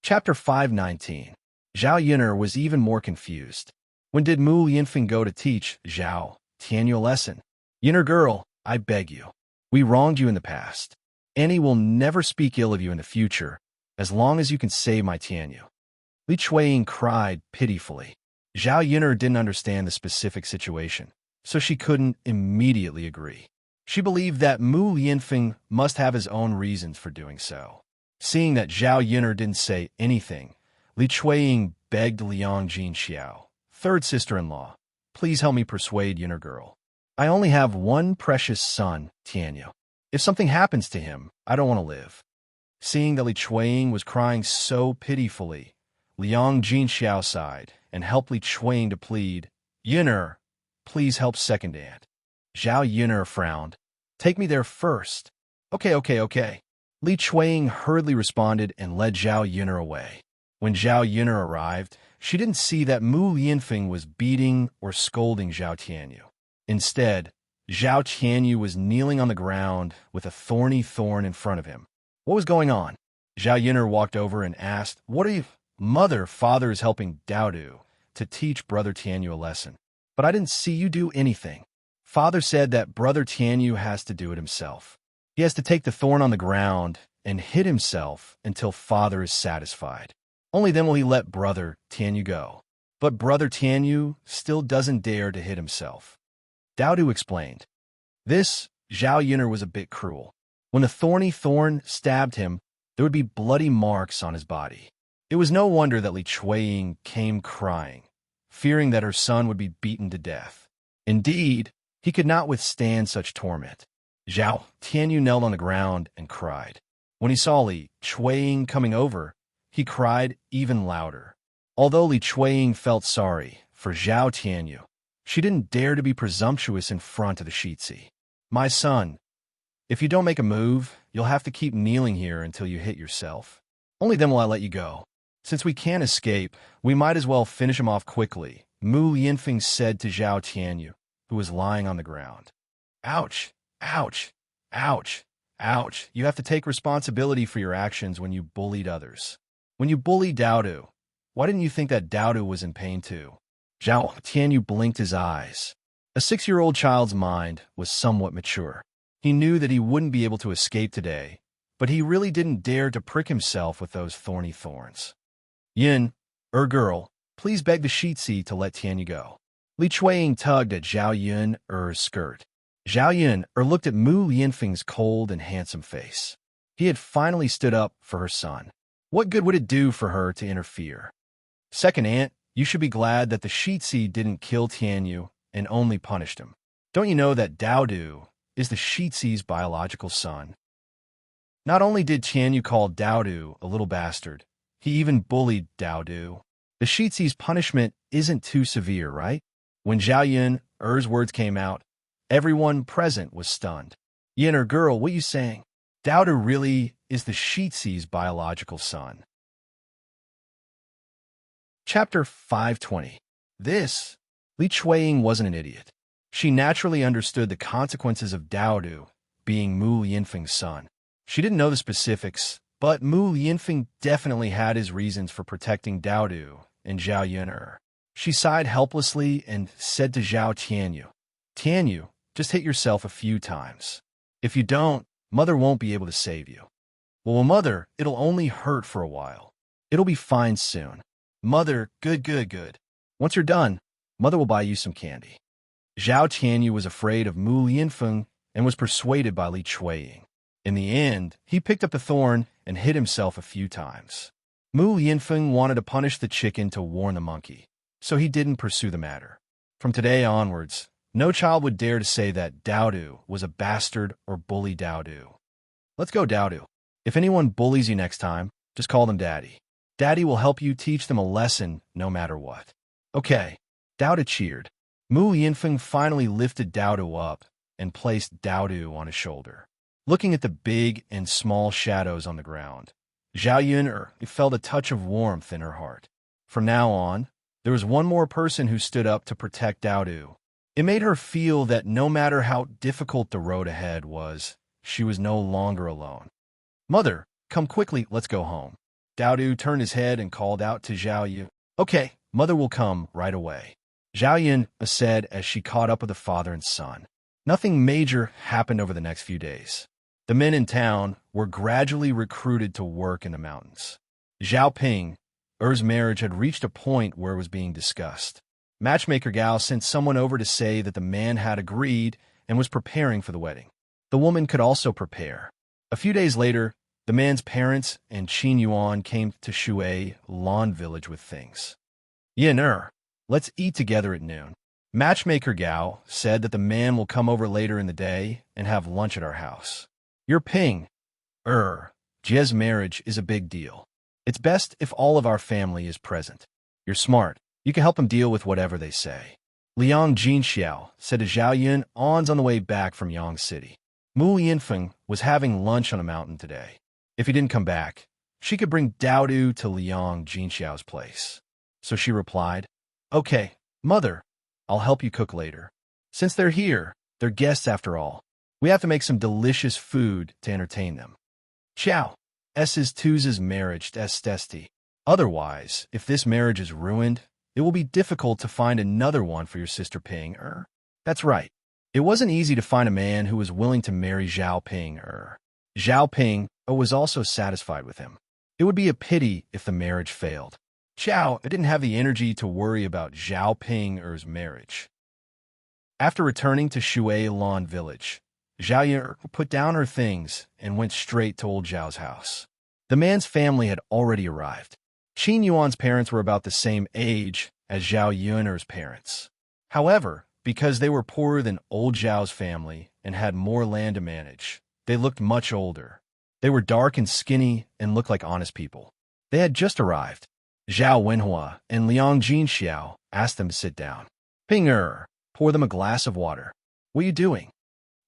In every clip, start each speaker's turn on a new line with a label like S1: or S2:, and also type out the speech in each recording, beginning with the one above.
S1: Chapter 519. Zhao Yun'er was even more confused. When did Mu Yinfeng go to teach Zhao Tianyu a lesson? Yun'er girl, I beg you. We wronged you in the past. Annie will never speak ill of you in the future, as long as you can save my Tianyu. Li Chuiying cried pitifully. Zhao Yun'er didn't understand the specific situation, so she couldn't immediately agree. She believed that Mu Yinfeng must have his own reasons for doing so. Seeing that Zhao Yun'er didn't say anything, Li Chuiying begged Liang Jinxiao, third sister-in-law, please help me persuade Yun'er girl. I only have one precious son, Tianyu. If something happens to him, I don't want to live. Seeing that Li Chuiying was crying so pitifully, Liang Jinxiao sighed and helped Li Chuiying to plead, Yun'er, please help second aunt. Zhao Yun'er frowned. Take me there first. Okay. Li Chuiying hurriedly responded and led Zhao Yun'er away. When Zhao Yun'er arrived, she didn't see that Mu Yinfeng was beating or scolding Zhao Tianyu. Instead, Zhao Tianyu was kneeling on the ground with a thorny thorn in front of him. What was going on? Zhao Yun'er walked over and asked, What are you? Father is helping Daodu to teach Brother Tianyu a lesson. But I didn't see you do anything. Father said that Brother Tianyu has to do it himself. He has to take the thorn on the ground and hit himself until Father is satisfied. Only then will he let Brother Tianyu go. But Brother Tianyu still doesn't dare to hit himself. Daodu explained. This, Zhao Yun'er was a bit cruel. When the thorny thorn stabbed him, there would be bloody marks on his body. It was no wonder that Li Chuiying came crying, fearing that her son would be beaten to death. Indeed, he could not withstand such torment. Zhao Tianyu knelt on the ground and cried. When he saw Li Chuiying coming over, he cried even louder. Although Li Chuiying felt sorry for Zhao Tianyu, she didn't dare to be presumptuous in front of the Shitsi. My son, if you don't make a move, you'll have to keep kneeling here until you hit yourself. Only then will I let you go. Since we can't escape, we might as well finish him off quickly, Mu Yinfeng said to Zhao Tianyu, who was lying on the ground. Ouch! Ouch! Ouch! Ouch! You have to take responsibility for your actions when you bullied others. When you bullied Daodu, why didn't you think that Daodu was in pain too? Zhao Tianyu blinked his eyes. A 6-year-old child's mind was somewhat mature. He knew that he wouldn't be able to escape today, but he really didn't dare to prick himself with those thorny thorns. Girl, please beg the Shitsi to let Tianyu go. Li Chuiying tugged at Zhao Yun'er's skirt. Zhao Yun'er looked at Mu Yinfeng's cold and handsome face. He had finally stood up for her son. What good would it do for her to interfere? Second aunt, you should be glad that the Shitsi didn't kill Tianyu and only punished him. Don't you know that Daodu is the Shitsi's biological son? Not only did Tianyu call Daodu a little bastard, he even bullied Daodu. The Shitsi's punishment isn't too severe, right? When Zhao Yun'er's words came out, everyone present was stunned. Yun'er girl, what you saying? Daodu really is the Shitsi's biological son. Chapter 520. Li Chuiying wasn't an idiot. She naturally understood the consequences of Daodu being Mu Yinfeng's son. She didn't know the specifics, but Mu Yinfeng definitely had his reasons for protecting Daodu and Zhao Yun'er. She sighed helplessly and said to Zhao Tianyu, Tianyu, just hit yourself a few times. If you don't, Mother won't be able to save you. Well, Mother, it'll only hurt for a while. It'll be fine soon. Mother, good. Once you're done, Mother will buy you some candy. Zhao Tianyu was afraid of Mu Yinfeng and was persuaded by Li Chuiying. In the end, he picked up the thorn and hit himself a few times. Mu Yinfeng wanted to punish the chicken to warn the monkey, so he didn't pursue the matter. From today onwards, no child would dare to say that Daodu was a bastard or bully Daodu. Let's go, Daodu. If anyone bullies you next time, just call them Daddy. Daddy will help you teach them a lesson no matter what. Okay, Daodu cheered. Mu Yinfeng finally lifted Daodu up and placed Daodu on his shoulder. Looking at the big and small shadows on the ground, Zhao Yun'er felt a touch of warmth in her heart. From now on, there was one more person who stood up to protect Daodu. It made her feel that no matter how difficult the road ahead was, she was no longer alone. Mother, come quickly, let's go home. Dao turned his head and called out to Zhao Yun. Okay, mother will come right away. Zhao Yun said as she caught up with the father and son. Nothing major happened over the next few days. The men in town were gradually recruited to work in the mountains. Zhao Ping, Er's marriage had reached a point where it was being discussed. Matchmaker Gao sent someone over to say that the man had agreed and was preparing for the wedding. The woman could also prepare. A few days later, the man's parents and Qin Yuan came to Shui Lawn Village with things. Yin let's eat together at noon. Matchmaker Gao said that the man will come over later in the day and have lunch at our house. Your Ping, Jie's marriage is a big deal. It's best if all of our family is present. You're smart. You can help them deal with whatever they say. Liang Jinxiao said to Zhao Yun on the way back from Yang City. Mu Yinfeng was having lunch on a mountain today. If he didn't come back, she could bring Dao to Liang Jinxiao's place. So she replied, Okay, mother, I'll help you cook later. Since they're here, they're guests after all. We have to make some delicious food to entertain them. Ciao. S's Tuz's marriage testi. Otherwise, if this marriage is ruined, it will be difficult to find another one for your sister Ping. That's right. It wasn't easy to find a man who was willing to marry Zhao Ping. Zhao Ping was also satisfied with him. It would be a pity if the marriage failed. Zhao didn't have the energy to worry about Zhao Ping's marriage. After returning to Shui Lawn Village, Zhao Yun put down her things and went straight to old Zhao's house. The man's family had already arrived. Qin Yuan's parents were about the same age as Zhao Yun's parents. However, because they were poorer than old Zhao's family and had more land to manage, they looked much older. They were dark and skinny and looked like honest people. They had just arrived. Zhao Wenhua and Liang Jinxiao asked them to sit down. Ping pour them a glass of water. What are you doing?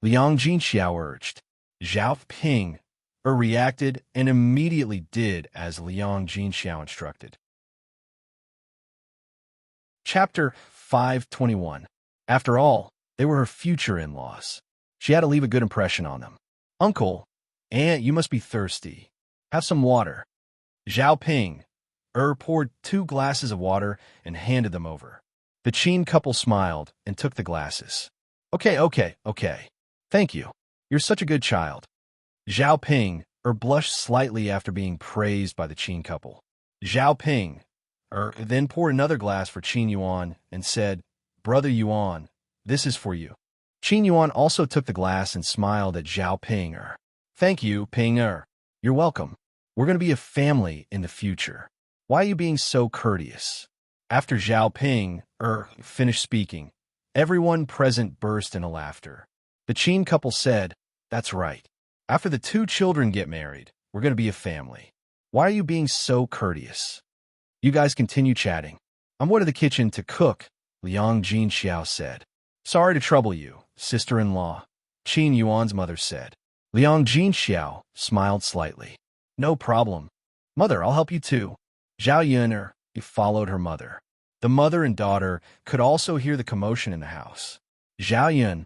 S1: Liang Jinxiao urged. Zhao Ping reacted and immediately did as Liang Jinxiao instructed. Chapter 521. After all, they were her future in-laws. She had to leave a good impression on them. Uncle, Aunt, you must be thirsty. Have some water. Zhao Ping poured 2 glasses of water and handed them over. The Qin couple smiled and took the glasses. Okay. Thank you. You're such a good child. Zhao Ping blushed slightly after being praised by the Qin couple. Zhao Ping then poured another glass for Qin Yuan and said, Brother Yuan, this is for you. Qin Yuan also took the glass and smiled at Zhao Ping. Thank you, Ping. You're welcome. We're going to be a family in the future. Why are you being so courteous? After Zhao Ping finished speaking, everyone present burst into laughter. The Qin couple said, That's right. After the 2 children get married, we're going to be a family. Why are you being so courteous? You guys continue chatting. I'm going to the kitchen to cook, Liang Jinxiao said. Sorry to trouble you, sister-in-law, Qin Yuan's mother said. Liang Jinxiao smiled slightly. No problem. Mother, I'll help you too. Zhao Yun followed her mother. The mother and daughter could also hear the commotion in the house. Zhao Yun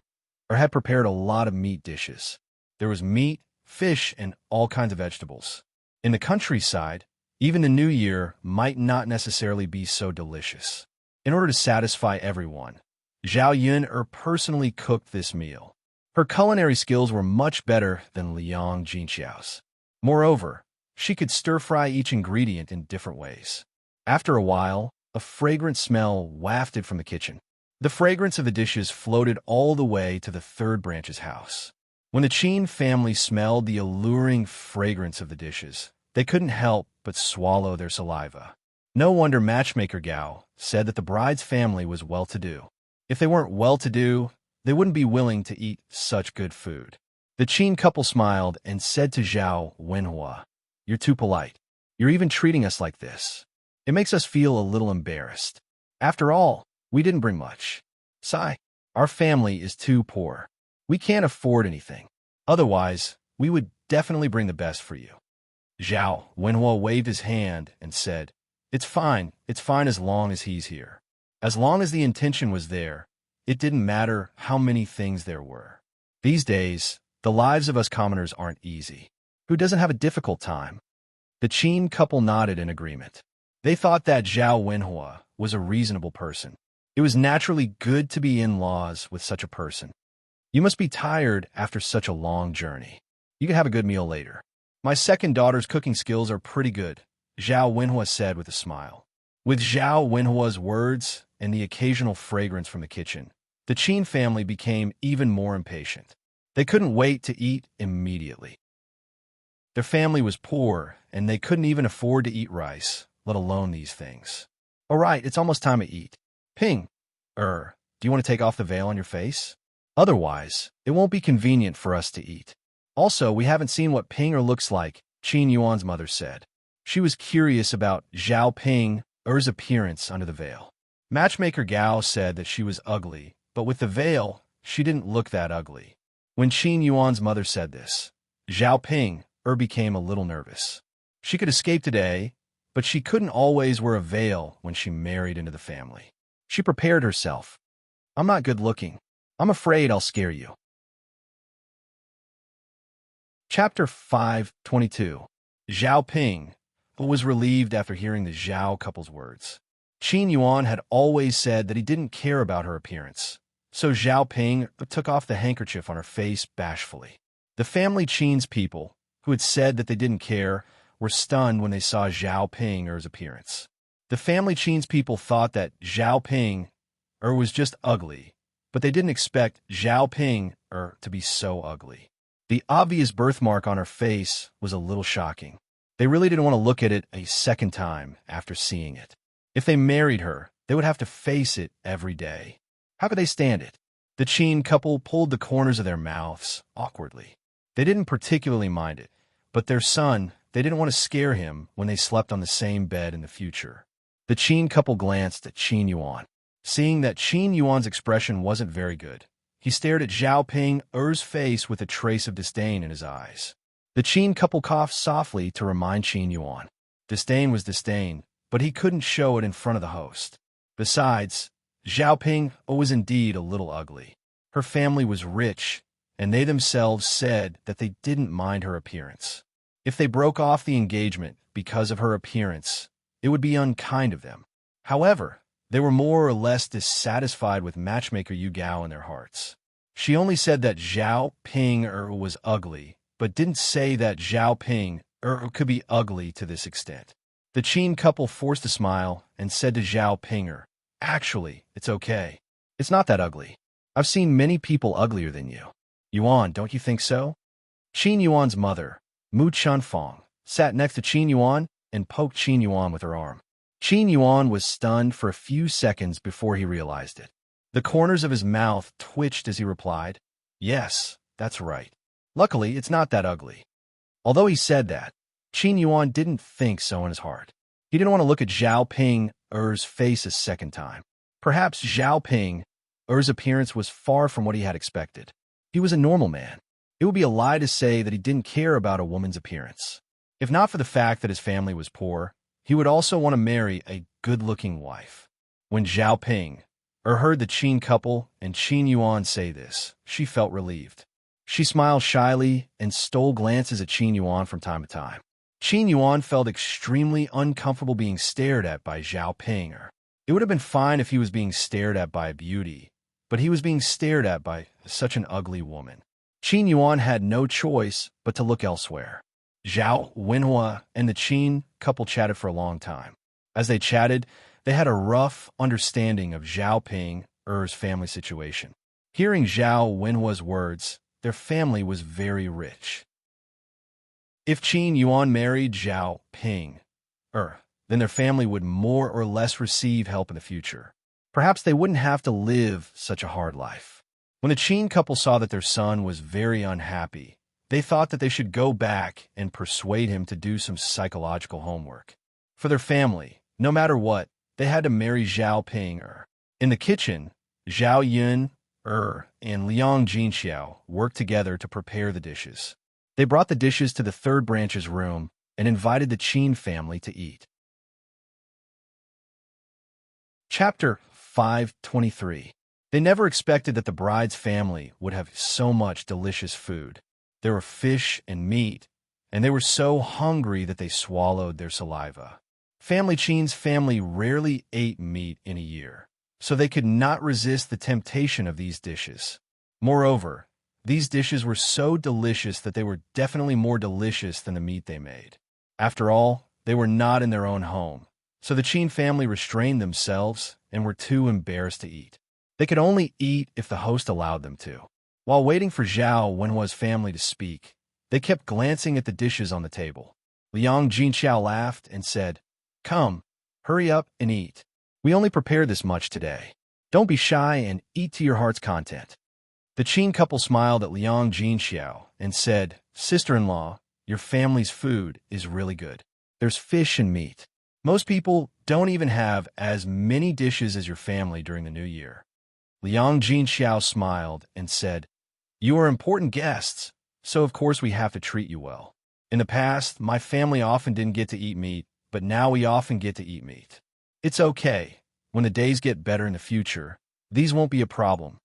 S1: had prepared a lot of meat dishes. There was meat, fish, and all kinds of vegetables. In the countryside, even the new year might not necessarily be so delicious. In order to satisfy everyone, Zhao Yun personally cooked this meal. Her culinary skills were much better than Liang Jinxiao's. Moreover, she could stir-fry each ingredient in different ways. After a while, a fragrant smell wafted from the kitchen. The fragrance of the dishes floated all the way to the 3rd branch's house. When the Qin family smelled the alluring fragrance of the dishes, they couldn't help but swallow their saliva. No wonder Matchmaker Gao said that the bride's family was well-to-do. If they weren't well-to-do, they wouldn't be willing to eat such good food. The Qin couple smiled and said to Zhao Wenhua, You're too polite. You're even treating us like this. It makes us feel a little embarrassed. After all, we didn't bring much. Sigh, our family is too poor. We can't afford anything. Otherwise, we would definitely bring the best for you. Zhao Wenhua waved his hand and said, It's fine as long as he's here. As long as the intention was there, it didn't matter how many things there were. These days, the lives of us commoners aren't easy. Who doesn't have a difficult time? The Qin couple nodded in agreement. They thought that Zhao Wenhua was a reasonable person. It was naturally good to be in-laws with such a person. You must be tired after such a long journey. You can have a good meal later. My second daughter's cooking skills are pretty good, Zhao Wenhua said with a smile. With Zhao Wenhua's words and the occasional fragrance from the kitchen, the Qin family became even more impatient. They couldn't wait to eat immediately. Their family was poor, and they couldn't even afford to eat rice, let alone these things. All right, it's almost time to eat. Ping. Do you want to take off the veil on your face? Otherwise, it won't be convenient for us to eat. Also, we haven't seen what Ping looks like, Qin Yuan's mother said. She was curious about Zhao Ping's appearance under the veil. Matchmaker Gao said that she was ugly, but with the veil, she didn't look that ugly. When Qin Yuan's mother said this, Zhao Ping became a little nervous. She could escape today, but she couldn't always wear a veil when she married into the family. She prepared herself. I'm not good looking. I'm afraid I'll scare you. Chapter 5:22. Zhao Ping was relieved after hearing the Zhao couple's words. Qin Yuan had always said that he didn't care about her appearance, so Zhao Ping took off the handkerchief on her face bashfully. The family Qin's people, who had said that they didn't care, were stunned when they saw Zhao Ping's appearance. The family Qin's people thought that Zhao Ping was just ugly, but they didn't expect Zhao Ping to be so ugly. The obvious birthmark on her face was a little shocking. They really didn't want to look at it a second time after seeing it. If they married her, they would have to face it every day. How could they stand it? The Qin couple pulled the corners of their mouths awkwardly. They didn't particularly mind it, but their son, they didn't want to scare him when they slept on the same bed in the future. The Qin couple glanced at Qin Yuan. Seeing that Qin Yuan's expression wasn't very good, he stared at Zhao Ping's face with a trace of disdain in his eyes. The Qin couple coughed softly to remind Qin Yuan. Disdain was disdain, but he couldn't show it in front of the host. Besides, Zhao Ping was indeed a little ugly. Her family was rich, and they themselves said that they didn't mind her appearance. If they broke off the engagement because of her appearance, it would be unkind of them. However, they were more or less dissatisfied with matchmaker Yu Gao in their hearts. She only said that Zhao Ping was ugly, but didn't say that Zhao Ping could be ugly to this extent. The Qin couple forced a smile and said to Zhao Ping, actually, it's okay. It's not that ugly. I've seen many people uglier than you. Yuan, don't you think so? Qin Yuan's mother, Mu Chunfang, sat next to Qin Yuan and poked Qin Yuan with her arm. Qin Yuan was stunned for a few seconds before he realized it. The corners of his mouth twitched as he replied, yes, that's right. Luckily, it's not that ugly. Although he said that, Qin Yuan didn't think so in his heart. He didn't want to look at Zhao Ping's face a second time. Perhaps Zhao Ping's appearance was far from what he had expected. He was a normal man. It would be a lie to say that he didn't care about a woman's appearance. If not for the fact that his family was poor, he would also want to marry a good-looking wife. When Zhao Ping heard the Qin couple and Qin Yuan say this, she felt relieved. She smiled shyly and stole glances at Qin Yuan from time to time. Qin Yuan felt extremely uncomfortable being stared at by Zhao Ping. It would have been fine if he was being stared at by a beauty, but he was being stared at by such an ugly woman. Qin Yuan had no choice but to look elsewhere. Zhao Wenhua and the Qin couple chatted for a long time. As they chatted, they had a rough understanding of Zhao Ping's family situation. Hearing Zhao Wenhua's words, their family was very rich. If Qin Yuan married Zhao Ping, then their family would more or less receive help in the future. Perhaps they wouldn't have to live such a hard life. When the Qin couple saw that their son was very unhappy, they thought that they should go back and persuade him to do some psychological homework. For their family, no matter what, they had to marry Zhao Ping. In the kitchen, Zhao Yun and Liang Jinxiao worked together to prepare the dishes. They brought the dishes to the third branch's room and invited the Qin family to eat. Chapter 5:23. They never expected that the bride's family would have so much delicious food. There were fish and meat, and they were so hungry that they swallowed their saliva. Family Qin's family rarely ate meat in a year, so they could not resist the temptation of these dishes. Moreover, these dishes were so delicious that they were definitely more delicious than the meat they made. After all, they were not in their own home, so the Qin family restrained themselves and were too embarrassed to eat. They could only eat if the host allowed them to. While waiting for Zhao Wenhua's family to speak, they kept glancing at the dishes on the table. Liang Jinxiao laughed and said, "Come, hurry up and eat. We only prepared this much today. Don't be shy and eat to your heart's content." The Qin couple smiled at Liang Jinxiao and said, "Sister-in-law, your family's food is really good. There's fish and meat. Most people don't even have as many dishes as your family during the New Year." Liang Jinxiao smiled and said, "You are important guests, so of course we have to treat you well. In the past, my family often didn't get to eat meat, but now we often get to eat meat. It's okay. When the days get better in the future, these won't be a problem."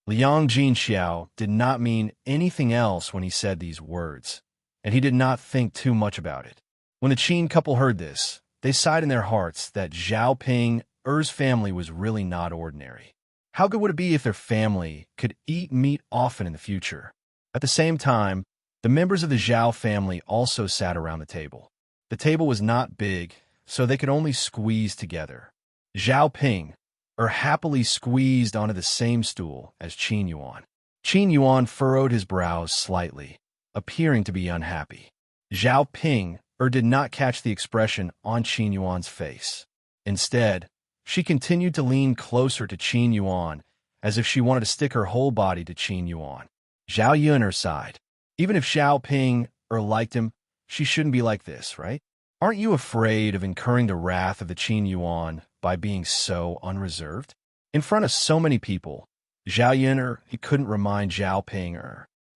S1: Liang Jinxiao did not mean anything else when he said these words, and he did not think too much about it. When the Qin couple heard this, they sighed in their hearts that Zhao Ping Er's family was really not ordinary. How good would it be if their family could eat meat often in the future? At the same time, the members of the Zhao family also sat around the table. The table was not big, so they could only squeeze together. Zhao Ping happily squeezed onto the same stool as Qin Yuan. Qin Yuan furrowed his brows slightly, appearing to be unhappy. Zhao Ping did not catch the expression on Qin Yuan's face. Instead, she continued to lean closer to Qin Yuan, as if she wanted to stick her whole body to Qin Yuan. Zhao Yun sighed. Even if Zhao Ping liked him, she shouldn't be like this, right? Aren't you afraid of incurring the wrath of the Qin Yuan by being so unreserved? In front of so many people, Zhao Yun he couldn't remind Zhao Ping.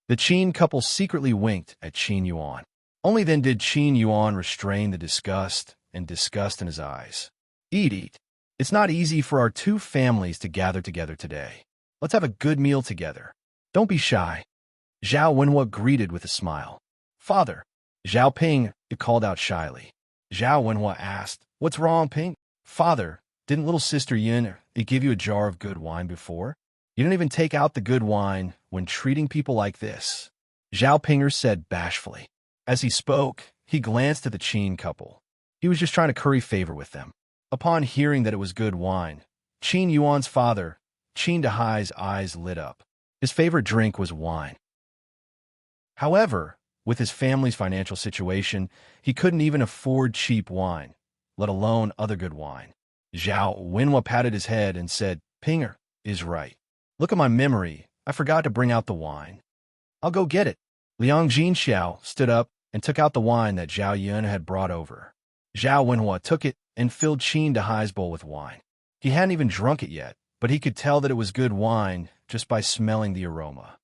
S1: The Qin couple secretly winked at Qin Yuan. Only then did Qin Yuan restrain the disgust in his eyes. Eat. It's not easy for our two families to gather together today. Let's have a good meal together. Don't be shy. Zhao Wenhua greeted with a smile. "Father." Zhao Ping called out shyly. Zhao Wenhua asked, "What's wrong, Ping?" "Father, didn't little sister Yin give you a jar of good wine before? You didn't even take out the good wine when treating people like this," Zhao Pinger said bashfully. As he spoke, he glanced at the Qin couple. He was just trying to curry favor with them. Upon hearing that it was good wine, Qin Yuan's father, Qin Dahai's eyes lit up. His favorite drink was wine. However, with his family's financial situation, he couldn't even afford cheap wine, let alone other good wine. Zhao Wenhua patted his head and said, "Pinger is right. Look at my memory. I forgot to bring out the wine. I'll go get it." Liang Jinxiao stood up and took out the wine that Zhao Yun had brought over. Zhao Wenhua took it and filled Qin Dahai's bowl with wine. He hadn't even drunk it yet, but he could tell that it was good wine just by smelling the aroma.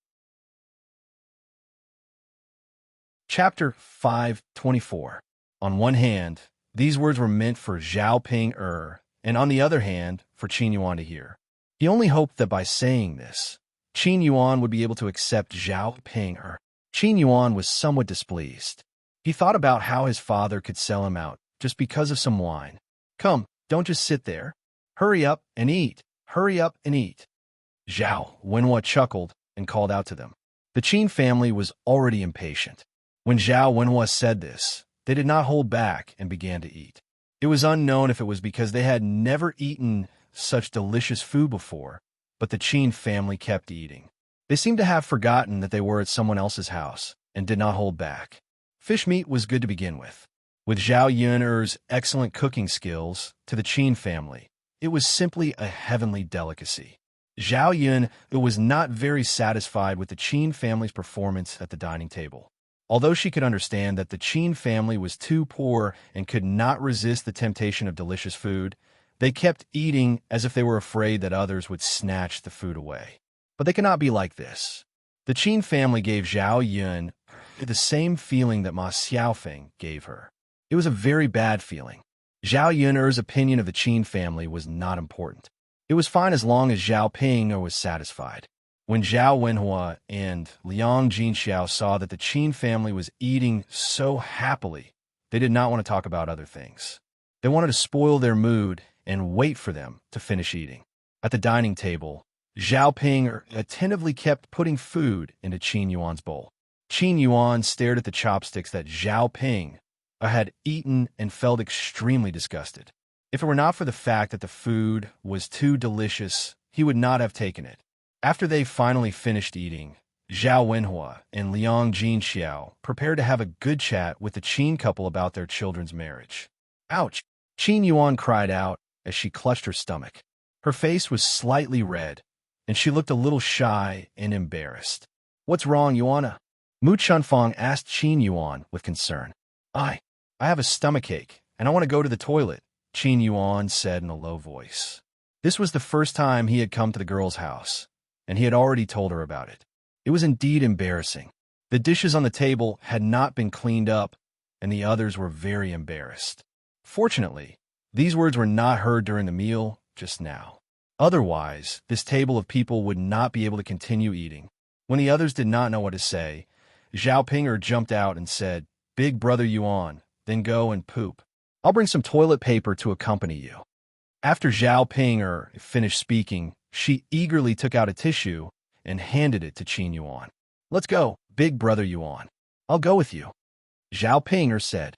S1: Chapter 524. On one hand, these words were meant for Zhao Ping and on the other hand, for Qin Yuan to hear. He only hoped that by saying this, Qin Yuan would be able to accept Zhao Ping. Qin Yuan was somewhat displeased. He thought about how his father could sell him out just because of some wine. "Come, don't just sit there. Hurry up and eat. Hurry up and eat." Zhao Wenhua chuckled and called out to them. The Qin family was already impatient. When Zhao Wenhua said this, they did not hold back and began to eat. It was unknown if it was because they had never eaten such delicious food before, but the Qin family kept eating. They seemed to have forgotten that they were at someone else's house and did not hold back. Fish meat was good to begin with. With Zhao Yun's excellent cooking skills to the Qin family, it was simply a heavenly delicacy. Zhao Yun was not very satisfied with the Qin family's performance at the dining table. Although she could understand that the Qin family was too poor and could not resist the temptation of delicious food, they kept eating as if they were afraid that others would snatch the food away. But they cannot be like this. The Qin family gave Zhao Yun the same feeling that Ma Xiaofeng gave her. It was a very bad feeling. Zhao Yun's opinion of the Qin family was not important. It was fine as long as Zhao Ping was satisfied. When Zhao Wenhua and Liang Jinxiao saw that the Qin family was eating so happily, they did not want to talk about other things. They wanted to spoil their mood and wait for them to finish eating. At the dining table, Zhao Ping attentively kept putting food into Qin Yuan's bowl. Qin Yuan stared at the chopsticks that Zhao Ping had eaten and felt extremely disgusted. If it were not for the fact that the food was too delicious, he would not have taken it. After they finally finished eating, Zhao Wenhua and Liang Jinxiao prepared to have a good chat with the Qin couple about their children's marriage. Ouch! Qin Yuan cried out as she clutched her stomach. Her face was slightly red, and she looked a little shy and embarrassed. What's wrong, Yuana? Mu Chunfang asked Qin Yuan with concern. I have a stomachache, and I want to go to the toilet, Qin Yuan said in a low voice. This was the first time he had come to the girl's house, and he had already told her about it. It was indeed embarrassing. The dishes on the table had not been cleaned up, and the others were very embarrassed. Fortunately, these words were not heard during the meal just now. Otherwise, this table of people would not be able to continue eating. When the others did not know what to say, Zhao Pinger jumped out and said, "Big brother Yuan, then go and poop. I'll bring some toilet paper to accompany you." After Zhao Pinger finished speaking, she eagerly took out a tissue and handed it to Qin Yuan. "Let's go, big brother Yuan. I'll go with you," Zhao Pinger said.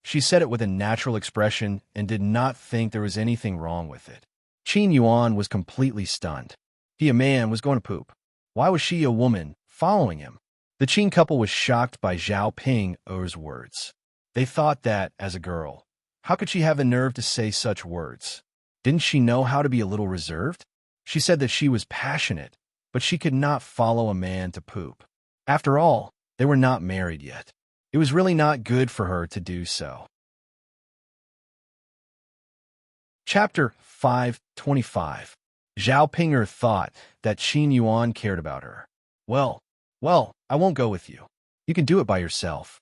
S1: She said it with a natural expression and did not think there was anything wrong with it. Qin Yuan was completely stunned. He, a man, was going to poop. Why was she, a woman, following him? The Qin couple was shocked by Zhao Ping's words. They thought that, as a girl, how could she have the nerve to say such words? Didn't she know how to be a little reserved? She said that she was passionate, but she could not follow a man to poop. After all, they were not married yet. It was really not good for her to do so. Chapter 525. Zhao Pinger thought that Qin Yuan cared about her. Well, I won't go with you. You can do it by yourself."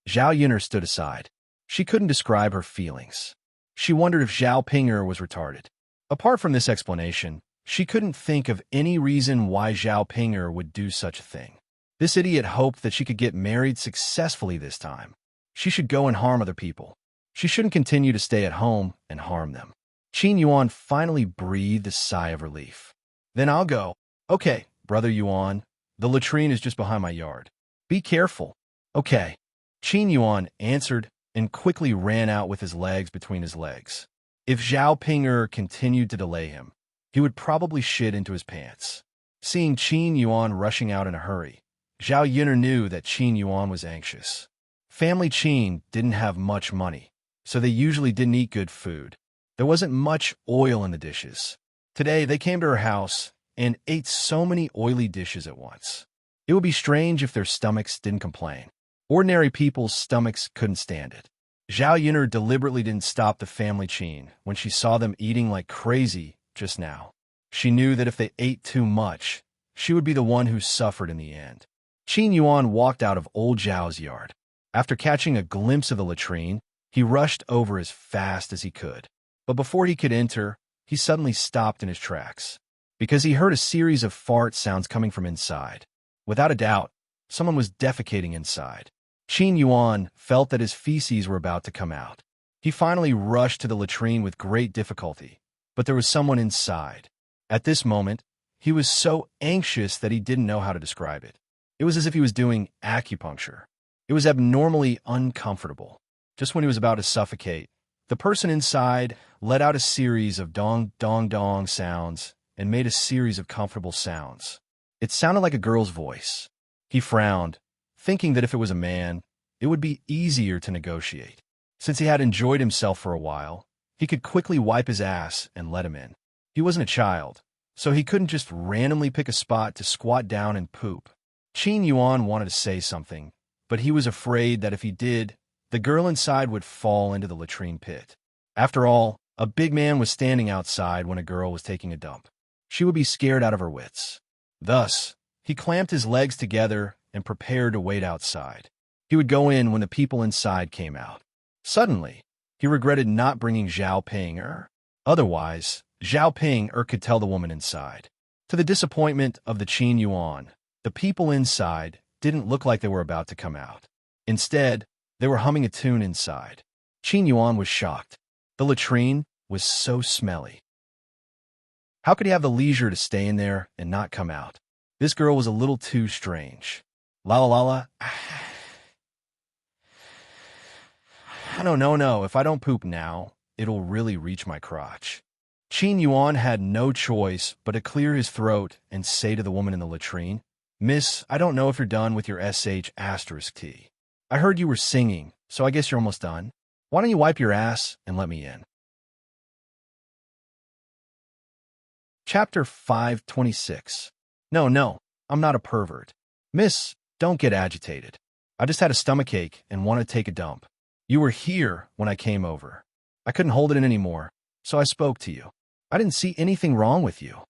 S1: Zhao Yun'er stood aside. She couldn't describe her feelings. She wondered if Zhao Pinger was retarded. Apart from this explanation, she couldn't think of any reason why Zhao Pinger would do such a thing. This idiot hoped that she could get married successfully this time. She should go and harm other people. She shouldn't continue to stay at home and harm them. Qin Yuan finally breathed a sigh of relief. "Then I'll go." "Okay, brother Yuan. The latrine is just behind my yard. Be careful." "Okay." Qin Yuan answered and quickly ran out with his legs between his legs. If Zhao Pinger continued to delay him, he would probably shit into his pants. Seeing Qin Yuan rushing out in a hurry, Zhao Yun'er knew that Qin Yuan was anxious. Family Qin didn't have much money, so they usually didn't eat good food. There wasn't much oil in the dishes. Today, they came to her house and ate so many oily dishes at once. It would be strange if their stomachs didn't complain. Ordinary people's stomachs couldn't stand it. Zhao Yun'er deliberately didn't stop the family Qin when she saw them eating like crazy just now. She knew that if they ate too much, she would be the one who suffered in the end. Qin Yuan walked out of old Zhao's yard. After catching a glimpse of the latrine, he rushed over as fast as he could. But before he could enter, he suddenly stopped in his tracks, because he heard a series of fart sounds coming from inside. Without a doubt, someone was defecating inside. Qin Yuan felt that his feces were about to come out. He finally rushed to the latrine with great difficulty, but there was someone inside. At this moment, he was so anxious that he didn't know how to describe it. It was as if he was doing acupuncture. It was abnormally uncomfortable. Just when he was about to suffocate, the person inside let out a series of dong, dong, dong sounds and made a series of comfortable sounds. It sounded like a girl's voice. He frowned, thinking that if it was a man, it would be easier to negotiate. Since he had enjoyed himself for a while, he could quickly wipe his ass and let him in. He wasn't a child, so he couldn't just randomly pick a spot to squat down and poop. Qin Yuan wanted to say something, but he was afraid that if he did, the girl inside would fall into the latrine pit. After all, a big man was standing outside when a girl was taking a dump. She would be scared out of her wits. Thus, he clamped his legs together and prepared to wait outside. He would go in when the people inside came out. Suddenly, he regretted not bringing Zhao Pinger. Otherwise, Zhao Pinger could tell the woman inside. To the disappointment of the Qin Yuan, the people inside didn't look like they were about to come out. Instead, they were humming a tune inside. Qin Yuan was shocked. The latrine was so smelly. How could he have the leisure to stay in there and not come out? This girl was a little too strange. La la la la. No. If I don't poop now, it'll really reach my crotch. Qin Yuan had no choice but to clear his throat and say to the woman in the latrine, "Miss, I don't know if you're done with your sh*T. I heard you were singing, so I guess you're almost done. Why don't you wipe your ass and let me in?" Chapter 526. No, I'm not a pervert. Miss, don't get agitated. I just had a stomachache and wanted to take a dump. You were here when I came over. I couldn't hold it in anymore, so I spoke to you. I didn't see anything wrong with you.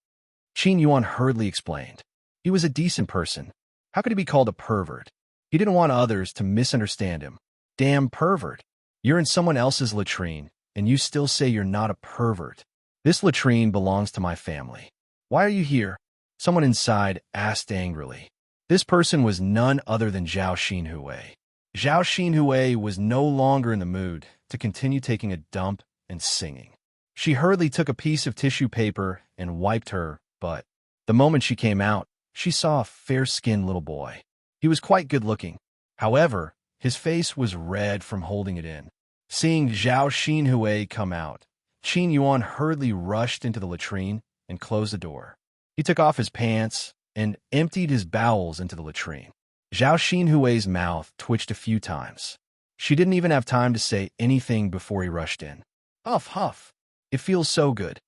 S1: Qin Yuan hurriedly explained. He was a decent person. How could he be called a pervert? He didn't want others to misunderstand him. Damn pervert. You're in someone else's latrine, and you still say you're not a pervert. This latrine belongs to my family. Why are you here? Someone inside asked angrily. This person was none other than Zhao Xinhui. Zhao Xinhui was no longer in the mood to continue taking a dump and singing. She hurriedly took a piece of tissue paper and wiped her butt. The moment she came out, she saw a fair-skinned little boy. He was quite good-looking. However, his face was red from holding it in. Seeing Zhao Xinhui come out, Qin Yuan hurriedly rushed into the latrine and closed the door. He took off his pants and emptied his bowels into the latrine. Zhao Xinhui's mouth twitched a few times. She didn't even have time to say anything before he rushed in. Huff, huff. It feels so good.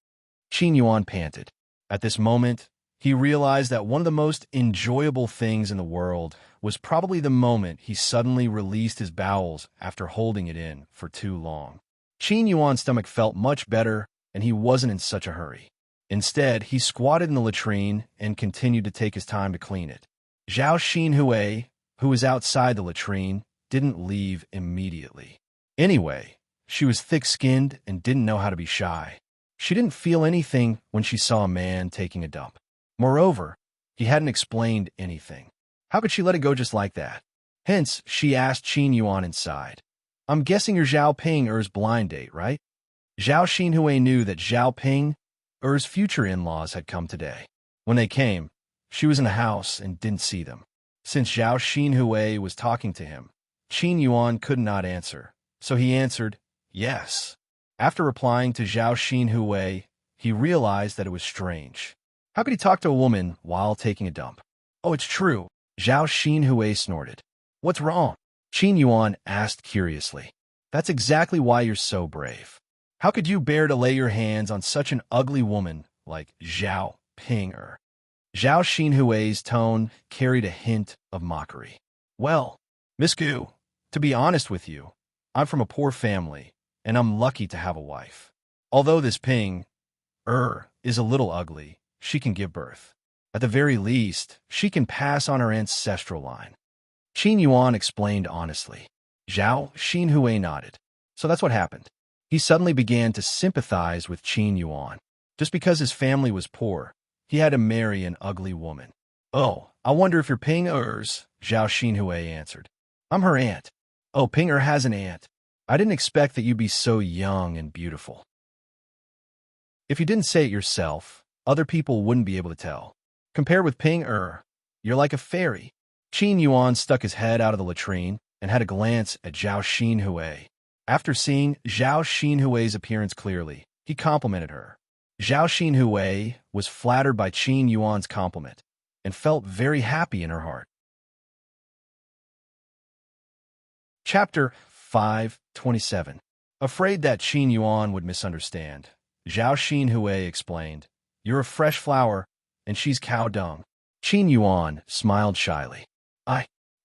S1: Qin Yuan panted. At this moment, he realized that one of the most enjoyable things in the world was probably the moment he suddenly released his bowels after holding it in for too long. Qin Yuan's stomach felt much better, and he wasn't in such a hurry. Instead, he squatted in the latrine and continued to take his time to clean it. Zhao Xinhui, who was outside the latrine, didn't leave immediately. Anyway, she was thick-skinned and didn't know how to be shy. She didn't feel anything when she saw a man taking a dump. Moreover, he hadn't explained anything. How could she let it go just like that? Hence, she asked Qin Yuan inside. I'm guessing you're Zhao Ping-er's blind date, right? Zhao Xinhui knew that Zhao Ping-er's future in-laws had come today. When they came, she was in the house and didn't see them. Since Zhao Xinhui was talking to him, Qin Yuan could not answer, so he answered, yes. After replying to Zhao Xinhui, he realized that it was strange. How could he talk to a woman while taking a dump? Oh, it's true. Zhao Xinhui snorted. What's wrong? Qin Yuan asked curiously. That's exactly why you're so brave. How could you bear to lay your hands on such an ugly woman like Zhao Ping-er? Zhao Xinhui's tone carried a hint of mockery. Well, Miss Gu, to be honest with you, I'm from a poor family, and I'm lucky to have a wife. Although this Ping-er is a little ugly, she can give birth. At the very least, she can pass on her ancestral line. Qin Yuan explained honestly. Zhao Xinhui nodded. So that's what happened. He suddenly began to sympathize with Qin Yuan. Just because his family was poor, he had to marry an ugly woman. Oh, I wonder if you're Ping-er's, Zhao Xinhui answered. I'm her aunt. Oh, Ping-er has an aunt. I didn't expect that you'd be so young and beautiful. If you didn't say it yourself, other people wouldn't be able to tell. Compared with Ping-er, you're like a fairy. Qin Yuan stuck his head out of the latrine and had a glance at Zhao Xinhui. After seeing Zhao Xinhui's appearance clearly, he complimented her. Zhao Xinhui was flattered by Qin Yuan's compliment and felt very happy in her heart. Chapter 527. Afraid that Qin Yuan would misunderstand, Zhao Xinhui explained, You're a fresh flower, and she's cow dung. Qin Yuan smiled shyly.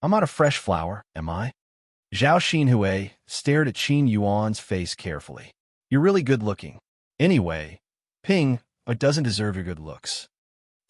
S1: I'm not a fresh flower, am I? Zhao Xinhui stared at Qin Yuan's face carefully. You're really good-looking. Anyway, Ping doesn't deserve your good looks.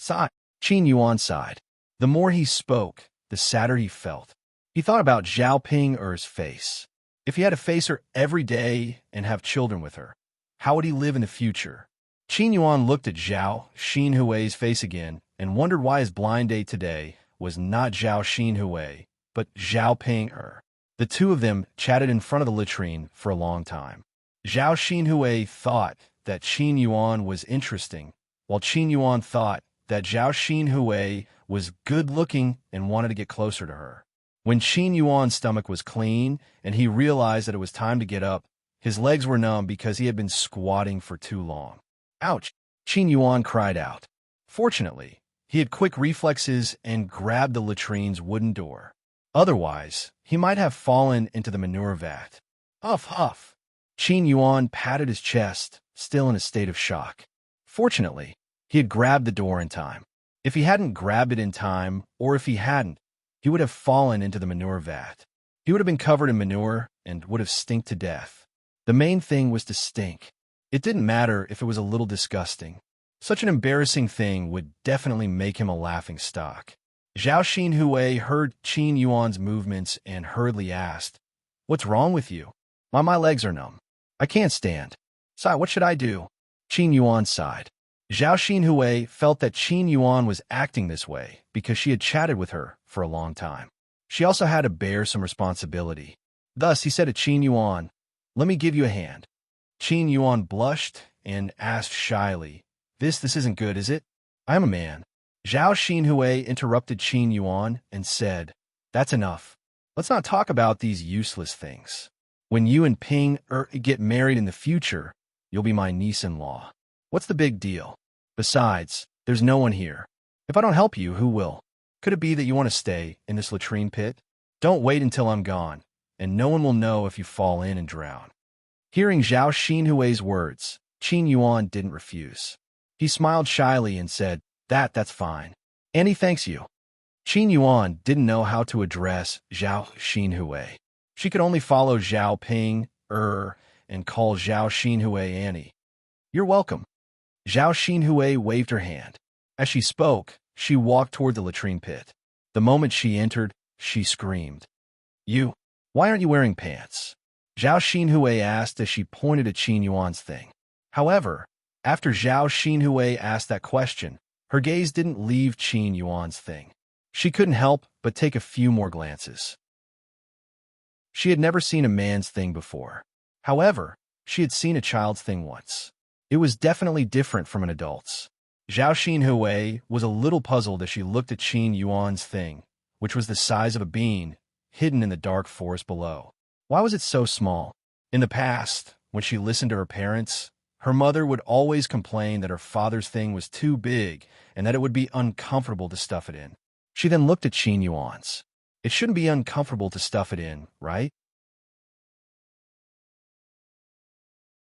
S1: Sigh. Qin Yuan sighed. The more he spoke, the sadder he felt. He thought about Zhao Ping-er's face. If he had to face her every day and have children with her, how would he live in the future? Qin Yuan looked at Zhao Xinhui's face again and wondered why his blind date today was not Zhao Xinhui, but Zhao Ping-er. The two of them chatted in front of the latrine for a long time. Zhao Xinhui thought that Qin Yuan was interesting, while Qin Yuan thought that Zhao Xinhui was good-looking and wanted to get closer to her. When Qin Yuan's stomach was clean and he realized that it was time to get up, his legs were numb because he had been squatting for too long. Ouch! Qin Yuan cried out. Fortunately, he had quick reflexes and grabbed the latrine's wooden door. Otherwise, he might have fallen into the manure vat. Huff, huff. Qin Yuan patted his chest, still in a state of shock. Fortunately, he had grabbed the door in time. If he hadn't grabbed it in time, or if he hadn't, he would have fallen into the manure vat. He would have been covered in manure and would have stinked to death. The main thing was to stink. It didn't matter if it was a little disgusting. Such an embarrassing thing would definitely make him a laughingstock. Zhao Xinhui heard Qin Yuan's movements and hurriedly asked, "What's wrong with you? My legs are numb. I can't stand. Sai, what should I do?" Qin Yuan sighed. Zhao Xinhui felt that Qin Yuan was acting this way because she had chatted with her for a long time. She also had to bear some responsibility. Thus, he said to Qin Yuan, "Let me give you a hand." Qin Yuan blushed and asked shyly, This isn't good, is it? I am a man." Zhao Xinhui interrupted Qin Yuan and said, "That's enough. Let's not talk about these useless things. When you and Ping-er get married in the future, you'll be my niece-in-law. What's the big deal? Besides, there's no one here. If I don't help you, who will? Could it be that you want to stay in this latrine pit? Don't wait until I'm gone, and no one will know if you fall in and drown." Hearing Zhao Xinhui's words, Qin Yuan didn't refuse. He smiled shyly and said, That's fine. Annie thanks you." Qin Yuan didn't know how to address Zhao Xinhui. She could only follow Zhao Ping-er and call Zhao Xinhui Annie. "You're welcome." Zhao Xinhui waved her hand. As she spoke, she walked toward the latrine pit. The moment she entered, she screamed, Why aren't you wearing pants?" Zhao Xinhui asked as she pointed at Qin Yuan's thing. However, after Zhao Xinhui asked that question, her gaze didn't leave Qin Yuan's thing. She couldn't help but take a few more glances. She had never seen a man's thing before. However, she had seen a child's thing once. It was definitely different from an adult's. Zhao Xinhui was a little puzzled as she looked at Qin Yuan's thing, which was the size of a bean, hidden in the dark forest below. Why was it so small? In the past, when she listened to her parents, her mother would always complain that her father's thing was too big and that it would be uncomfortable to stuff it in. She then looked at Qin Yuan's. It shouldn't be uncomfortable to stuff it in, right?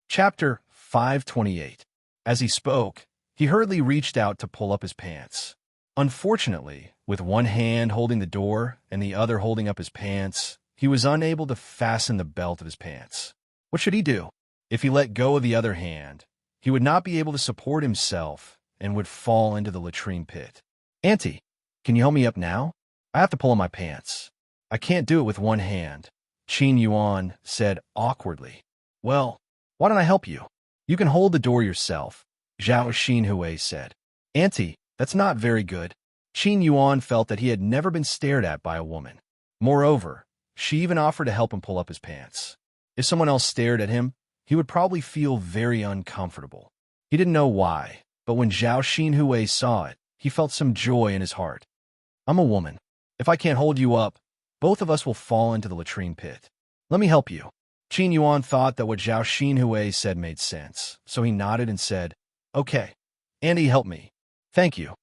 S1: Chapter 528. As he spoke, he hurriedly reached out to pull up his pants. Unfortunately, with one hand holding the door and the other holding up his pants, he was unable to fasten the belt of his pants. What should he do? If he let go of the other hand, he would not be able to support himself and would fall into the latrine pit. "Auntie, can you help me up now? I have to pull on my pants. I can't do it with one hand," Qin Yuan said awkwardly. "Well, why don't I help you? You can hold the door yourself," Zhao Xinhui said. "Auntie, that's not very good." Qin Yuan felt that he had never been stared at by a woman. Moreover, she even offered to help him pull up his pants. If someone else stared at him, he would probably feel very uncomfortable. He didn't know why, but when Zhao Xinhui saw it, he felt some joy in his heart. "I'm a woman. If I can't hold you up, both of us will fall into the latrine pit. Let me help you." Qin Yuan thought that what Zhao Xinhui said made sense, so he nodded and said, "Okay. Andy, help me." "Thank you."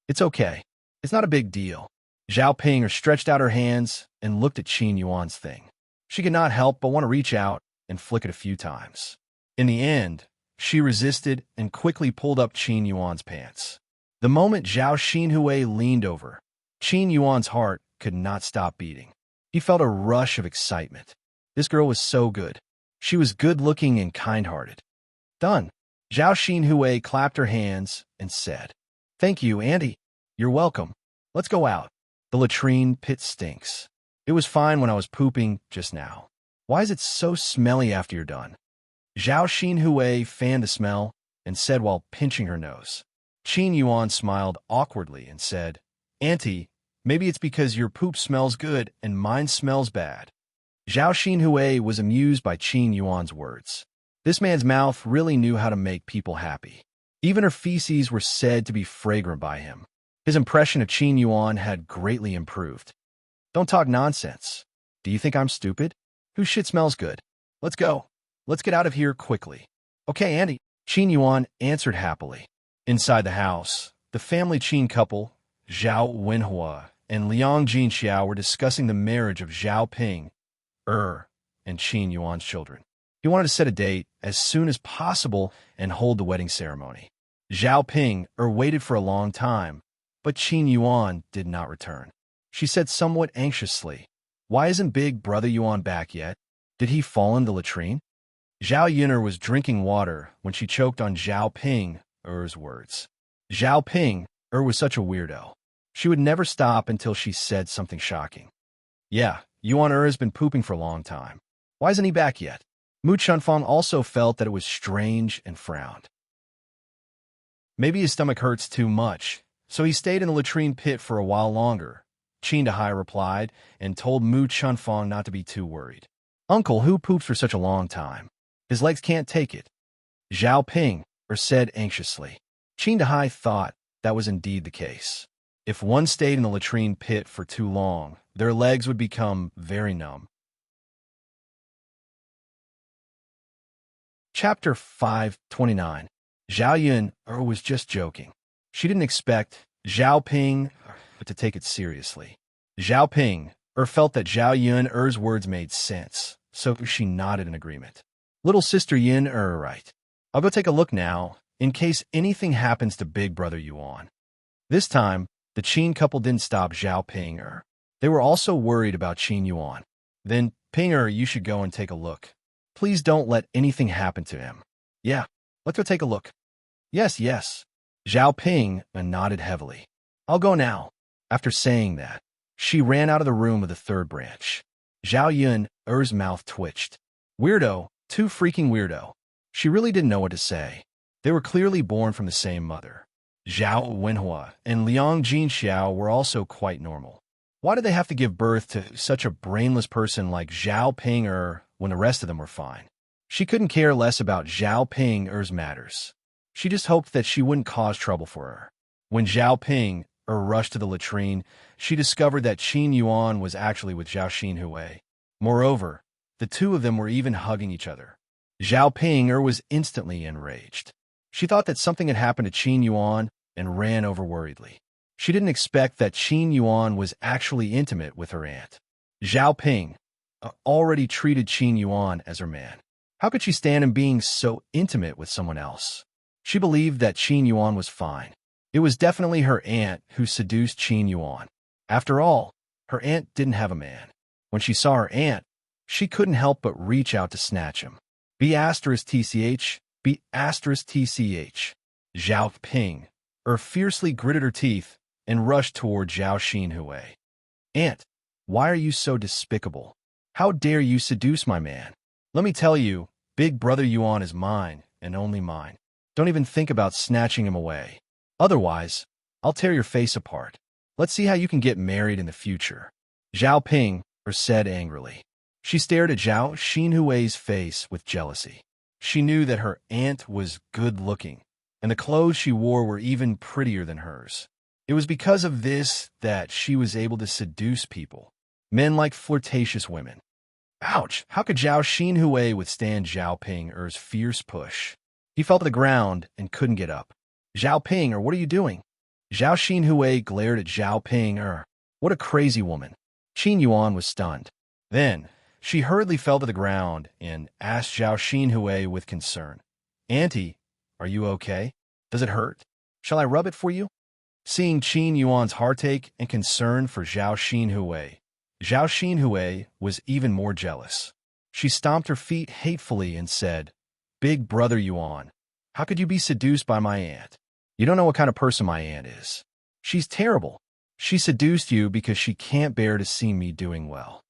S1: "It's okay. It's not a big deal." Zhao Ping stretched out her hands and looked at Qin Yuan's thing. She could not help but want to reach out and flick it a few times. In the end, she resisted and quickly pulled up Qin Yuan's pants. The moment Zhao Xinhui leaned over, Qin Yuan's heart could not stop beating. He felt a rush of excitement. This girl was so good. She was good-looking and kind-hearted. "Done." Zhao Xinhui clapped her hands and said, "Thank you, Andy. You're welcome. Let's go out. The latrine pit stinks. It was fine when I was pooping just now. Why is it so smelly after you're done?" Zhao Xinhui fanned the smell and said while pinching her nose. Qin Yuan smiled awkwardly and said, Auntie, maybe it's because your poop smells good and mine smells bad. Zhao Xinhui was amused by Qin Yuan's words. This man's mouth really knew how to make people happy. Even her feces were said to be fragrant by him. His impression of Qin Yuan had greatly improved. Don't talk nonsense. Do you think I'm stupid? Whose shit smells good? Let's go. Let's get out of here quickly. Okay, Andy. Qin Yuan answered happily. Inside the house, the family Qin couple, Zhao Wenhua and Liang Jinxiao, were discussing the marriage of Zhao Ping, and Qin Yuan's children. He wanted to set a date as soon as possible and hold the wedding ceremony. Zhao Ping waited for a long time, but Qin Yuan did not return. She said somewhat anxiously, Why isn't Big Brother Yuan back yet? Did he fall in the latrine? Zhao Yun'er was drinking water when she choked on Zhao Ping's words. Zhao Ping was such a weirdo. She would never stop until she said something shocking. Yeah, Yuan has been pooping for a long time. Why isn't he back yet? Mu Chunfang also felt that it was strange and frowned. Maybe his stomach hurts too much, so he stayed in the latrine pit for a while longer, Qin Dahai replied, and told Mu Chunfang not to be too worried. Uncle, who poops for such a long time? His legs can't take it. Zhao Ping said anxiously. Qin Dahai thought that was indeed the case. If one stayed in the latrine pit for too long, their legs would become very numb. Chapter 529. Zhao Yun was just joking. She didn't expect Zhao Ping to take it seriously. Zhao Ping felt that Zhao Yun's words made sense, so she nodded in agreement. Little sister Yin right. I'll go take a look now, in case anything happens to Big Brother Yuan. This time, the Qin couple didn't stop Zhao Ping. They were also worried about Qin Yuan. Then, Ping, you should go and take a look. Please don't let anything happen to him. Yeah, let's go take a look. Yes. Zhao Ping nodded heavily. I'll go now. After saying that, she ran out of the room of the third branch. Zhao Yun's mouth twitched. Weirdo, too freaking weirdo. She really didn't know what to say. They were clearly born from the same mother. Zhao Wenhua and Liang Jinxiao were also quite normal. Why did they have to give birth to such a brainless person like Zhao Ping when the rest of them were fine? She couldn't care less about Zhao Ping's matters. She just hoped that she wouldn't cause trouble for her. When Zhao Ping rushed to the latrine, she discovered that Qin Yuan was actually with Zhao Xinhui. Moreover, the two of them were even hugging each other. Zhao Ping was instantly enraged. She thought that something had happened to Qin Yuan and ran over worriedly. She didn't expect that Qin Yuan was actually intimate with her aunt. Zhao Ping already treated Qin Yuan as her man. How could she stand in being so intimate with someone else? She believed that Qin Yuan was fine. It was definitely her aunt who seduced Qin Yuan. After all, her aunt didn't have a man. When she saw her aunt, she couldn't help but reach out to snatch him. B*TCH. Zhao Ping fiercely gritted her teeth and rushed toward Zhao Xinhui. Aunt, why are you so despicable? How dare you seduce my man? Let me tell you, Big Brother Yuan is mine and only mine. Don't even think about snatching him away. Otherwise, I'll tear your face apart. Let's see how you can get married in the future. Zhao Ping said angrily. She stared at Zhao Xinhui's face with jealousy. She knew that her aunt was good-looking, and the clothes she wore were even prettier than hers. It was because of this that she was able to seduce people. Men like flirtatious women. Ouch! How could Zhao Xinhui withstand Zhao Ping's fierce push? He fell to the ground and couldn't get up. Zhao Ping, what are you doing? Zhao Xinhui glared at Zhao Ping. What a crazy woman. Qin Yuan was stunned. Then, she hurriedly fell to the ground and asked Zhao Xinhui with concern. Auntie, are you okay? Does it hurt? Shall I rub it for you? Seeing Qin Yuan's heartache and concern for Zhao Xinhui was even more jealous. She stomped her feet hatefully and said, Big Brother Yuan, how could you be seduced by my aunt? You don't know what kind of person my aunt is. She's terrible. She seduced you because she can't bear to see me doing well.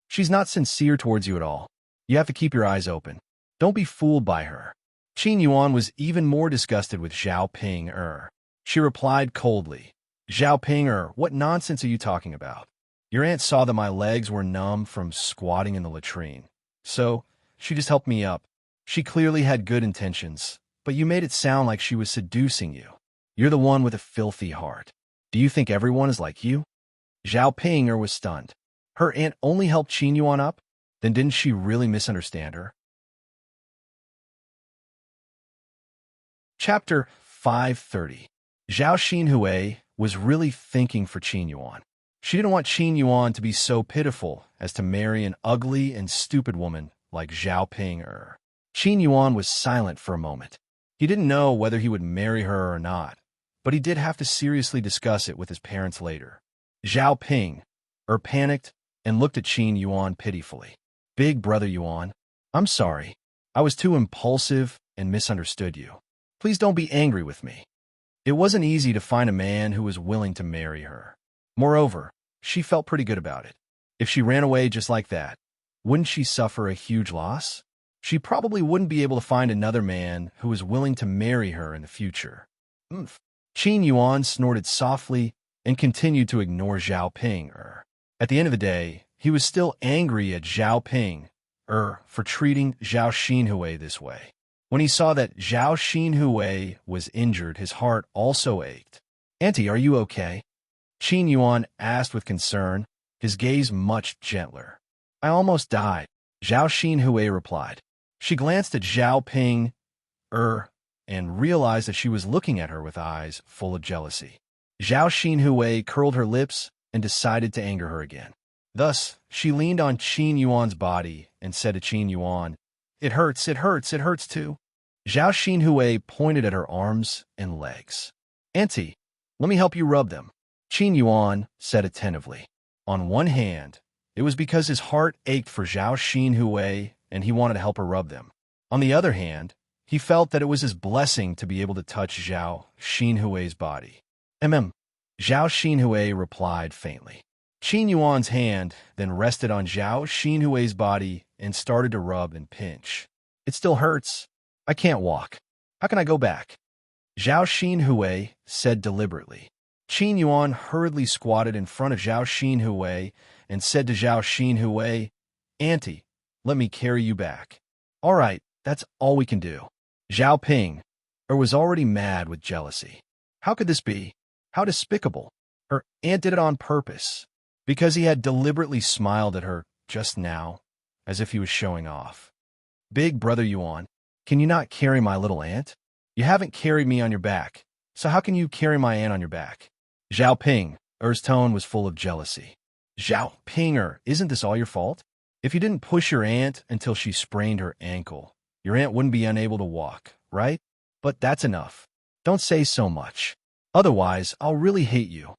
S1: She's not sincere towards you at all. You have to keep your eyes open. Don't be fooled by her. Qin Yuan was even more disgusted with Zhao Ping. She replied coldly, Zhao Ping, what nonsense are you talking about? Your aunt saw that my legs were numb from squatting in the latrine, so she just helped me up. She clearly had good intentions, but you made it sound like she was seducing you. You're the one with a filthy heart. Do you think everyone is like you? Zhao Ping was stunned. Her aunt only helped Qin Yuan up? Then didn't she really misunderstand her? Chapter 530. Zhao Xinhui was really thinking for Qin Yuan. She didn't want Qin Yuan to be so pitiful as to marry an ugly and stupid woman like Zhao Ping. Qin Yuan was silent for a moment. He didn't know whether he would marry her or not, but he did have to seriously discuss it with his parents later. Zhao Ping panicked and looked at Qin Yuan pitifully. Big brother Yuan, I'm sorry. I was too impulsive and misunderstood you. Please don't be angry with me. It wasn't easy to find a man who was willing to marry her. Moreover, she felt pretty good about it. If she ran away just like that, wouldn't she suffer a huge loss? She probably wouldn't be able to find another man who was willing to marry her in the future. Qin Yuan snorted softly and continued to ignore Zhao Ping. At the end of the day, he was still angry at Zhao Ping for treating Zhao Xinhui this way. When he saw that Zhao Xinhui was injured, his heart also ached. Auntie, are you okay? Qin Yuan asked with concern, his gaze much gentler. I almost died, Zhao Xinhui replied. She glanced at Zhao Ping and realized that she was looking at her with eyes full of jealousy. Zhao Xinhui curled her lips and decided to anger her again. Thus, she leaned on Qin Yuan's body and said to Qin Yuan, It hurts too. Zhao Xinhui pointed at her arms and legs. Auntie, let me help you rub them, Qin Yuan said attentively. On one hand, it was because his heart ached for Zhao Xinhui and he wanted to help her rub them. On the other hand, he felt that it was his blessing to be able to touch Zhao Xinhui's body. Zhao Xinhui replied faintly. Qin Yuan's hand then rested on Zhao Xinhui's body and started to rub and pinch. It still hurts. I can't walk. How can I go back? Zhao Xinhui said deliberately. Qin Yuan hurriedly squatted in front of Zhao Xinhui and said to Zhao Xinhui, Auntie, let me carry you back. All right, that's all we can do. Zhao Ping was already mad with jealousy. How could this be? How despicable. Her aunt did it on purpose, because he had deliberately smiled at her just now, as if he was showing off. Big brother Yuan, can you not carry my little aunt? You haven't carried me on your back, so how can you carry my aunt on your back? Zhao Ping's tone was full of jealousy. Zhao Ping, isn't this all your fault? If you didn't push your aunt until she sprained her ankle, your aunt wouldn't be unable to walk, right? But that's enough. Don't say so much. Otherwise, I'll really hate you.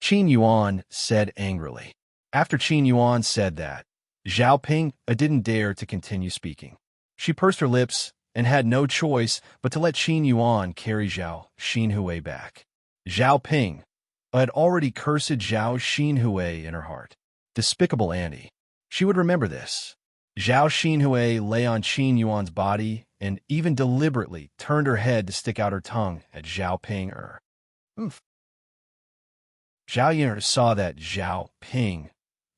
S1: Qin Yuan said angrily. After Qin Yuan said that, Zhao Ping didn't dare to continue speaking. She pursed her lips and had no choice but to let Qin Yuan carry Zhao Xinhui back. Zhao Ping had already cursed Zhao Xinhui in her heart. Despicable auntie. She would remember this. Zhao Xinhui lay on Qin Yuan's body and even deliberately turned her head to stick out her tongue at Zhao Ping. Zhao Yun saw that Zhao Ping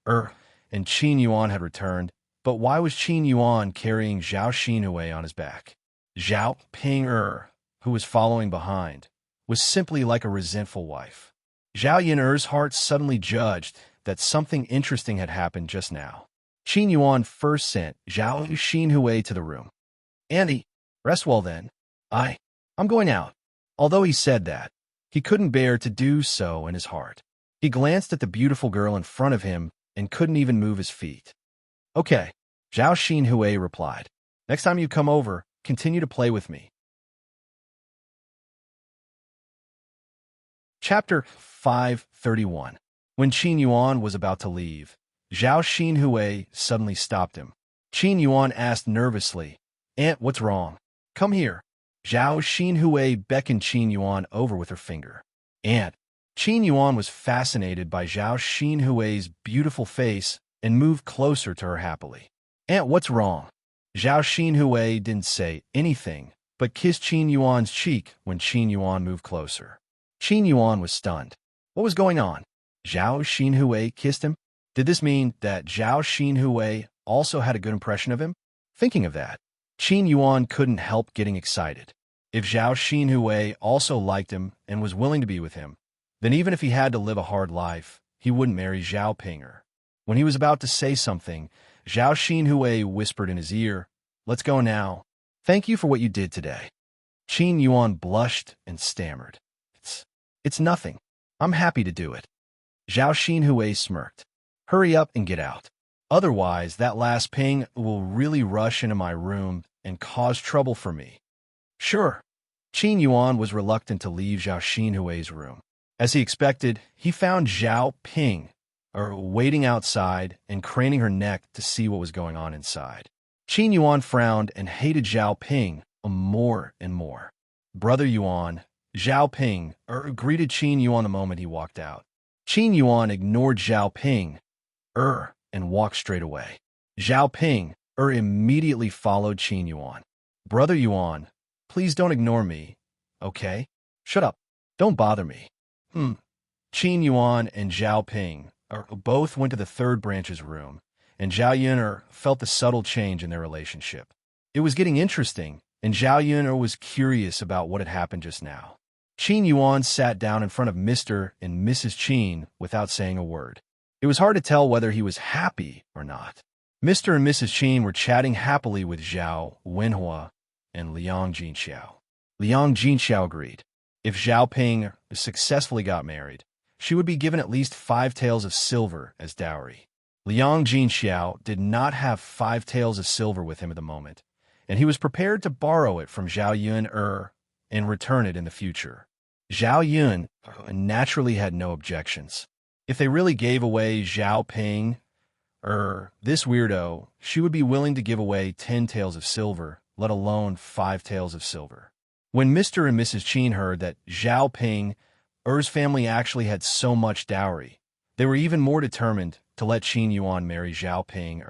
S1: and Qin Yuan had returned, but why was Qin Yuan carrying Zhao Xinhui on his back? Zhao Ping, who was following behind, was simply like a resentful wife. Zhao Yun's heart suddenly judged that something interesting had happened just now. Qin Yuan first sent Zhao Xinhui to the room. Auntie, rest well then. I'm going out. Although he said that, he couldn't bear to do so in his heart. He glanced at the beautiful girl in front of him and couldn't even move his feet. Okay, Zhao Xinhui replied. Next time you come over, continue to play with me. Chapter 531. When Qin Yuan was about to leave, Zhao Xinhui suddenly stopped him. Qin Yuan asked nervously, Aunt, what's wrong? Come here. Zhao Xinhui beckoned Qin Yuan over with her finger. Aunt. Qin Yuan was fascinated by Zhao Xinhui's beautiful face and moved closer to her happily. Aunt, what's wrong? Zhao Xinhui didn't say anything, but kissed Qin Yuan's cheek when Qin Yuan moved closer. Qin Yuan was stunned. What was going on? Zhao Xinhui kissed him? Did this mean that Zhao Xinhui also had a good impression of him? Thinking of that, Qin Yuan couldn't help getting excited. If Zhao Xinhui also liked him and was willing to be with him, then even if he had to live a hard life, he wouldn't marry Zhao Pinger. When he was about to say something, Zhao Xinhui whispered in his ear, "Let's go now. Thank you for what you did today." Qin Yuan blushed and stammered. It's nothing. I'm happy to do it." Zhao Xinhui smirked. "Hurry up and get out. Otherwise, that last ping will really rush into my room and cause trouble for me." "Sure." Qin Yuan was reluctant to leave Zhao Xinhui's room. As he expected, he found Zhao Ping waiting outside and craning her neck to see what was going on inside. Qin Yuan frowned and hated Zhao Ping more and more. "Brother Yuan," Zhao Ping greeted Qin Yuan the moment he walked out. Qin Yuan ignored Zhao Ping and walked straight away. Zhao Ping immediately followed Qin Yuan. "Brother Yuan, please don't ignore me, okay? Shut up. Don't bother me." Qin Yuan and Zhao Ping both went to the third branch's room, and Zhao Yun felt the subtle change in their relationship. It was getting interesting, and Zhao Yun was curious about what had happened just now. Qin Yuan sat down in front of Mr. and Mrs. Qin without saying a word. It was hard to tell whether he was happy or not. Mr. and Mrs. Qin were chatting happily with Zhao Wenhua and Liang Jinxiao. Liang Jinxiao agreed. If Zhao Ping successfully got married, she would be given at least 5 taels of silver as dowry. Liang Jinxiao did not have 5 taels of silver with him at the moment, and he was prepared to borrow it from Zhao Yun and return it in the future. Zhao Yun naturally had no objections. If they really gave away Zhao Ping, this weirdo, she would be willing to give away 10 taels of silver, let alone 5 taels of silver. When Mr. and Mrs. Qin heard that Zhao Ping's family actually had so much dowry, they were even more determined to let Qin Yuan marry Zhao Ping.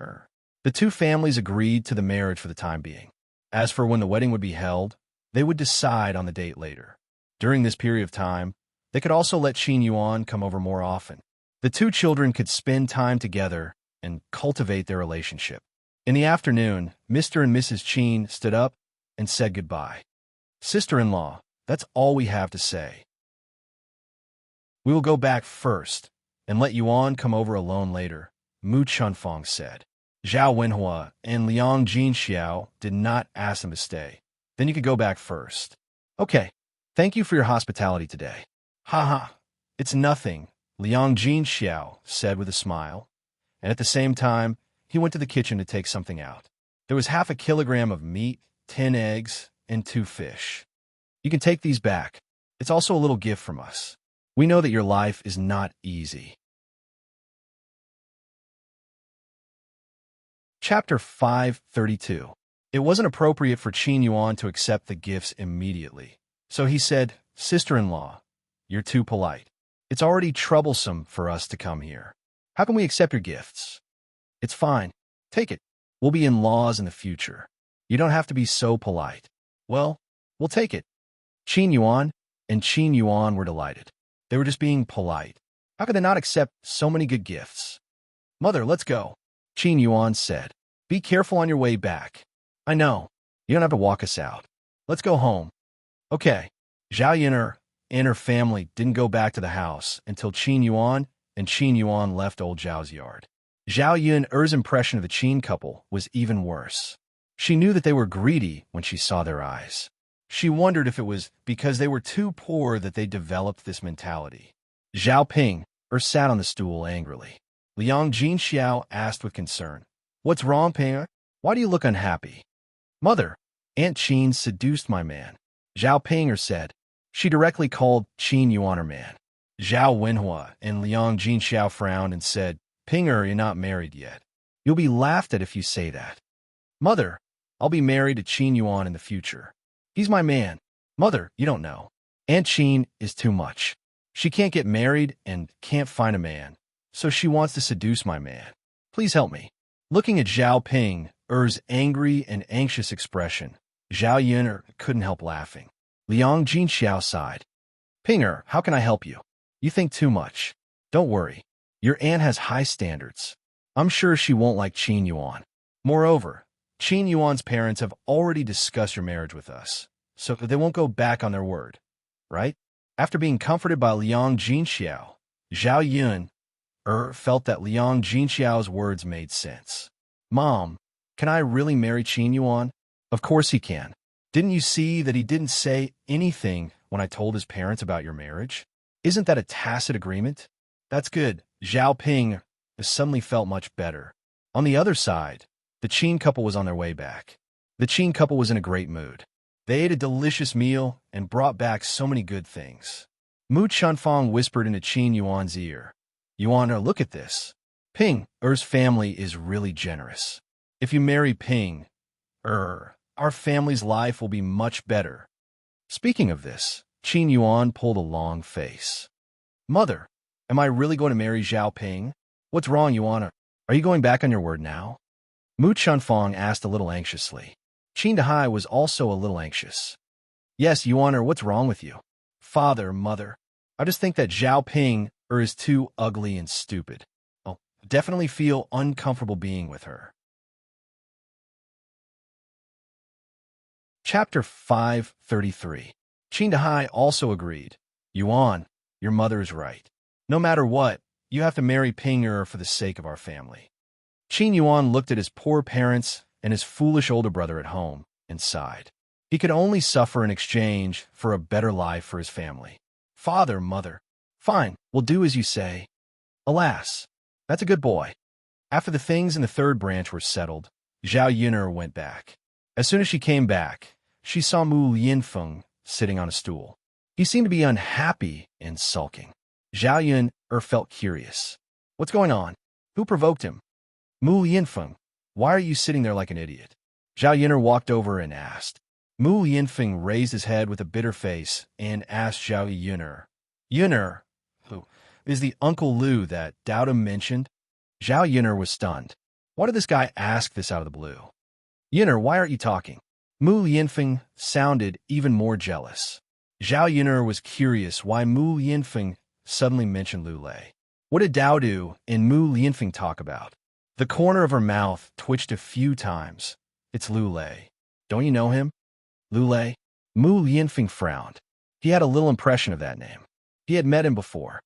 S1: The two families agreed to the marriage for the time being. As for when the wedding would be held, they would decide on the date later. During this period of time, they could also let Qin Yuan come over more often. The two children could spend time together and cultivate their relationship. In the afternoon, Mr. and Mrs. Qin stood up and said goodbye. "Sister-in-law, that's all we have to say. We will go back first and let Yuan come over alone later," Mu Chunfeng said. Zhao Wenhua and Liang Jinxiao did not ask them to stay. "Then you could go back first." "Okay, thank you for your hospitality today." "Ha, it's nothing," Liang Jinxiao said with a smile, and at the same time, he went to the kitchen to take something out. There was half a kilogram of meat, 10 eggs, and 2 fish. "You can take these back. It's also a little gift from us. We know that your life is not easy." Chapter 532. It wasn't appropriate for Qin Yuan to accept the gifts immediately, so he said, "Sister-in-law, you're too polite. It's already troublesome for us to come here. How can we accept your gifts?" "It's fine. Take it. We'll be in-laws in the future. You don't have to be so polite." "Well, we'll take it." Qin Yuan and Qin Yuan were delighted. They were just being polite. How could they not accept so many good gifts? "Mother, let's go," Qin Yuan said. "Be careful on your way back." "I know. You don't have to walk us out. Let's go home." "Okay." Zhao Yun and her family didn't go back to the house until Qin Yuan and Qin Yuan left old Zhao's yard. Zhao Yun's impression of the Qin couple was even worse. She knew that they were greedy when she saw their eyes. She wondered if it was because they were too poor that they developed this mentality. Zhao Ping sat on the stool angrily. Liang Jinxiao asked with concern, "What's wrong, Ping? Why do you look unhappy?" "Mother, Aunt Qin seduced my man," Zhao Ping said. She directly called Qin Yuan her man. Zhao Wenhua and Liang Jinxiao frowned and said, "Pinger, you're not married yet. You'll be laughed at if you say that." "Mother, I'll be married to Qin Yuan in the future. He's my man." "Mother, you don't know. Aunt Qin is too much. She can't get married and can't find a man, so she wants to seduce my man. Please help me." Looking at Zhao Ping's angry and anxious expression, Zhao Yuner couldn't help laughing. Liang Jinxiao sighed. Pinger, how can I help you? You think too much. Don't worry. Your aunt has high standards. I'm sure she won't like Qin Yuan. Moreover, Qin Yuan's parents have already discussed your marriage with us, so they won't go back on their word, right? After being comforted by Liang Jinxiao, Zhao Yun felt that Liang Jinxiao's words made sense. Mom, can I really marry Qin Yuan? Of course he can. Didn't you see that he didn't say anything when I told his parents about your marriage? Isn't that a tacit agreement? That's good. Zhao Ping suddenly felt much better. On the other side, the Qin couple was on their way back. The Qin couple was in a great mood. They ate a delicious meal and brought back so many good things. Mu Chunfang whispered into Qin Yuan's ear. Yuan, look at this. Ping Er's family is really generous. If you marry Ping our family's life will be much better. Speaking of this, Qin Yuan pulled a long face. Mother, am I really going to marry Zhao Ping? What's wrong, Yuan? Are you going back on your word now? Mu Chunfang asked a little anxiously. Qin Dahai was also a little anxious. Yes, Yuan, what's wrong with you? Father, mother, I just think that Zhao Ping is too ugly and stupid. I'll definitely feel uncomfortable being with her. Chapter 533. Qin Dahai also agreed. Yuan, your mother is right. No matter what, you have to marry Ping for the sake of our family. Qin Yuan looked at his poor parents and his foolish older brother at home and sighed. He could only suffer in exchange for a better life for his family. Father, mother, fine, we'll do as you say. Alas, that's a good boy. After the things in the third branch were settled, Zhao Yuner went back. As soon as she came back, she saw Mu Yinfeng sitting on a stool. He seemed to be unhappy and sulking. Zhao Yun felt curious. What's going on? Who provoked him? Mu Yinfeng, why are you sitting there like an idiot? Zhao Yuner walked over and asked. Mu Yinfeng raised his head with a bitter face and asked Zhao Yuner. Yuner, who is the Uncle Lu that Dowda mentioned? Zhao Yuner was stunned. Why did this guy ask this out of the blue? Yuner, why aren't you talking? Mu Yinfeng sounded even more jealous. Zhao Yuner was curious why Mu Yinfeng suddenly mentioned Lu Lei. What did Dowdu and Mu Yinfeng talk about? The corner of her mouth twitched a few times. It's Lu Lei. Don't you know him? Lu Lei? Mu Yinfeng frowned. He had a little impression of that name. He had met him before.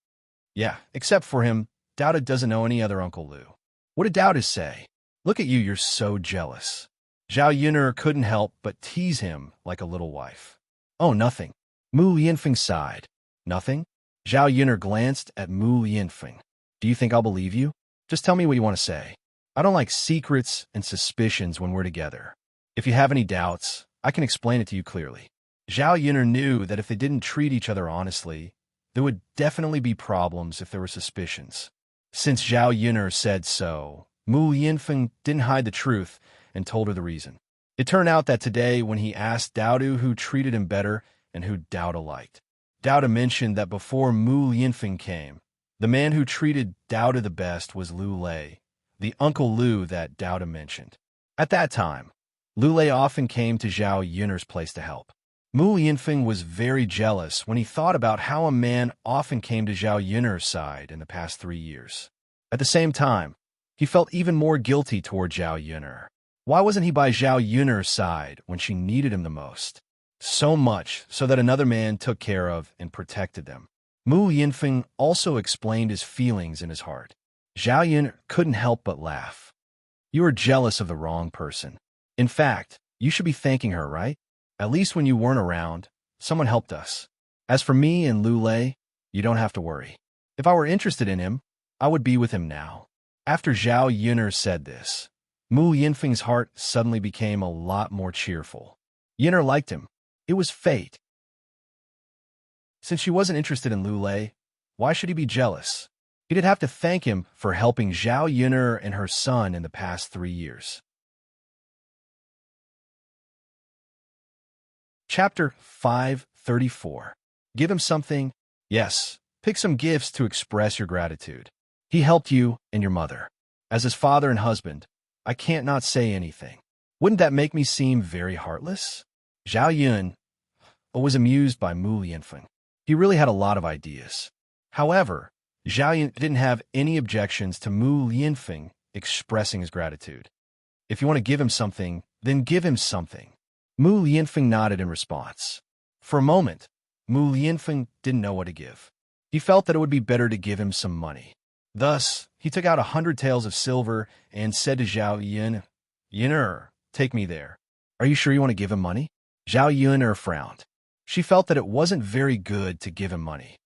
S1: Yeah, except for him, Dowda doesn't know any other Uncle Lu. What did Dowda say? Look at you, you're so jealous. Zhao Yuner couldn't help but tease him like a little wife. Oh, nothing. Mu Yinfeng sighed. Nothing? Zhao Yuner glanced at Mu Yinfeng. Do you think I'll believe you? Just tell me what you want to say. I don't like secrets and suspicions when we're together. If you have any doubts, I can explain it to you clearly. Zhao Yuner knew that if they didn't treat each other honestly, there would definitely be problems if there were suspicions. Since Zhao Yuner said so, Mu Yinfeng didn't hide the truth and told her the reason. It turned out that today, when he asked Dowdu who treated him better and who Dowda liked, Dowda mentioned that before Mu Yinfeng came, the man who treated Dowda the best was Lu Lei, the Uncle Lu that Dowda mentioned. At that time, Lu Lei often came to Zhao Yuner's place to help. Mu Yinfeng was very jealous when he thought about how a man often came to Zhao Yuner's side in the past 3 years. At the same time, he felt even more guilty toward Zhao Yuner. Why wasn't he by Zhao Yuner's side when she needed him the most? So much so that another man took care of and protected them. Mu Yinfeng also explained his feelings in his heart. Zhao Yuner couldn't help but laugh. You are jealous of the wrong person. In fact, you should be thanking her, right? At least when you weren't around, someone helped us. As for me and Lu Lei, you don't have to worry. If I were interested in him, I would be with him now. After Zhao Yuner said this, Mu Yinfeng's heart suddenly became a lot more cheerful. Yuner liked him. It was fate. Since she wasn't interested in Lu Lei, why should he be jealous? He did have to thank him for helping Zhao Yuner and her son in the past 3 years. Chapter 534. Give him something. Yes, pick some gifts to express your gratitude. He helped you and your mother. As his father and husband, I can't not say anything. Wouldn't that make me seem very heartless? Zhao Yun was amused by Mu Lianfeng. He really had a lot of ideas. However, Zhao Yun didn't have any objections to Mu Lianfeng expressing his gratitude. If you want to give him something, then give him something. Mu Lianfeng nodded in response. For a moment, Mu Lianfeng didn't know what to give. He felt that it would be better to give him some money. Thus, he took out 100 taels of silver and said to Zhao Yun, "Yun'er, take me there." "Are you sure you want to give him money?" Zhao Yun'er frowned. She felt that it wasn't very good to give him money.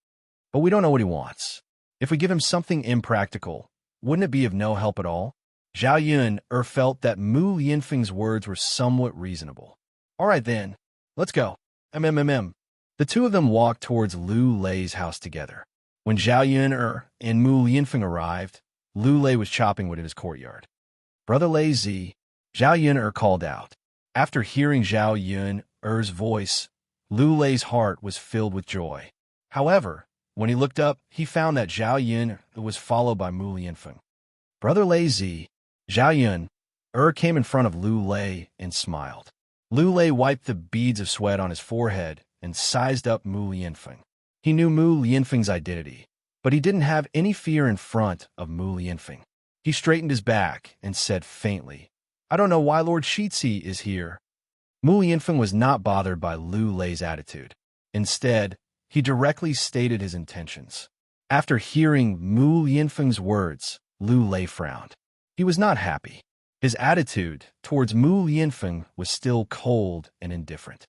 S1: But we don't know what he wants. If we give him something impractical, wouldn't it be of no help at all? Zhao Yun'er felt that Mu Lianfeng's words were somewhat reasonable. All right then, let's go. The two of them walked towards Lu Lei's house together. When Zhao Yun'er and Mu Lianfeng arrived, Lu Lei was chopping wood in his courtyard. "Brother Lei Zi," Zhao Yun'er called out. After hearing Zhao Yun'er's voice, Lu Lei's heart was filled with joy. However, when he looked up, he found that Zhao Yun'er was followed by Mu Lianfeng. "Brother Lei Zi," Zhao Yun'er came in front of Lu Lei and smiled. Lu Lei wiped the beads of sweat on his forehead and sized up Mu Lianfeng. He knew Mu Lianfeng's identity, but he didn't have any fear in front of Mu Lianfeng. He straightened his back and said faintly, "I don't know why Lord Shitzi is here." Mu Lianfeng was not bothered by Lu Lei's attitude. Instead, he directly stated his intentions. After hearing Mu Lianfeng's words, Lu Lei frowned. He was not happy. His attitude towards Mu Lianfeng was still cold and indifferent.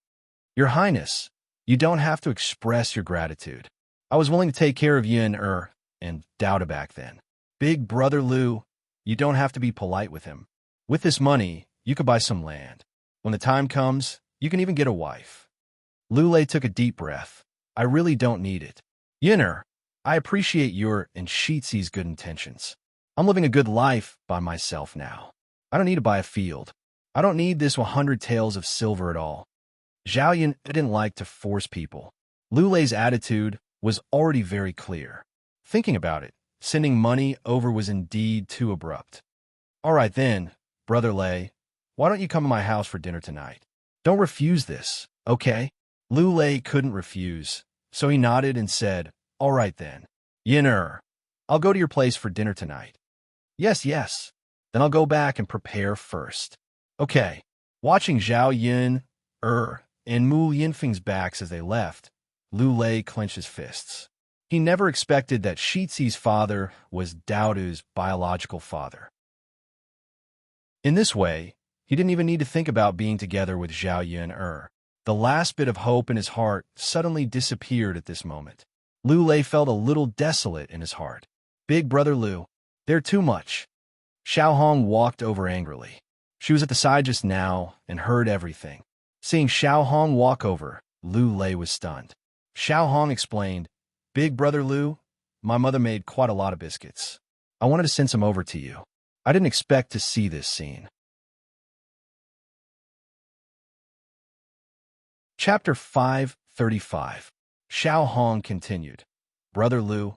S1: "Your Highness, you don't have to express your gratitude. I was willing to take care of Yun'er and Dowda back then. Big brother Lu, you don't have to be polite with him. With this money, you could buy some land. When the time comes, you can even get a wife." Lu Lei took a deep breath. "I really don't need it. Yun'er, I appreciate your and Shitzi's good intentions. I'm living a good life by myself now. I don't need to buy a field. I don't need this 100 taels of silver at all." Zhao Yun didn't like to force people. Lu Lei's attitude was already very clear. Thinking about it, sending money over was indeed too abrupt. "All right then, Brother Lei, why don't you come to my house for dinner tonight? Don't refuse this, okay?" Lu Lei couldn't refuse, so he nodded and said, "All right then. Yun'er, I'll go to your place for dinner tonight." Yes. Then I'll go back and prepare first." "Okay." Watching Zhao Yun'er and Mu Lianfeng's backs as they left, Lu Lei clenched his fists. He never expected that Shitzi's father was Daodu's biological father. In this way, he didn't even need to think about being together with Zhao Yun'er. The last bit of hope in his heart suddenly disappeared at this moment. Lu Lei felt a little desolate in his heart. "Big brother Lu, they're too much." Xiao Hong walked over angrily. She was at the side just now and heard everything. Seeing Xiao Hong walk over, Lu Lei was stunned. Xiao Hong explained, "Big brother Lu, my mother made quite a lot of biscuits. I wanted to send some over to you. I didn't expect to see this scene." Chapter 535. Xiao Hong continued, "Brother Lu,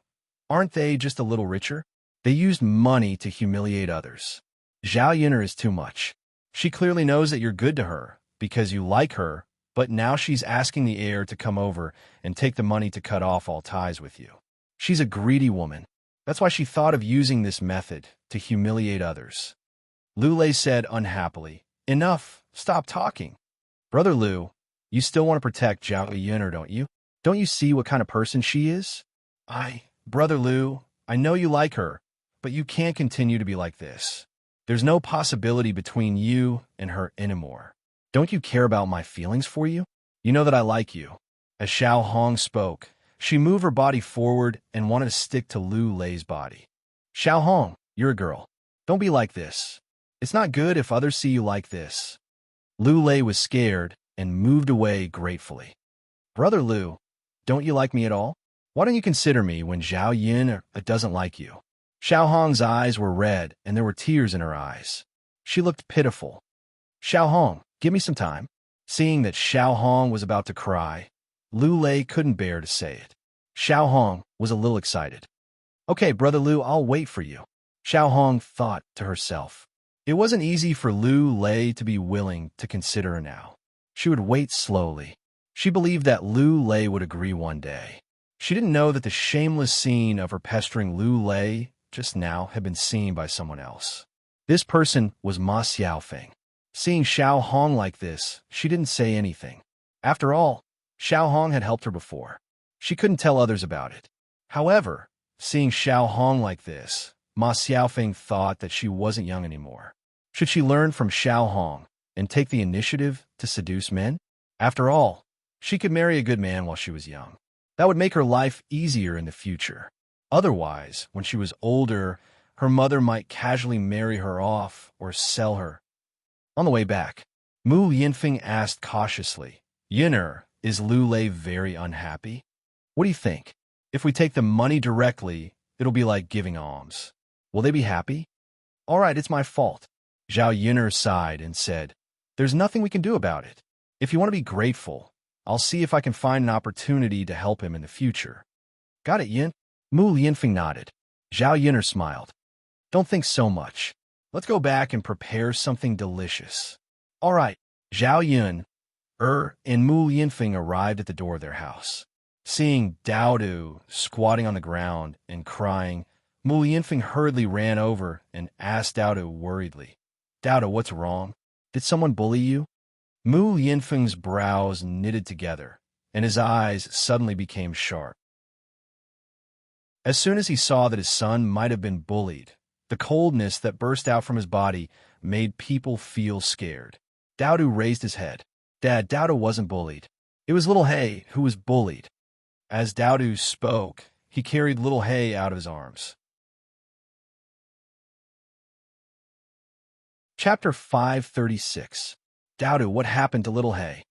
S1: aren't they just a little richer? They used money to humiliate others. Zhao Yun'er is too much. She clearly knows that you're good to her because you like her, but now she's asking the heir to come over and take the money to cut off all ties with you. She's a greedy woman. That's why she thought of using this method to humiliate others." Lu Lei said unhappily, "Enough, stop talking. Brother Lu, you still want to protect Zhao Yun'er, don't you? Don't you see what kind of person she is? Brother Lu, I know you like her, but you can't continue to be like this. There's no possibility between you and her anymore. Don't you care about my feelings for you? You know that I like you." As Xiao Hong spoke, she moved her body forward and wanted to stick to Lu Lei's body. "Xiao Hong, you're a girl. Don't be like this. It's not good if others see you like this." Lu Lei was scared and moved away gratefully. "Brother Lu, don't you like me at all? Why don't you consider me when Zhao Yun doesn't like you?" Xiao Hong's eyes were red and there were tears in her eyes. She looked pitiful. "Xiao Hong, give me some time." Seeing that Xiao Hong was about to cry, Lu Lei couldn't bear to say it. Xiao Hong was a little excited. "Okay, Brother Lu, I'll wait for you." Xiao Hong thought to herself. It wasn't easy for Lu Lei to be willing to consider her now. She would wait slowly. She believed that Lu Lei would agree one day. She didn't know that the shameless scene of her pestering Lu Lei just now had been seen by someone else. This person was Ma Xiaofeng. Seeing Xiao Hong like this, she didn't say anything. After all, Xiao Hong had helped her before. She couldn't tell others about it. However, seeing Xiao Hong like this, Ma Xiaofeng thought that she wasn't young anymore. Should she learn from Xiao Hong and take the initiative to seduce men? After all, she could marry a good man while she was young. That would make her life easier in the future. Otherwise, when she was older, her mother might casually marry her off or sell her. On the way back, Mu Yinfeng asked cautiously, "Yin'er, is Lu Lei very unhappy? What do you think? If we take the money directly, it'll be like giving alms. Will they be happy?" "All right, it's my fault." Zhao Yin'er sighed and said, "There's nothing we can do about it. If you want to be grateful, I'll see if I can find an opportunity to help him in the future." "Got it, Yin?" Mu Yinfeng nodded. Zhao Yin'er smiled. "Don't think so much. Let's go back and prepare something delicious." "All right." Zhao Yun, and Mu Yinfeng arrived at the door of their house. Seeing Dao Du squatting on the ground and crying, Mu Yinfeng hurriedly ran over and asked Dao Du worriedly, "Dao Du, what's wrong? Did someone bully you?" Mu Yinfeng's brows knitted together, and his eyes suddenly became sharp. As soon as he saw that his son might have been bullied, the coldness that burst out from his body made people feel scared. Dao Du raised his head. "Dad, Dao Du wasn't bullied. It was little He who was bullied." As Dao Du spoke, he carried little He out of his arms. Chapter 536. Dao Du, what happened to little He?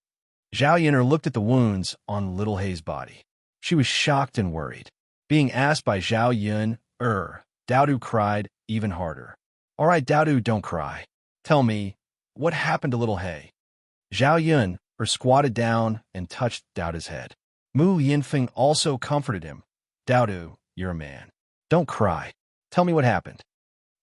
S1: Zhao Yin'er looked at the wounds on little He's body. She was shocked and worried. Being asked by Zhao Yun, Dao Du cried even harder. "All right, Dao Du, don't cry. Tell me, what happened to little He?" Zhao Yun, squatted down and touched Dao Du's head. Mu Yinfeng also comforted him. "Dao Du, you're a man. Don't cry. Tell me what happened."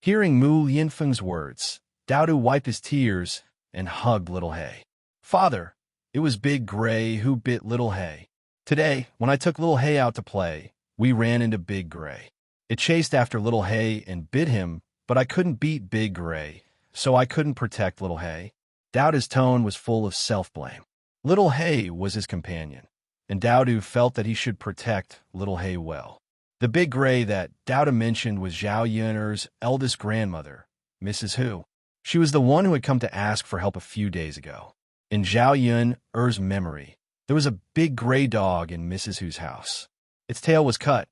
S1: Hearing Mu Yinfeng's words, Dao Du wiped his tears and hugged little He. "Father, it was Big Gray who bit little He. Today, when I took little He out to play, we ran into Big Gray. It chased after little He and bit him, but I couldn't beat Big Gray, so I couldn't protect little He." Dao Du's tone was full of self-blame. Little He was his companion, and Dao Du felt that he should protect little He well. The Big Gray that Dao Du mentioned was Zhao Yin'er's eldest grandmother, Mrs. Hu. She was the one who had come to ask for help a few days ago. In Zhao Yin'er's memory, there was a big gray dog in Mrs. Hu's house. Its tail was cut.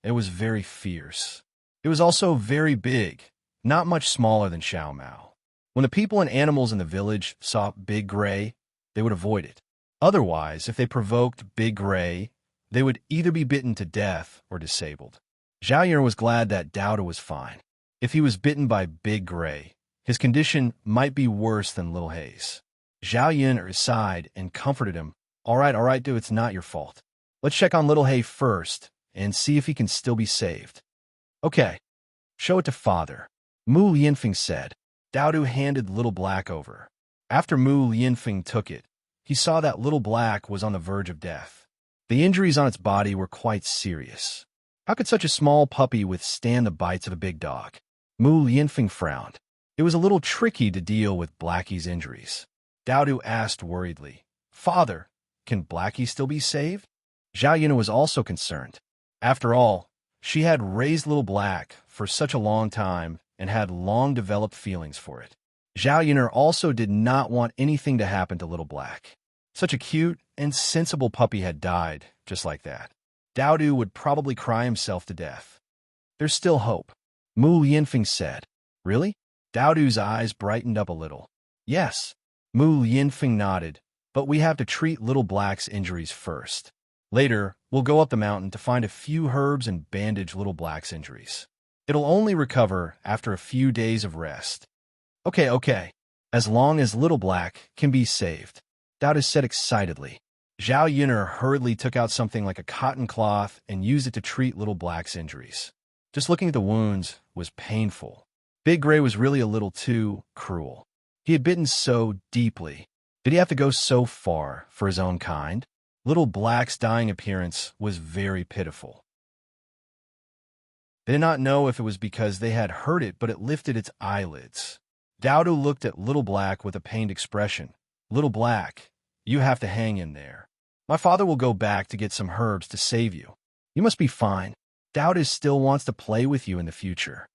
S1: It was very fierce. It was also very big, not much smaller than Xiao Mao. When the people and animals in the village saw Big Gray, they would avoid it. Otherwise, if they provoked Big Gray, they would either be bitten to death or disabled. Zhao Yin'er was glad that Dao Du was fine. If he was bitten by Big Gray, his condition might be worse than little He's. Zhao Yin'er sighed and comforted him. All right, dude, it's not your fault. Let's check on little He first and see if he can still be saved." "Okay, show it to father," Mu Yinfeng said. Dao Du handed Little Black over. After Mu Yinfeng took it, he saw that Little Black was on the verge of death. The injuries on its body were quite serious. How could such a small puppy withstand the bites of a big dog? Mu Yinfeng frowned. It was a little tricky to deal with Blackie's injuries. Dao Du asked worriedly, "Father, can Blackie still be saved?" Zhao Yin'er was also concerned. After all, she had raised Little Black for such a long time and had long-developed feelings for it. Zhao Yin'er also did not want anything to happen to Little Black. Such a cute and sensible puppy had died just like that. Dao Du would probably cry himself to death. "There's still hope," Mu Yinfeng said. "Really?" Dao Du's eyes brightened up a little. "Yes," Mu Yinfeng nodded, "but we have to treat Little Black's injuries first. Later, we'll go up the mountain to find a few herbs and bandage Little Black's injuries. It'll only recover after a few days of rest." Okay. As long as Little Black can be saved," Dao Du said excitedly. Zhao Yin'er hurriedly took out something like a cotton cloth and used it to treat Little Black's injuries. Just looking at the wounds was painful. Big Gray was really a little too cruel. He had bitten so deeply. Did he have to go so far for his own kind? Little Black's dying appearance was very pitiful. They did not know if it was because they had hurt it, but it lifted its eyelids. Dowdo looked at Little Black with a pained expression. Little Black, you have to hang in there. My father will go back to get some herbs to save you. You must be fine. Dowdo still wants to play with you in the future.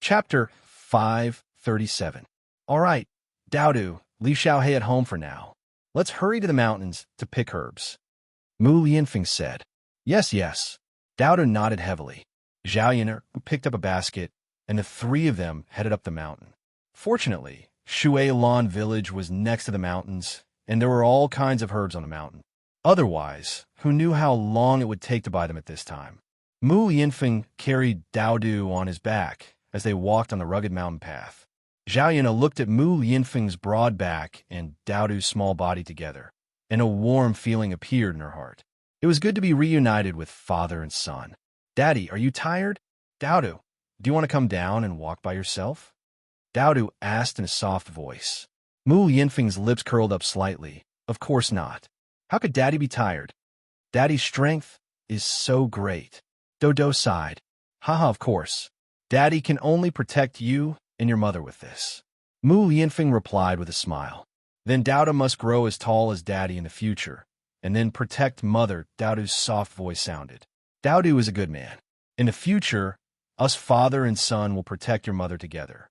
S1: Chapter 537. All right, Dowdo, leave Xiaohei at home for now. Let's hurry to the mountains to pick herbs. Mu Lianfeng said. Yes, yes. Dowdo nodded heavily. Zhao Yun'er picked up a basket, and the three of them headed up the mountain. Fortunately, Shuilan village was next to the mountains, and there were all kinds of herbs on the mountain. Otherwise, who knew how long it would take to buy them at this time? Mu Lianfeng carried Dowdo on his back as they walked on the rugged mountain path. Zhao Yun'er looked at Mu Lianfeng's broad back and Dowdo's small body together, and a warm feeling appeared in her heart. It was good to be reunited with father and son. Daddy, are you tired? Dowdo, do you want to come down and walk by yourself? Dowdo asked in a soft voice. Mu Lianfeng's lips curled up slightly. Of course not. How could Daddy be tired? Daddy's strength is so great. Dodo sighed. Haha, of course. Daddy can only protect you and your mother with this. Mu Lianfeng replied with a smile. Then Dowdo must grow as tall as Daddy in the future, and then protect Mother, Dowdo's soft voice sounded. Dowdo is a good man. In the future, us father and son will protect your mother together.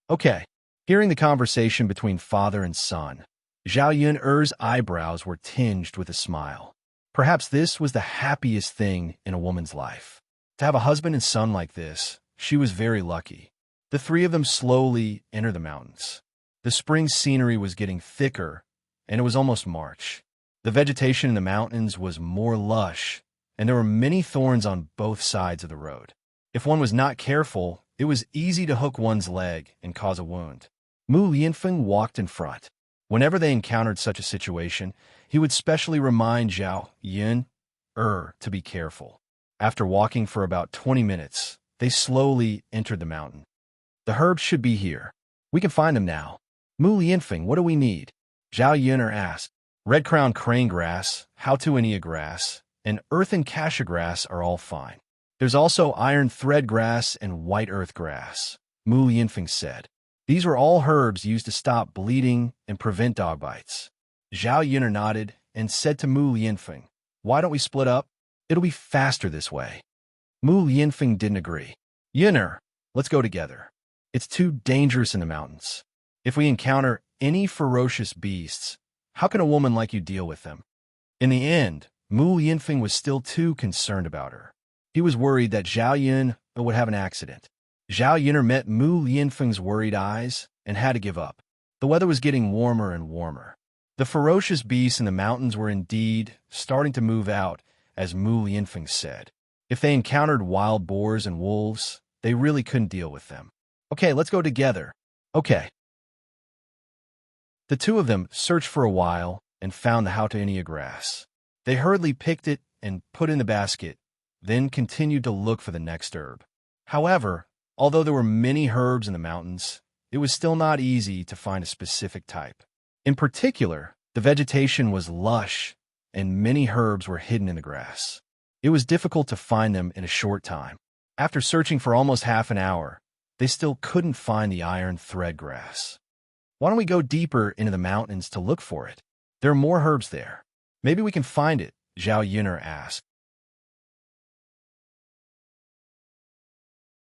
S1: Okay. Hearing the conversation between father and son, Zhao Yun'er's eyebrows were tinged with a smile. Perhaps this was the happiest thing in a woman's life. To have a husband and son like this, she was very lucky. The three of them slowly entered the mountains. The spring scenery was getting thicker, and it was almost March. The vegetation in the mountains was more lush, and there were many thorns on both sides of the road. If one was not careful, it was easy to hook one's leg and cause a wound. Mu Lianfeng walked in front. Whenever they encountered such a situation, he would specially remind Zhao Yun'er to be careful. After walking for about 20 minutes, they slowly entered the mountain. The herbs should be here. We can find them now. Mu Lianfeng, what do we need? Zhao Yun'er asked. Red-crowned crane grass, Hautuinia grass, and earthen cassia grass are all fine. There's also iron thread grass and white earth grass, Mu Lianfeng said. These were all herbs used to stop bleeding and prevent dog bites. Zhao Yun'er nodded and said to Mu Lianfeng, why don't we split up? It'll be faster this way. Mu Lianfeng didn't agree. Yun'er, let's go together. It's too dangerous in the mountains. If we encounter any ferocious beasts, how can a woman like you deal with them? In the end, Mu Lianfeng was still too concerned about her. He was worried that Zhao Yun'er would have an accident. Zhao Yun'er met Mu Lianfeng's worried eyes and had to give up. The weather was getting warmer and warmer. The ferocious beasts in the mountains were indeed starting to move out, as Mu Lianfeng said. If they encountered wild boars and wolves, they really couldn't deal with them. Okay, let's go together. Okay. The two of them searched for a while and found the Hautuinia grass. They hurriedly picked it and put it in the basket, then continued to look for the next herb. However, although there were many herbs in the mountains, it was still not easy to find a specific type. In particular, the vegetation was lush, and many herbs were hidden in the grass. It was difficult to find them in a short time. After searching for almost half an hour, they still couldn't find the iron thread grass. Why don't we go deeper into the mountains to look for it? There are more herbs there. Maybe we can find it, Zhao Yun'er asked.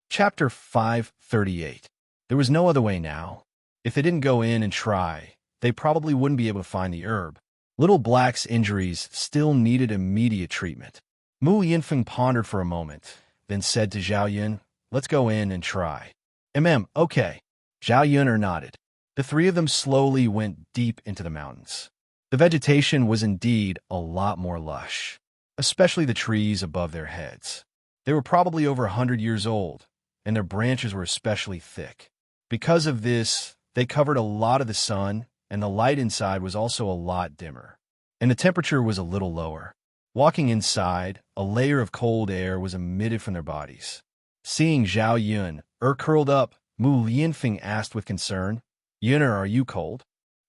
S1: Chapter 538. There was no other way now. If they didn't go in and try, they probably wouldn't be able to find the herb. Little Black's injuries still needed immediate treatment. Mu Lianfeng pondered for a moment, then said to Zhao Yun, let's go in and try. Okay. Zhao Yun'er nodded. The three of them slowly went deep into the mountains. The vegetation was indeed a lot more lush, especially the trees above their heads. They were probably over 100 years old, and their branches were especially thick. Because of this, they covered a lot of the sun, and the light inside was also a lot dimmer, and the temperature was a little lower. Walking inside, a layer of cold air was emitted from their bodies. Seeing Zhao Yun, curled up Mu Lianfeng asked with concern. Yuner, are you cold?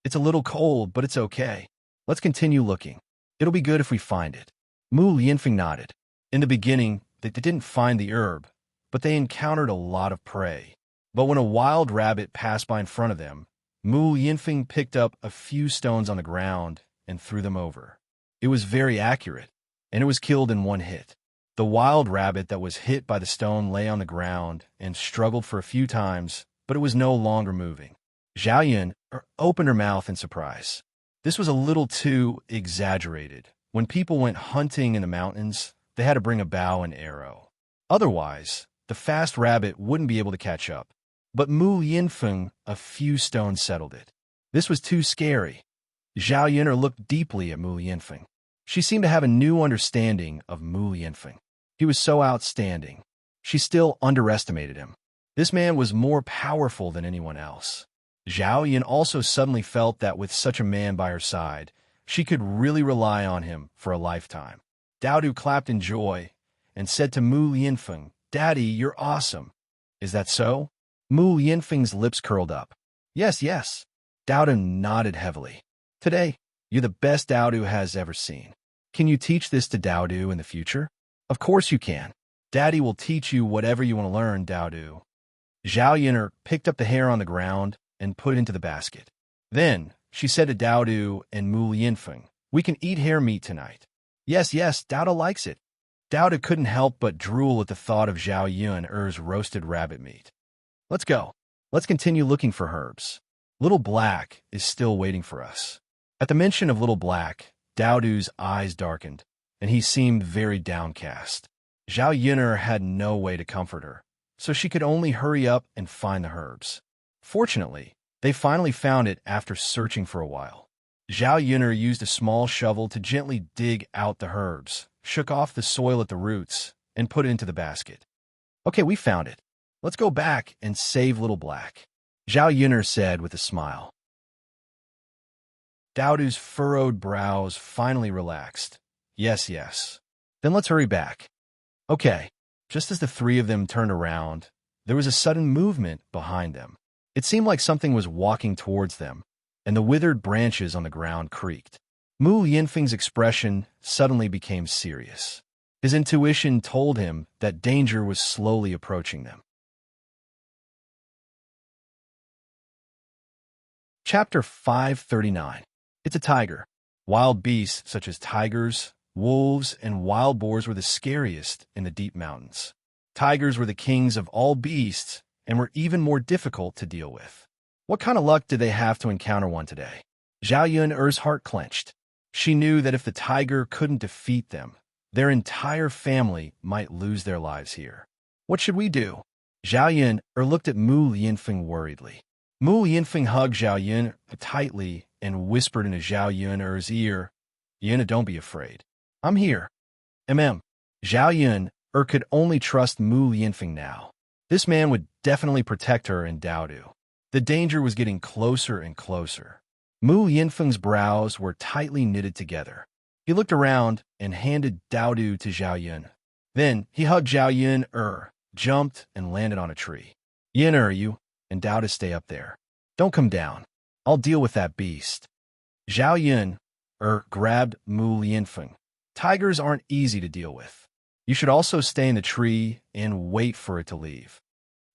S1: It's a little cold, but it's okay. Let's continue looking. It'll be good if we find it. Mu Lianfeng nodded. In the beginning, they didn't find the herb, but they encountered a lot of prey. But when a wild rabbit passed by in front of them, Mu Lianfeng picked up a few stones on the ground and threw them over. It was very accurate, and it was killed in one hit. The wild rabbit that was hit by the stone lay on the ground and struggled for a few times, but it was no longer moving. Zhao Yun opened her mouth in surprise. This was a little too exaggerated. When people went hunting in the mountains, they had to bring a bow and arrow. Otherwise, the fast rabbit wouldn't be able to catch up. But Mu Lianfeng, a few stones settled it. This was too scary. Zhao Yun looked deeply at Mu Lianfeng. She seemed to have a new understanding of Mu Lianfeng. He was so outstanding. She still underestimated him. This man was more powerful than anyone else. Zhao Yun also suddenly felt that with such a man by her side, she could really rely on him for a lifetime. Dao Du clapped in joy and said to Mu Lianfeng, "Daddy, you're awesome." "Is that so?" Mu Lianfeng's lips curled up. Yes, yes. Dao Du nodded heavily. "Today, you're the best Dao Du has ever seen. Can you teach this to Dao Du in the future?" "Of course you can. Daddy will teach you whatever you want to learn, Dao Du." Zhao Yun picked up the hair on the ground and put it into the basket. Then she said to Dao Du and Mu Lianfeng, "We can eat hare meat tonight." Yes, yes, Dao Du likes it. Dao Du couldn't help but drool at the thought of Zhao Yun's roasted rabbit meat. "Let's go. Let's continue looking for herbs. Little Black is still waiting for us." At the mention of Little Black, Dao Du's eyes darkened, and he seemed very downcast. Zhao Yun had no way to comfort her, so she could only hurry up and find the herbs. Fortunately, they finally found it after searching for a while. Zhao Yun used a small shovel to gently dig out the herbs, shook off the soil at the roots, and put it into the basket. "Okay, we found it. Let's go back and save Little Black," Zhao Yun said with a smile. Dao Du's furrowed brows finally relaxed. Yes, yes. Then let's hurry back. Okay. Just as the three of them turned around, there was a sudden movement behind them. It seemed like something was walking towards them, and the withered branches on the ground creaked. Mu Lianfeng's expression suddenly became serious. His intuition told him that danger was slowly approaching them. Chapter 539. It's a tiger. Wild beasts such as tigers, wolves, and wild boars were the scariest in the deep mountains. Tigers were the kings of all beasts and were even more difficult to deal with. What kind of luck did they have to encounter one today? Zhao Yun's heart clenched. She knew that if the tiger couldn't defeat them, their entire family might lose their lives here. What should we do? Zhao Yun looked at Mu Lianfeng worriedly. Mu Lianfeng hugged Zhao Yun tightly and whispered into Zhao Yun's ear, "Yun, don't be afraid. I'm here." Zhao Yun could only trust Mu Lianfeng now. This man would definitely protect her and Dao Du. The danger was getting closer and closer. Mu Lianfeng's brows were tightly knitted together. He looked around and handed Dao Du to Zhao Yun. Then he hugged Zhao Yun, jumped, and landed on a tree. "Yun, you and Dao Du stay up there. Don't come down. I'll deal with that beast." Zhao Yun grabbed Mu Lianfeng. Tigers aren't easy to deal with. You should also stay in the tree and wait for it to leave.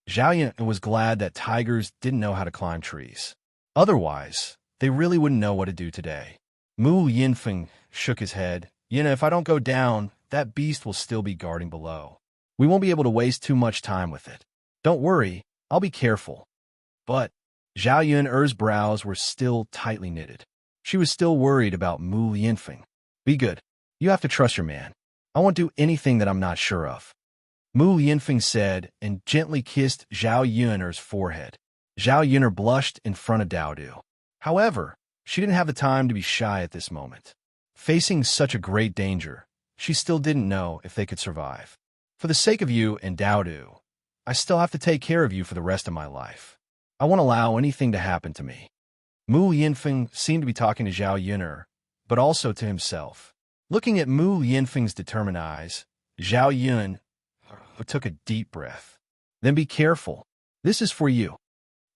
S1: Zhao Yun was glad that tigers didn't know how to climb trees. Otherwise, they really wouldn't know what to do today. Mu Lianfeng shook his head. If I don't go down, that beast will still be guarding below. We won't be able to waste too much time with it. Don't worry, I'll be careful. But Zhao Yun's brows were still tightly knitted. She was still worried about Mu Lianfeng. Be good. You have to trust your man. I won't do anything that I'm not sure of. Mu Lianfeng said and gently kissed Zhao Yun's forehead. Zhao Yun blushed in front of Dao Du. However, she didn't have the time to be shy at this moment. Facing such a great danger, she still didn't know if they could survive. For the sake of you and Dao Du, I still have to take care of you for the rest of my life. I won't allow anything to happen to me. Mu Lianfeng seemed to be talking to Zhao Yun, but also to himself. Looking at Mu Lianfeng's determined eyes, Zhao Yun took a deep breath. Then be careful. This is for you.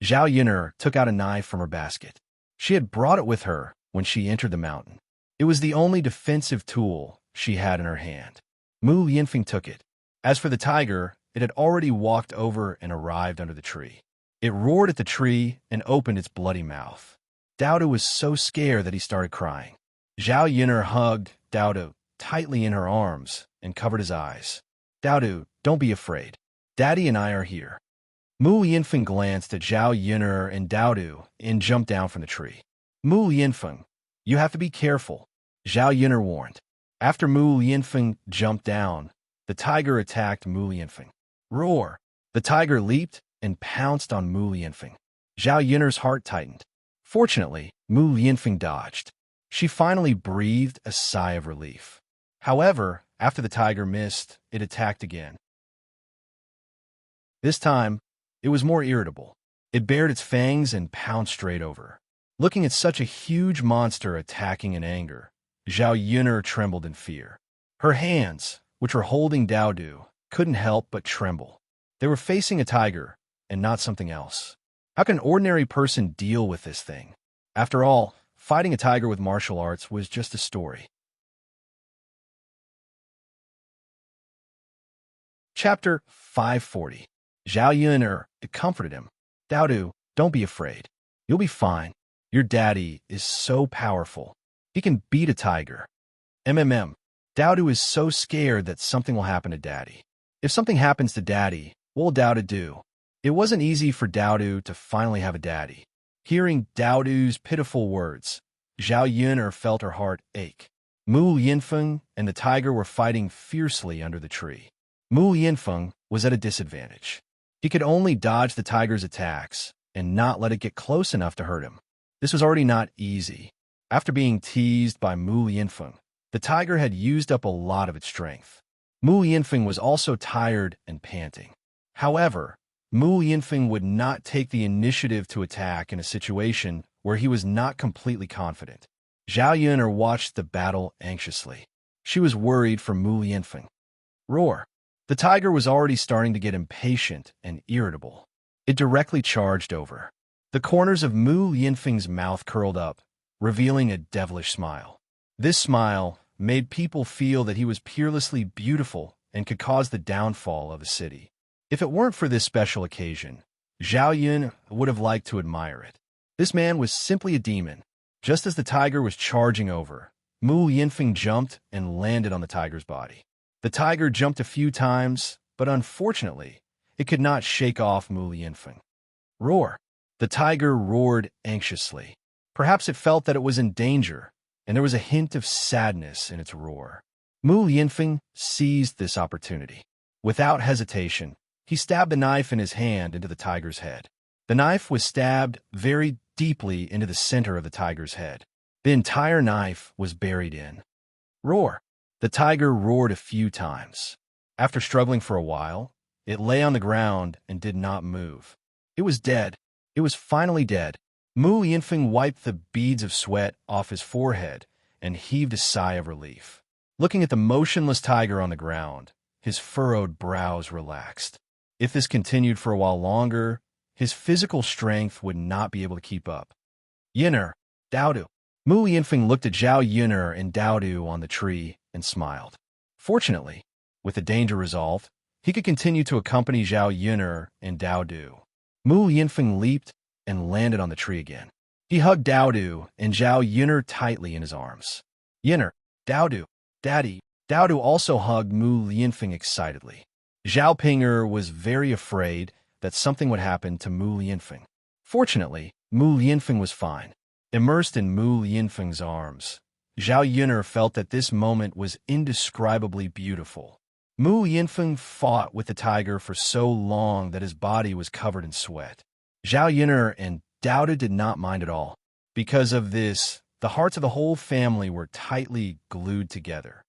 S1: Zhao Yun'er took out a knife from her basket. She had brought it with her when she entered the mountain. It was the only defensive tool she had in her hand. Mu Yinfeng took it. As for the tiger, it had already walked over and arrived under the tree. It roared at the tree and opened its bloody mouth. Dao was so scared that he started crying. Zhao Yun'er hugged Dao tightly in her arms and covered his eyes. Dao, don't be afraid. Daddy and I are here. Mu Yinfeng glanced at Zhao Yun'er and Dao and jumped down from the tree. Mu Yinfeng, you have to be careful, Zhao Yun'er warned. After Mu Yinfeng jumped down, the tiger attacked Mu Yinfeng. Roar! The tiger leaped and pounced on Mu Yinfeng. Zhao Yun'er's heart tightened. Fortunately, Mu Yinfeng dodged. She finally breathed a sigh of relief. However, after the tiger missed, it attacked again. This time, it was more irritable. It bared its fangs and pounced straight over. Looking at such a huge monster attacking in anger, Zhao Yun'er trembled in fear. Her hands, which were holding Dao, couldn't help but tremble. They were facing a tiger, and not something else. How can an ordinary person deal with this thing? After all, fighting a tiger with martial arts was just a story. Chapter 540. Zhao Yun'er comforted him. Dao, don't be afraid. You'll be fine. Your daddy is so powerful. He can beat a tiger. Dao is so scared that something will happen to Daddy. If something happens to Daddy, what will Dao do? It wasn't easy for Dao to finally have a daddy. Hearing Dao's pitiful words, Zhao Yun'er felt her heart ache. Mu Yinfeng and the tiger were fighting fiercely under the tree. Mu Yinfeng was at a disadvantage. He could only dodge the tiger's attacks and not let it get close enough to hurt him. This was already not easy. After being teased by Mu Yinfeng, the tiger had used up a lot of its strength. Mu Yinfeng was also tired and panting. However, Mu Yinfeng would not take the initiative to attack in a situation where he was not completely confident. Zhao Yun'er watched the battle anxiously. She was worried for Mu Yinfeng. Roar! The tiger was already starting to get impatient and irritable. It directly charged over. The corners of Mu Yinfeng's mouth curled up, revealing a devilish smile. This smile made people feel that he was peerlessly beautiful and could cause the downfall of a city. If it weren't for this special occasion, Zhao Yun would have liked to admire it. This man was simply a demon. Just as the tiger was charging over, Mu Yinfeng jumped and landed on the tiger's body. The tiger jumped a few times, but unfortunately, it could not shake off Mu Yinfeng. Roar! The tiger roared anxiously. Perhaps it felt that it was in danger, and there was a hint of sadness in its roar. Mu Yinfeng seized this opportunity. Without hesitation, he stabbed the knife in his hand into the tiger's head. The knife was stabbed very deeply into the center of the tiger's head. The entire knife was buried in. Roar! The tiger roared a few times. After struggling for a while, it lay on the ground and did not move. It was dead. It was finally dead. Mu Yinfeng wiped the beads of sweat off his forehead and heaved a sigh of relief. Looking at the motionless tiger on the ground, his furrowed brows relaxed. If this continued for a while longer, his physical strength would not be able to keep up. Yun'er, Dao. Mu Yinfeng looked at Zhao Yun'er and Dao on the tree and smiled. Fortunately, with the danger resolved, he could continue to accompany Zhao Yun'er and Dao. Mu Yinfeng leaped and landed on the tree again. He hugged Dao and Zhao Yun'er tightly in his arms. Yun'er, Dao, Daddy. Dao also hugged Mu Yinfeng excitedly. Zhao Pinger was very afraid that something would happen to Mu Yinfeng. Fortunately, Mu Yinfeng was fine. Immersed in Mu Yinfeng's arms, Zhao Yun'er felt that this moment was indescribably beautiful. Mu Yinfeng fought with the tiger for so long that his body was covered in sweat. Zhao Yun'er and Dao did not mind at all. Because of this, the hearts of the whole family were tightly glued together.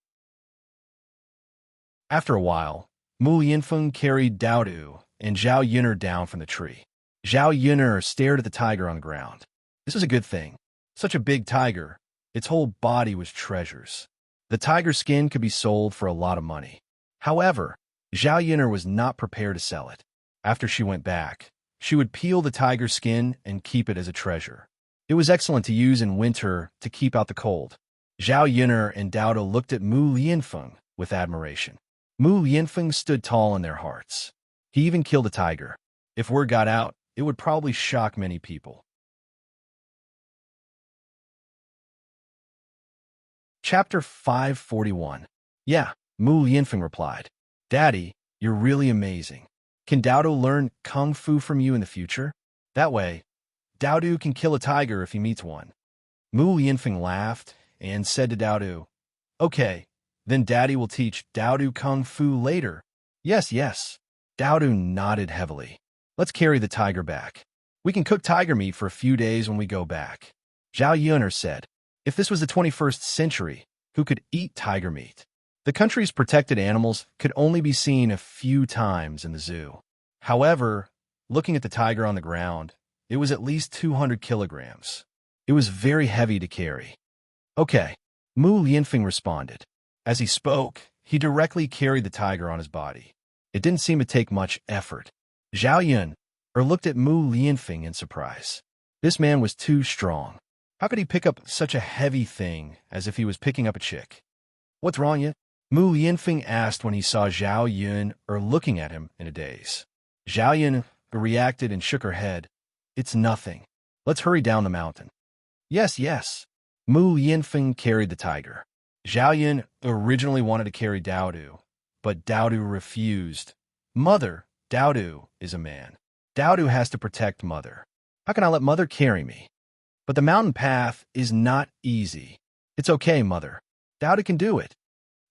S1: After a while, Mu Yinfeng carried Dao and Zhao Yun'er down from the tree. Zhao Yun'er stared at the tiger on the ground. This was a good thing. Such a big tiger, its whole body was treasures. The tiger's skin could be sold for a lot of money. However, Zhao Yun'er was not prepared to sell it. After she went back, She would peel the tiger skin and keep it as a treasure. It was excellent to use in winter to keep out the cold. Zhao Yun'er and Dao De looked at Mu Lianfeng with admiration. Mu Lianfeng stood tall in their hearts. He even killed a tiger. If word got out, it would probably shock many people. Chapter 541. Yeah, Mu Lianfeng replied. Daddy, you're really amazing. Can Dao De learn kung fu from you in the future? That way, Dao De can kill a tiger if he meets one. Mu Lianfeng laughed and said to Dao De, Okay, then Daddy will teach Dao De kung fu later. Yes, yes. Dao De nodded heavily. Let's carry the tiger back. We can cook tiger meat for a few days when we go back. Zhao Yun'er said, If this was the 21st century, who could eat tiger meat? The country's protected animals could only be seen a few times in the zoo. However, looking at the tiger on the ground, it was at least 200 kilograms. It was very heavy to carry. Okay, Mu Lianfeng responded. As he spoke, he directly carried the tiger on his body. It didn't seem to take much effort. Zhao Yun'er looked at Mu Lianfeng in surprise. This man was too strong. How could he pick up such a heavy thing as if he was picking up a chick? What's wrong yet? Mu Lianfeng asked when he saw Zhao Yun'er looking at him in a daze. Zhao Yun'er reacted and shook her head. It's nothing. Let's hurry down the mountain. Yes, yes. Mu Lianfeng carried the tiger. Zhao Yun'er originally wanted to carry Dao De, but Dao De refused. Mother, Dao De is a man. Dao De has to protect Mother. How can I let Mother carry me? But the mountain path is not easy. It's okay, Mother. Dao De can do it.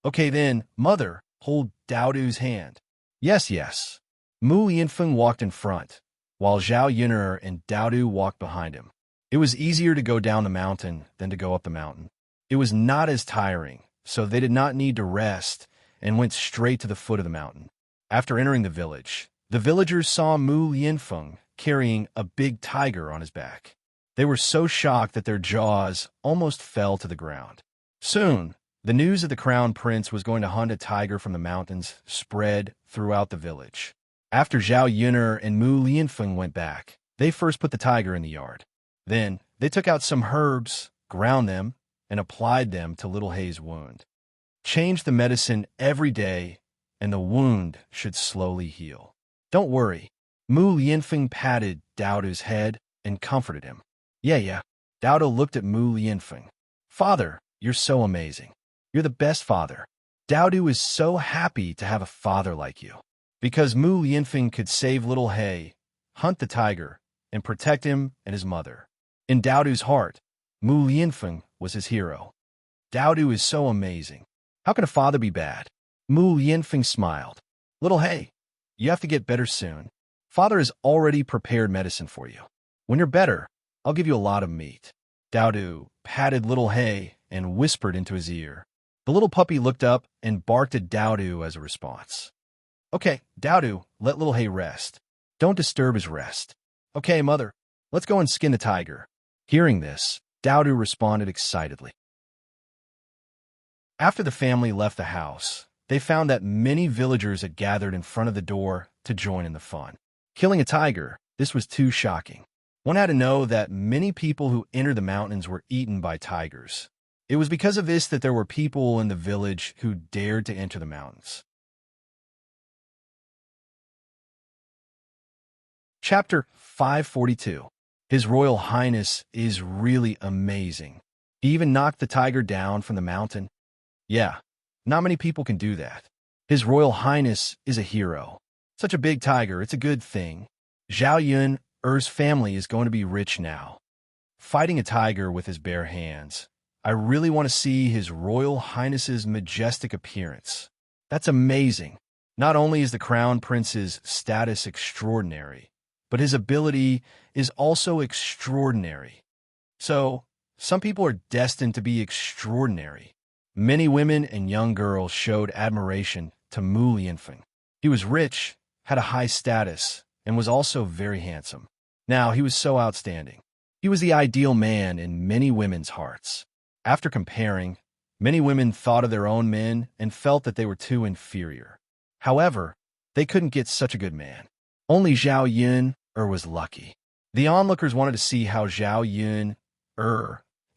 S1: Okay then, Mother, hold Dao De's hand. Yes, yes. Mu Lianfeng walked in front, while Zhao Yun'er and Dao De walked behind him. It was easier to go down the mountain than to go up the mountain. It was not as tiring, so they did not need to rest and went straight to the foot of the mountain. After entering the village, the villagers saw Mu Lianfeng carrying a big tiger on his back. They were so shocked that their jaws almost fell to the ground. Soon, the news that the crown prince was going to hunt a tiger from the mountains spread throughout the village. After Zhao Yun'er and Mu Lianfeng went back, they first put the tiger in the yard. Then, they took out some herbs, ground them, and applied them to Little Hei's wound. Change the medicine every day, and the wound should slowly heal. Don't worry. Mu Lianfeng patted Dao De's head and comforted him. Yeah. Dao De looked at Mu Lianfeng. Father, you're so amazing. You're the best father. Dao De is so happy to have a father like you. Because Mu Lianfeng could save Little Hei, hunt the tiger, and protect him and his mother. In Dao De's heart, Mu Lianfeng was his hero. Dao De is so amazing. How can a father be bad? Mu Lianfeng smiled. Little Hei, you have to get better soon. Father has already prepared medicine for you. When you're better, I'll give you a lot of meat. Dao De patted Little Hei and whispered into his ear. The little puppy looked up and barked at Dao De as a response. Okay, Dao De, let Little Hei rest. Don't disturb his rest. Okay, Mother, let's go and skin the tiger. Hearing this, Dao De responded excitedly. After the family left the house, they found that many villagers had gathered in front of the door to join in the fun. Killing a tiger, this was too shocking. One had to know that many people who entered the mountains were eaten by tigers. It was because of this that there were people in the village who dared to enter the mountains. Chapter 542. His Royal Highness is really amazing. He even knocked the tiger down from the mountain. Yeah, not many people can do that. His Royal Highness is a hero. Such a big tiger, it's a good thing. Zhao Yun'er's family is going to be rich now. Fighting a tiger with his bare hands. I really want to see His Royal Highness's majestic appearance. That's amazing. Not only is the Crown Prince's status extraordinary, but his ability is also extraordinary. So, some people are destined to be extraordinary. Many women and young girls showed admiration to Mu Lianfeng. He was rich, had a high status, and was also very handsome. Now, he was so outstanding. He was the ideal man in many women's hearts. After comparing, many women thought of their own men and felt that they were too inferior. However, they couldn't get such a good man. Only Zhao was lucky. The onlookers wanted to see how Zhao Yun,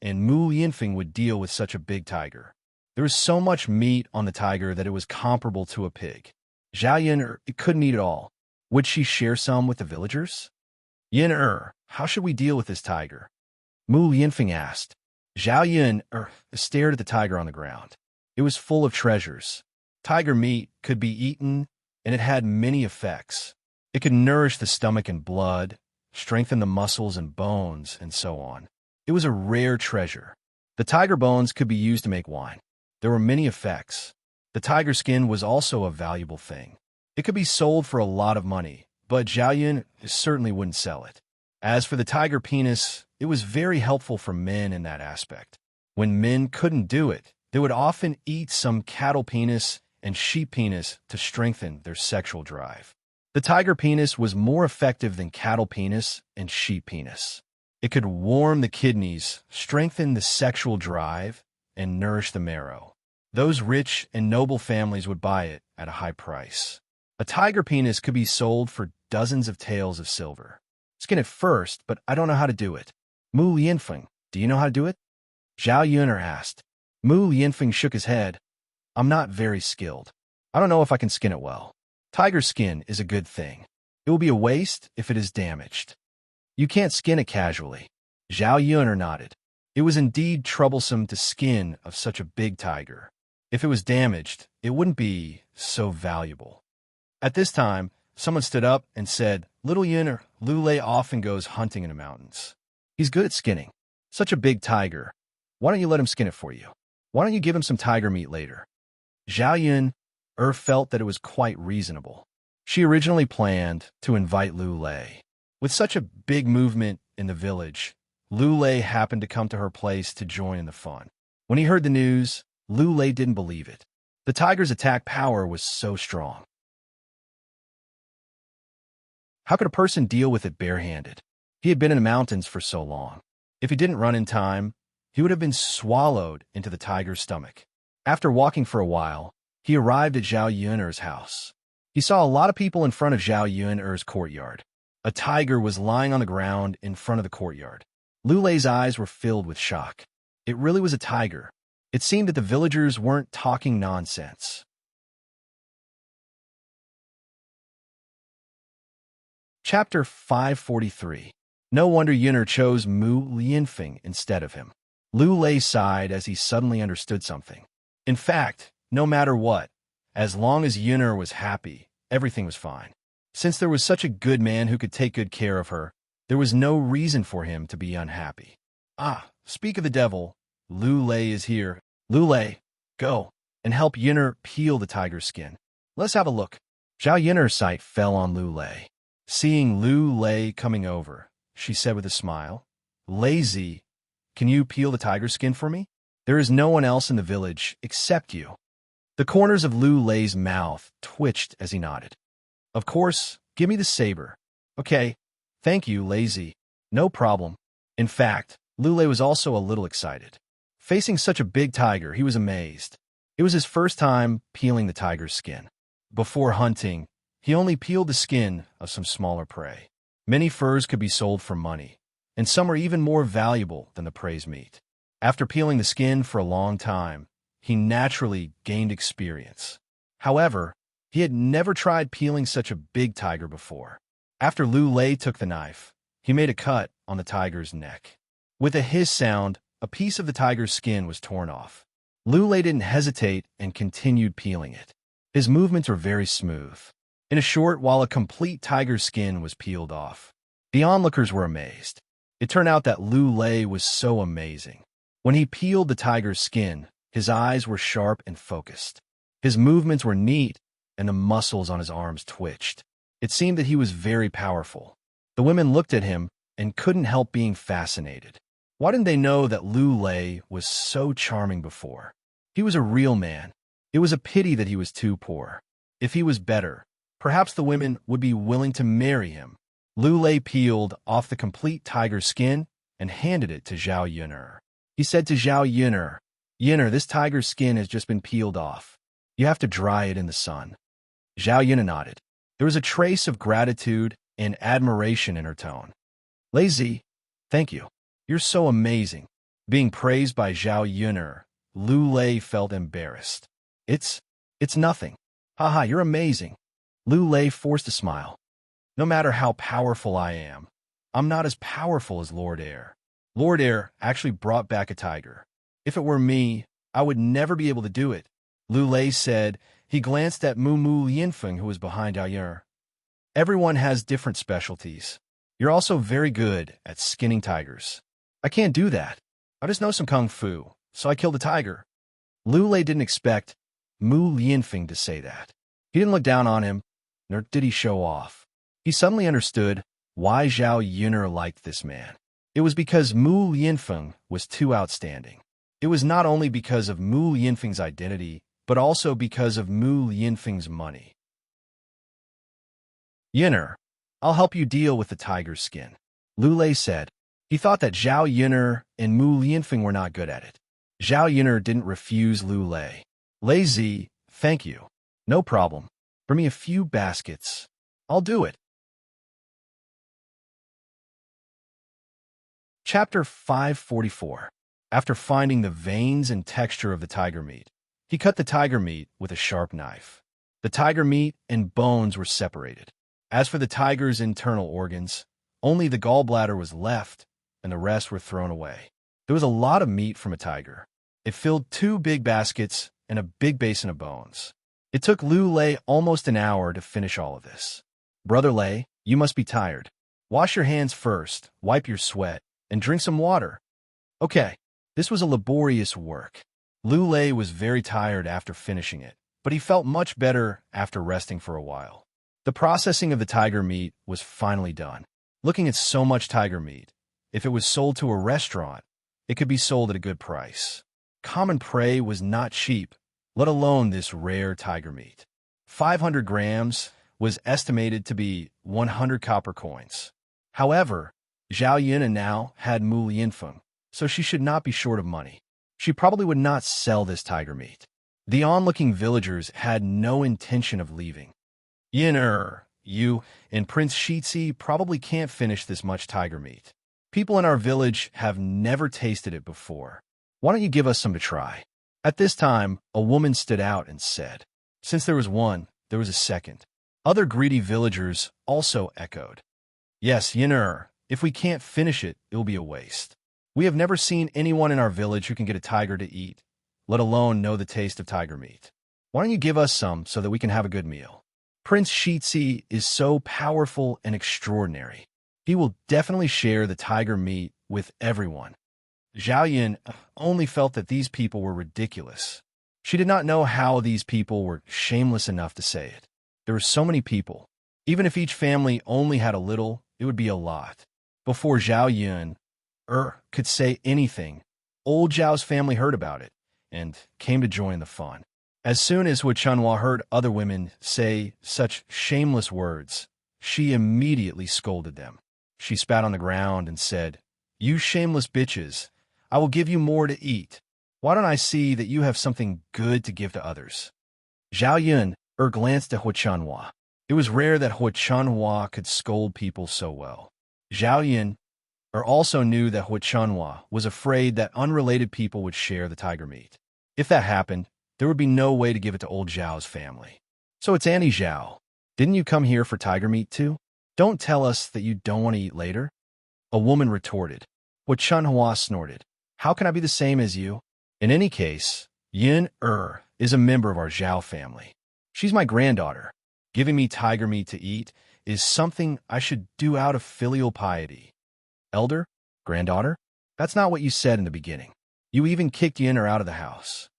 S1: and Mu Yinfeng would deal with such a big tiger. There was so much meat on the tiger that it was comparable to a pig. Zhao Yun couldn't eat it all. Would she share some with the villagers? Yin how should we deal with this tiger? Mu Yinfeng asked. Zhao Yun stared at the tiger on the ground. It was full of treasures. Tiger meat could be eaten, and it had many effects. It could nourish the stomach and blood, strengthen the muscles and bones, and so on. It was a rare treasure. The tiger bones could be used to make wine. There were many effects. The tiger skin was also a valuable thing. It could be sold for a lot of money, but Zhao Yun certainly wouldn't sell it. As for the tiger penis, it was very helpful for men in that aspect. When men couldn't do it, they would often eat some cattle penis and sheep penis to strengthen their sexual drive. The tiger penis was more effective than cattle penis and sheep penis. It could warm the kidneys, strengthen the sexual drive, and nourish the marrow. Those rich and noble families would buy it at a high price. A tiger penis could be sold for dozens of taels of silver. Skin it first, but I don't know how to do it. Mu Yinfeng, do you know how to do it? Zhao Yun asked. Mu Yinfeng shook his head. I'm not very skilled. I don't know if I can skin it well. Tiger skin is a good thing. It will be a waste if it is damaged. You can't skin it casually. Zhao Yun nodded. It was indeed troublesome to skin of such a big tiger. If it was damaged, it wouldn't be so valuable. At this time, someone stood up and said, Little Yun Lulei often goes hunting in the mountains. He's good at skinning. Such a big tiger. Why don't you let him skin it for you? Why don't you give him some tiger meat later? Zhao Yun felt that it was quite reasonable. She originally planned to invite Lu Lei. With such a big movement in the village, Lu Lei happened to come to her place to join in the fun. When he heard the news, Lu Lei didn't believe it. The tiger's attack power was so strong. How could a person deal with it barehanded? He had been in the mountains for so long. If he didn't run in time, he would have been swallowed into the tiger's stomach. After walking for a while, he arrived at Zhao Yun'er's house. He saw a lot of people in front of Zhao Yun'er's courtyard. A tiger was lying on the ground in front of the courtyard. Lu Lei's eyes were filled with shock. It really was a tiger. It seemed that the villagers weren't talking nonsense. Chapter 543. No wonder Yun'er chose Mu Yinfeng instead of him. Lu Lei sighed as he suddenly understood something. In fact, no matter what, as long as Yun'er was happy, everything was fine. Since there was such a good man who could take good care of her, there was no reason for him to be unhappy. Speak of the devil, Lu Lei is here. Lu Lei, go and help Yun'er peel the tiger's skin. Let's have a look. Zhao Yun'er's sight fell on Lu Lei. Seeing Lu Lei coming over, she said with a smile, Lazy, can you peel the tiger's skin for me? There is no one else in the village except you. The corners of Lu Lei's mouth twitched as he nodded. Of course, give me the saber. Okay, thank you, Lazy. No problem. In fact, Lu Lei was also a little excited. Facing such a big tiger, he was amazed. It was his first time peeling the tiger's skin. Before hunting, he only peeled the skin of some smaller prey. Many furs could be sold for money, and some were even more valuable than the prey's meat. After peeling the skin for a long time, he naturally gained experience. However, he had never tried peeling such a big tiger before. After Lu Lei took the knife, he made a cut on the tiger's neck. With a hiss sound, a piece of the tiger's skin was torn off. Lu Lei didn't hesitate and continued peeling it. His movements were very smooth. In a short while, a complete tiger's skin was peeled off. The onlookers were amazed. It turned out that Lu Lei was so amazing. When he peeled the tiger's skin, his eyes were sharp and focused. His movements were neat, and the muscles on his arms twitched. It seemed that he was very powerful. The women looked at him and couldn't help being fascinated. Why didn't they know that Lu Lei was so charming before? He was a real man. It was a pity that he was too poor. If he was better, perhaps the women would be willing to marry him. Lu Lei peeled off the complete tiger's skin and handed it to Zhao Yun'er. He said to Zhao Yun'er, Yun'er, this tiger's skin has just been peeled off. You have to dry it in the sun. Zhao Yun'er nodded. There was a trace of gratitude and admiration in her tone. Lazy, thank you. You're so amazing. Being praised by Zhao Yun'er, Lu Lei felt embarrassed. It's nothing. Haha, you're amazing. Lu Lei forced a smile. No matter how powerful I am, I'm not as powerful as Lord Air. Lord Air actually brought back a tiger. If it were me, I would never be able to do it, Lu Lei said. He glanced at Mu Yinfeng, who was behind Ayur. Everyone has different specialties. You're also very good at skinning tigers. I can't do that. I just know some kung fu, so I killed a tiger. Lu Lei didn't expect Mu Yinfeng to say that. He didn't look down on him, nor did he show off. He suddenly understood why Zhao Yun'er liked this man. It was because Mu Yinfeng was too outstanding. It was not only because of Mu Yinfeng's identity, but also because of Mu Yinfeng's money. Yun'er, I'll help you deal with the tiger's skin, Lu Lei said. He thought that Zhao Yun'er and Mu Yinfeng were not good at it. Zhao Yun'er didn't refuse Lu Lei. Lazy, thank you. No problem. Bring me a few baskets. I'll do it. Chapter 544. After finding the veins and texture of the tiger meat, he cut the tiger meat with a sharp knife. The tiger meat and bones were separated. As for the tiger's internal organs, only the gallbladder was left, and the rest were thrown away. There was a lot of meat from a tiger. It filled 2 big baskets and a big basin of bones. It took Lu Lei almost an hour to finish all of this. Brother Lei, you must be tired. Wash your hands first, wipe your sweat, and drink some water. Okay, this was a laborious work. Lu Lei was very tired after finishing it, but he felt much better after resting for a while. The processing of the tiger meat was finally done. Looking at so much tiger meat, if it was sold to a restaurant, it could be sold at a good price. Common prey was not cheap, let alone this rare tiger meat. 500 grams was estimated to be 100 copper coins. However, Zhao Yun'er now had Mu Yinfeng, so she should not be short of money. She probably would not sell this tiger meat. The onlooking villagers had no intention of leaving. Yun'er, you and Prince Shitzi probably can't finish this much tiger meat. People in our village have never tasted it before. Why don't you give us some to try? At this time, a woman stood out and said. Since there was one, there was a second. Other greedy villagers also echoed. Yes, Yun'er, if we can't finish it, it will be a waste. We have never seen anyone in our village who can get a tiger to eat, let alone know the taste of tiger meat. Why don't you give us some so that we can have a good meal? Prince Shitzi is so powerful and extraordinary. He will definitely share the tiger meat with everyone. Zhao Yun only felt that these people were ridiculous. She did not know how these people were shameless enough to say it. There were so many people. Even if each family only had a little, it would be a lot. Before Zhao Yun could say anything, old Zhao's family heard about it and came to join the fun. As soon as Hu Chunhua heard other women say such shameless words, she immediately scolded them. She spat on the ground and said, "You shameless bitches, I will give you more to eat. Why don't I see that you have something good to give to others?" Zhao Yun glanced at Hu Chunhua. It was rare that Hu Chunhua could scold people so well. Zhao Yun also knew that Hu Chunhua was afraid that unrelated people would share the tiger meat. If that happened, there would be no way to give it to old Zhao's family. So it's Auntie Zhao. Didn't you come here for tiger meat too? Don't tell us that you don't want to eat later. A woman retorted. Hu Chunhua snorted. How can I be the same as you? In any case, Yun is a member of our Zhao family. She's my granddaughter. Giving me tiger meat to eat is something I should do out of filial piety. Elder? Granddaughter? That's not what you said in the beginning. You even kicked Yun out of the house.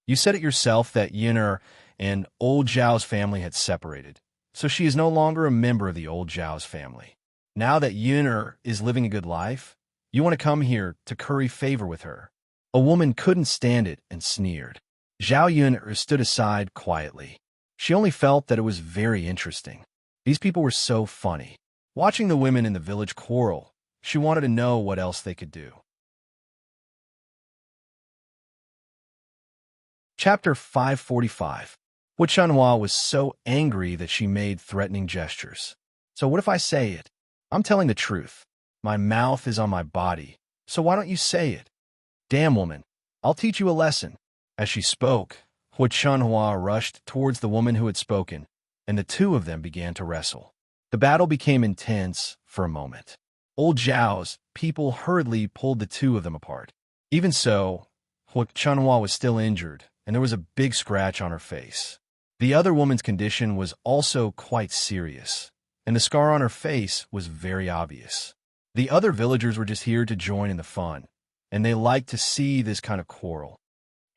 S1: You said it yourself that Yun and old Zhao's family had separated, so she is no longer a member of the old Zhao's family. Now that Yun is living a good life, you want to come here to curry favor with her. A woman couldn't stand it and sneered. Zhao Yun stood aside quietly. She only felt that it was very interesting. These people were so funny. Watching the women in the village quarrel, she wanted to know what else they could do. Chapter 545. Hu Chunhua was so angry that she made threatening gestures. So what if I say it? I'm telling the truth. My mouth is on my body, so why don't you say it? Damn, woman, I'll teach you a lesson. As she spoke, Hu Chunhua rushed towards the woman who had spoken, and the two of them began to wrestle. The battle became intense for a moment. Old Zhao's people hurriedly pulled the two of them apart. Even so, Hu Chunhua was still injured, and there was a big scratch on her face. The other woman's condition was also quite serious, and the scar on her face was very obvious. The other villagers were just here to join in the fun, and they liked to see this kind of quarrel.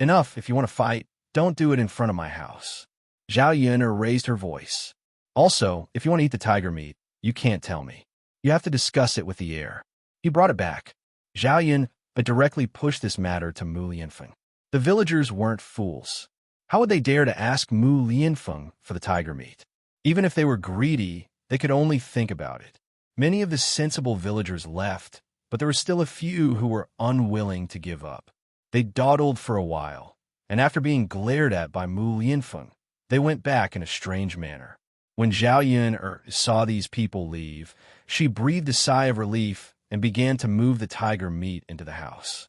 S1: Enough, if you want to fight, don't do it in front of my house. Zhao Yuner raised her voice. Also, if you want to eat the tiger meat, you can't tell me. You have to discuss it with the heir. He brought it back. Zhao Yun directly pushed this matter to Mu Lianfeng. The villagers weren't fools. How would they dare to ask Mu Lianfeng for the tiger meat? Even if they were greedy, they could only think about it. Many of the sensible villagers left, but there were still a few who were unwilling to give up. They dawdled for a while, and after being glared at by Mu Lianfeng, they went back in a strange manner. When Zhao Yun saw these people leave, she breathed a sigh of relief and began to move the tiger meat into the house.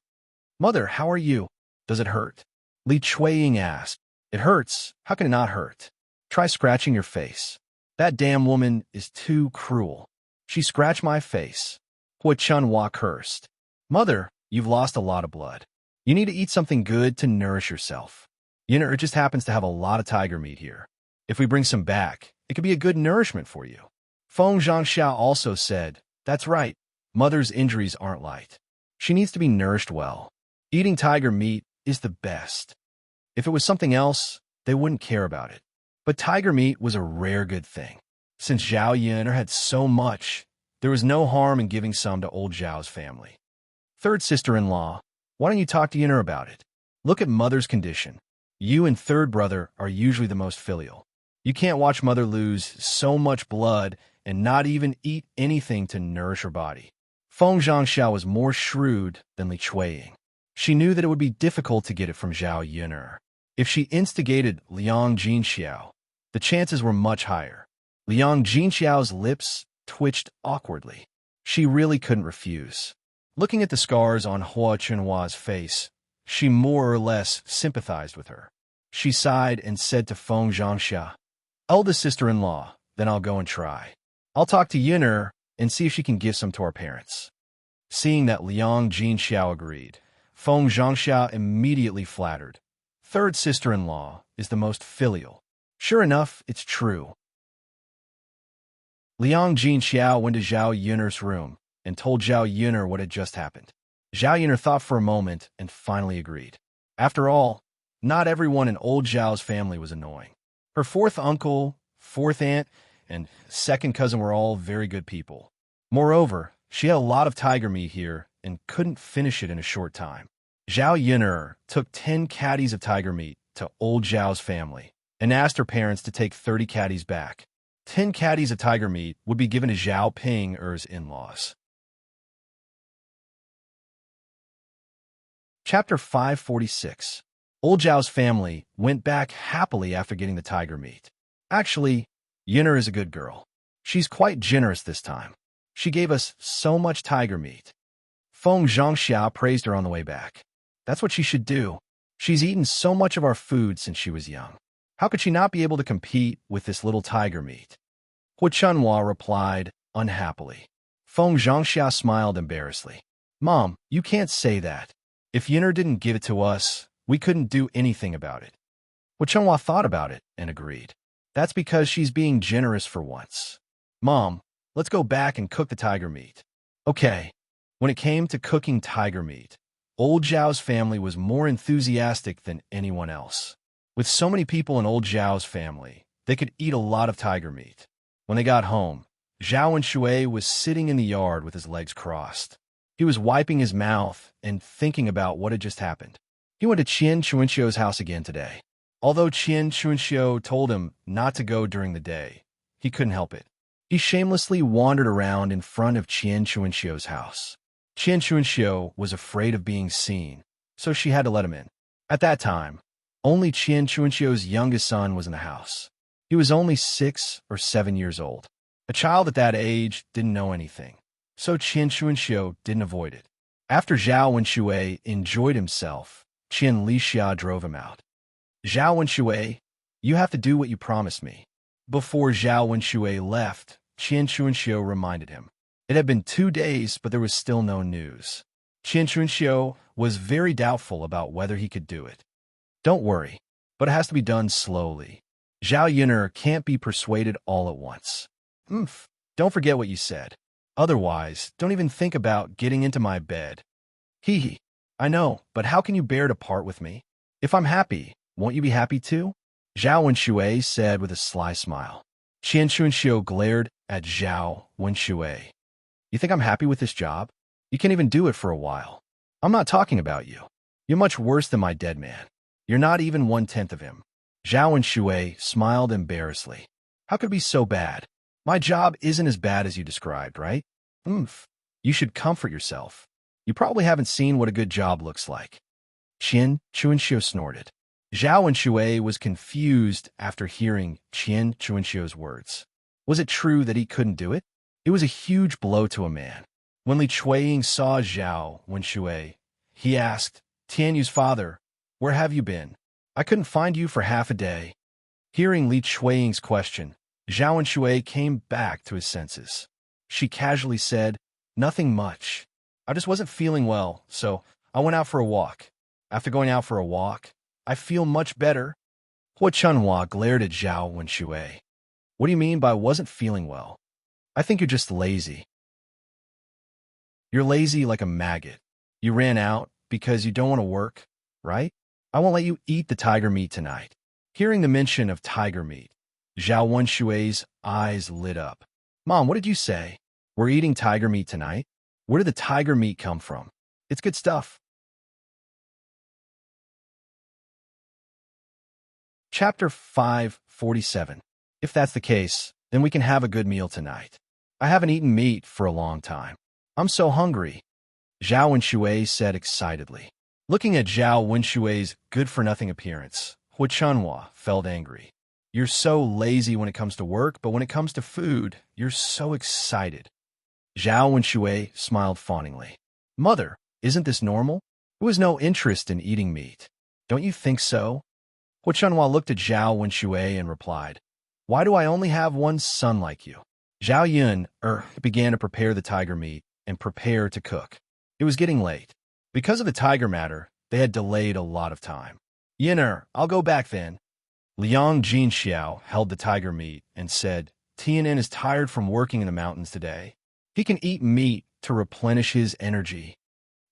S1: Mother, how are you? Does it hurt? Li Chuiying asked. It hurts. How can it not hurt? Try scratching your face. That damn woman is too cruel. She scratched my face. Hu Chunhua cursed. Mother, you've lost a lot of blood. You need to eat something good to nourish yourself. It just happens to have a lot of tiger meat here. If we bring some back, it could be a good nourishment for you. Feng Zhangxiao also said, That's right. Mother's injuries aren't light. She needs to be nourished well. Eating tiger meat is the best. If it was something else, they wouldn't care about it. But tiger meat was a rare good thing. Since Zhao Yuner had so much, there was no harm in giving some to old Zhao's family. Third sister-in-law, why don't you talk to Yuner about it? Look at mother's condition. You and third brother are usually the most filial. You can't watch mother lose so much blood and not even eat anything to nourish her body. Feng Zhangxiao was more shrewd than Li Chuiying. She knew that it would be difficult to get it from Zhao Yuner. If she instigated Liang Jinxiao, the chances were much higher. Liang Jinxiao's lips twitched awkwardly. She really couldn't refuse. Looking at the scars on Hu Chunhua's face, she more or less sympathized with her. She sighed and said to Feng Zhangxia, Eldest sister-in-law, then I'll go and try. I'll talk to Yuner and see if she can give some to our parents. Seeing that Liang Jinxiao agreed, Feng Zhangxia immediately flattered. Third sister-in-law is the most filial. Sure enough, it's true. Liang Jinxiao went to Zhao Yuner's room and told Zhao Yuner what had just happened. Zhao Yuner thought for a moment and finally agreed. After all, not everyone in old Zhao's family was annoying. Her fourth uncle, fourth aunt, and second cousin were all very good people. Moreover, she had a lot of tiger meat here and couldn't finish it in a short time. Zhao Yuner took 10 caddies of tiger meat to old Zhao's family and asked her parents to take 30 caddies back. 10 caddies of tiger meat would be given to Zhao Ping's in-laws. Chapter 546. Old Zhao's family went back happily after getting the tiger meat. Actually, Yuner is a good girl. She's quite generous this time. She gave us so much tiger meat. Feng Zhangxia praised her on the way back. That's what she should do. She's eaten so much of our food since she was young. How could she not be able to compete with this little tiger meat? Hu Chunhua replied unhappily. Feng Zhangxia smiled embarrassedly. Mom, you can't say that. If Yuner didn't give it to us, we couldn't do anything about it. Hu Chunhua thought about it and agreed. That's because she's being generous for once. Mom, let's go back and cook the tiger meat. Okay. When it came to cooking tiger meat, old Zhao's family was more enthusiastic than anyone else. With so many people in old Zhao's family, they could eat a lot of tiger meat. When they got home, Zhao Shui was sitting in the yard with his legs crossed. He was wiping his mouth and thinking about what had just happened. He went to Qian Chuanxiu's house again today. Although Qian Chuanxiu told him not to go during the day, he couldn't help it. He shamelessly wandered around in front of Qian Chuanxiu's house. Qian Chuanxiu was afraid of being seen, so she had to let him in. At that time, Only Qian Chuanxiu's youngest son was in the house. He was only 6 or 7 years old. A child at that age didn't know anything, so Qian Chuanxiu didn't avoid it. After Zhao Wenshui enjoyed himself, Qian Lixia drove him out. Zhao Wenshui, you have to do what you promised me. Before Zhao Wenshui left, Qian Chuanxiu reminded him. It had been 2 days, but there was still no news. Qian Chuanxiu was very doubtful about whether he could do it. Don't worry, but it has to be done slowly. Zhao Yuner can't be persuaded all at once. Don't forget what you said. Otherwise, don't even think about getting into my bed. Hee hee. I know, but how can you bear to part with me? If I'm happy, won't you be happy too? Zhao Wenshui said with a sly smile. Qian Chuanxiu glared at Zhao Wenshui. You think I'm happy with this job? You can't even do it for a while. I'm not talking about you. You're much worse than my dead man. You're not even 1/10 of him. Zhao Wenshui smiled embarrassedly. How could it be so bad? My job isn't as bad as you described, right? You should comfort yourself. You probably haven't seen what a good job looks like. Qian Chuanxiu snorted. Zhao Wenshui was confused after hearing Qian Chuanxiu's words. Was it true that he couldn't do it? It was a huge blow to a man. When Li Chuiying saw Zhao Wenshui, he asked, Tianyu's father, where have you been? I couldn't find you for half a day. Hearing Li Chuiying's question, Zhao Wenshui came back to his senses. She casually said, nothing much. I just wasn't feeling well, so I went out for a walk. After going out for a walk, I feel much better. Hua Chunhua glared at Zhao Wenshui. What do you mean by wasn't feeling well? I think you're just lazy. You're lazy like a maggot. You ran out because you don't want to work, right? I won't let you eat the tiger meat tonight. Hearing the mention of tiger meat, Zhao Wenshui's eyes lit up. Mom, what did you say? We're eating tiger meat tonight? Where did the tiger meat come from? It's good stuff. Chapter 547. If that's the case, then we can have a good meal tonight. I haven't eaten meat for a long time. I'm so hungry. Zhao Wenshui said excitedly. Looking at Zhao Wenshui's good-for-nothing appearance, Hua Chunhua felt angry. You're so lazy when it comes to work, but when it comes to food, you're so excited. Zhao Wenshui smiled fawningly. Mother, isn't this normal? There was no interest in eating meat. Don't you think so? Hua Chunhua looked at Zhao Wenshui and replied, Why do I only have one son like you? Zhao Yun began to prepare the tiger meat and prepare to cook. It was getting late. Because of the tiger matter, they had delayed a lot of time. Yin'er, I'll go back then. Liang Jinxiao held the tiger meat and said, Tianan is tired from working in the mountains today. He can eat meat to replenish his energy.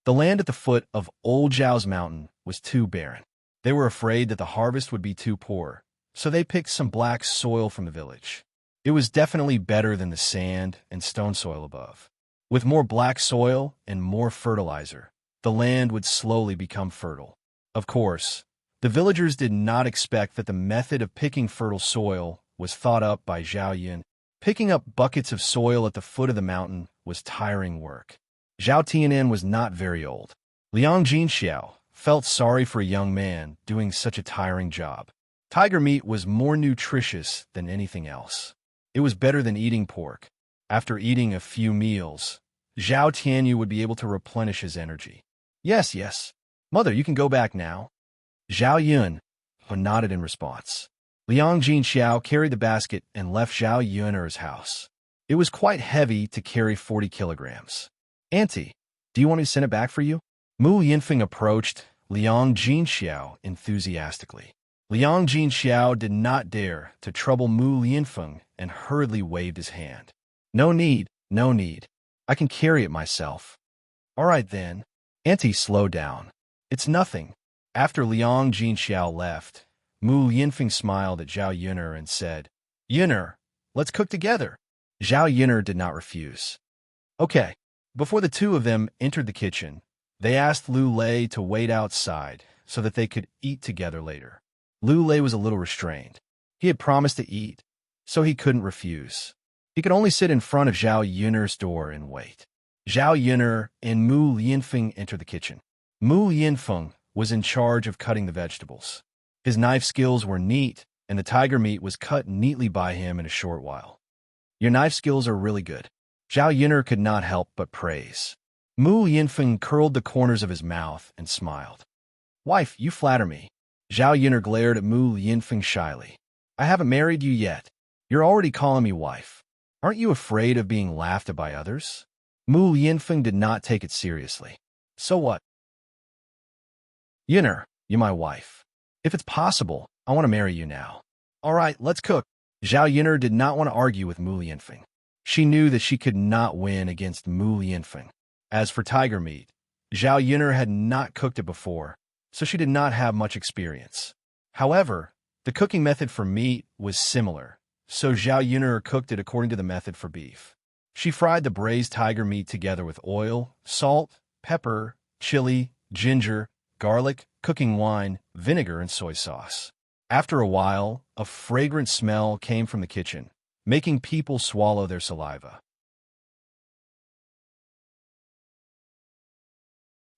S1: The land at the foot of Old Zhao's mountain was too barren. They were afraid that the harvest would be too poor, so they picked some black soil from the village. It was definitely better than the sand and stone soil above. With more black soil and more fertilizer, the land would slowly become fertile. Of course, the villagers did not expect that the method of picking fertile soil was thought up by Zhao Yun. Picking up buckets of soil at the foot of the mountain was tiring work. Zhao Tianan was not very old. Liang Jinxiao felt sorry for a young man doing such a tiring job. Tiger meat was more nutritious than anything else. It was better than eating pork. After eating a few meals, Zhao Tianyu would be able to replenish his energy. Yes. Mother, you can go back now. Zhao Yun nodded in response. Liang Jinxiao carried the basket and left Zhao Yuner's house. It was quite heavy to carry 40 kilograms. Auntie, do you want me to send it back for you? Mu Yinfeng approached Liang Jinxiao enthusiastically. Liang Jinxiao did not dare to trouble Mu Yinfeng and hurriedly waved his hand. No need. I can carry it myself. All right then. Auntie, slow down. It's nothing. After Liang Jinxiao left, Mu Yinfeng smiled at Zhao Yuner and said, Yuner, let's cook together. Zhao Yuner did not refuse. Okay. Before the two of them entered the kitchen, they asked Lu Lei to wait outside so that they could eat together later. Lu Lei was a little restrained. He had promised to eat, so he couldn't refuse. He could only sit in front of Zhao Yuner's door and wait. Zhao Yuner and Mu Yinfeng entered the kitchen. Mu Yinfeng was in charge of cutting the vegetables. His knife skills were neat, and the tiger meat was cut neatly by him in a short while. Your knife skills are really good. Zhao Yun'er could not help but praise. Mu Yinfeng curled the corners of his mouth and smiled. Wife, you flatter me. Zhao Yun'er glared at Mu Yinfeng shyly. I haven't married you yet. You're already calling me wife. Aren't you afraid of being laughed at by others? Mu Yinfeng did not take it seriously. So what? Yun'er, you're my wife. If it's possible, I want to marry you now. All right, let's cook. Zhao Yun'er did not want to argue with Mu Yinfeng. She knew that she could not win against Mu Yinfeng. As for tiger meat, Zhao Yun'er had not cooked it before, so she did not have much experience. However, the cooking method for meat was similar, so Zhao Yun'er cooked it according to the method for beef. She fried the braised tiger meat together with oil, salt, pepper, chili, ginger, garlic, cooking wine, vinegar, and soy sauce. After a while, a fragrant smell came from the kitchen, making people swallow their saliva.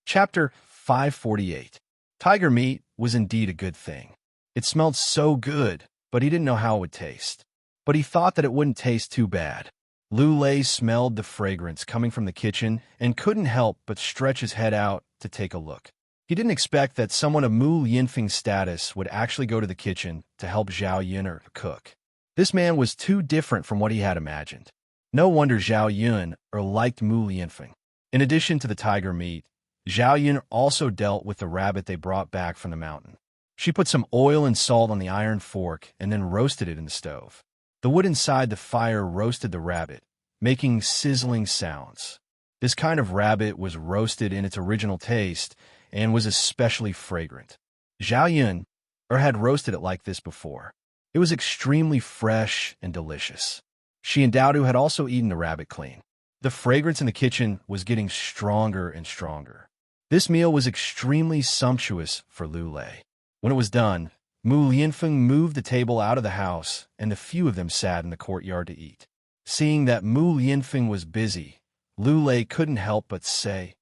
S1: Chapter 548. Tiger meat was indeed a good thing. It smelled so good, but he didn't know how it would taste. But he thought that it wouldn't taste too bad. Lu Lei smelled the fragrance coming from the kitchen and couldn't help but stretch his head out to take a look. He didn't expect that someone of Mu Yinfeng's status would actually go to the kitchen to help Zhao Yun'er cook. This man was too different from what he had imagined. No wonder Zhao Yun'er liked Mu Yinfeng. In addition to the tiger meat, Zhao Yun'er also dealt with the rabbit they brought back from the mountain. She put some oil and salt on the iron fork and then roasted it in the stove. The wood inside the fire roasted the rabbit, making sizzling sounds. This kind of rabbit was roasted in its original taste and was especially fragrant. Zhao Yun'er had roasted it like this before. It was extremely fresh and delicious. She and Dao Du had also eaten the rabbit clean. The fragrance in the kitchen was getting stronger and stronger. This meal was extremely sumptuous for Lu Lei. When it was done, Mu Yinfeng moved the table out of the house, and the few of them sat in the courtyard to eat. Seeing that Mu Yinfeng was busy, Lu Lei couldn't help but say,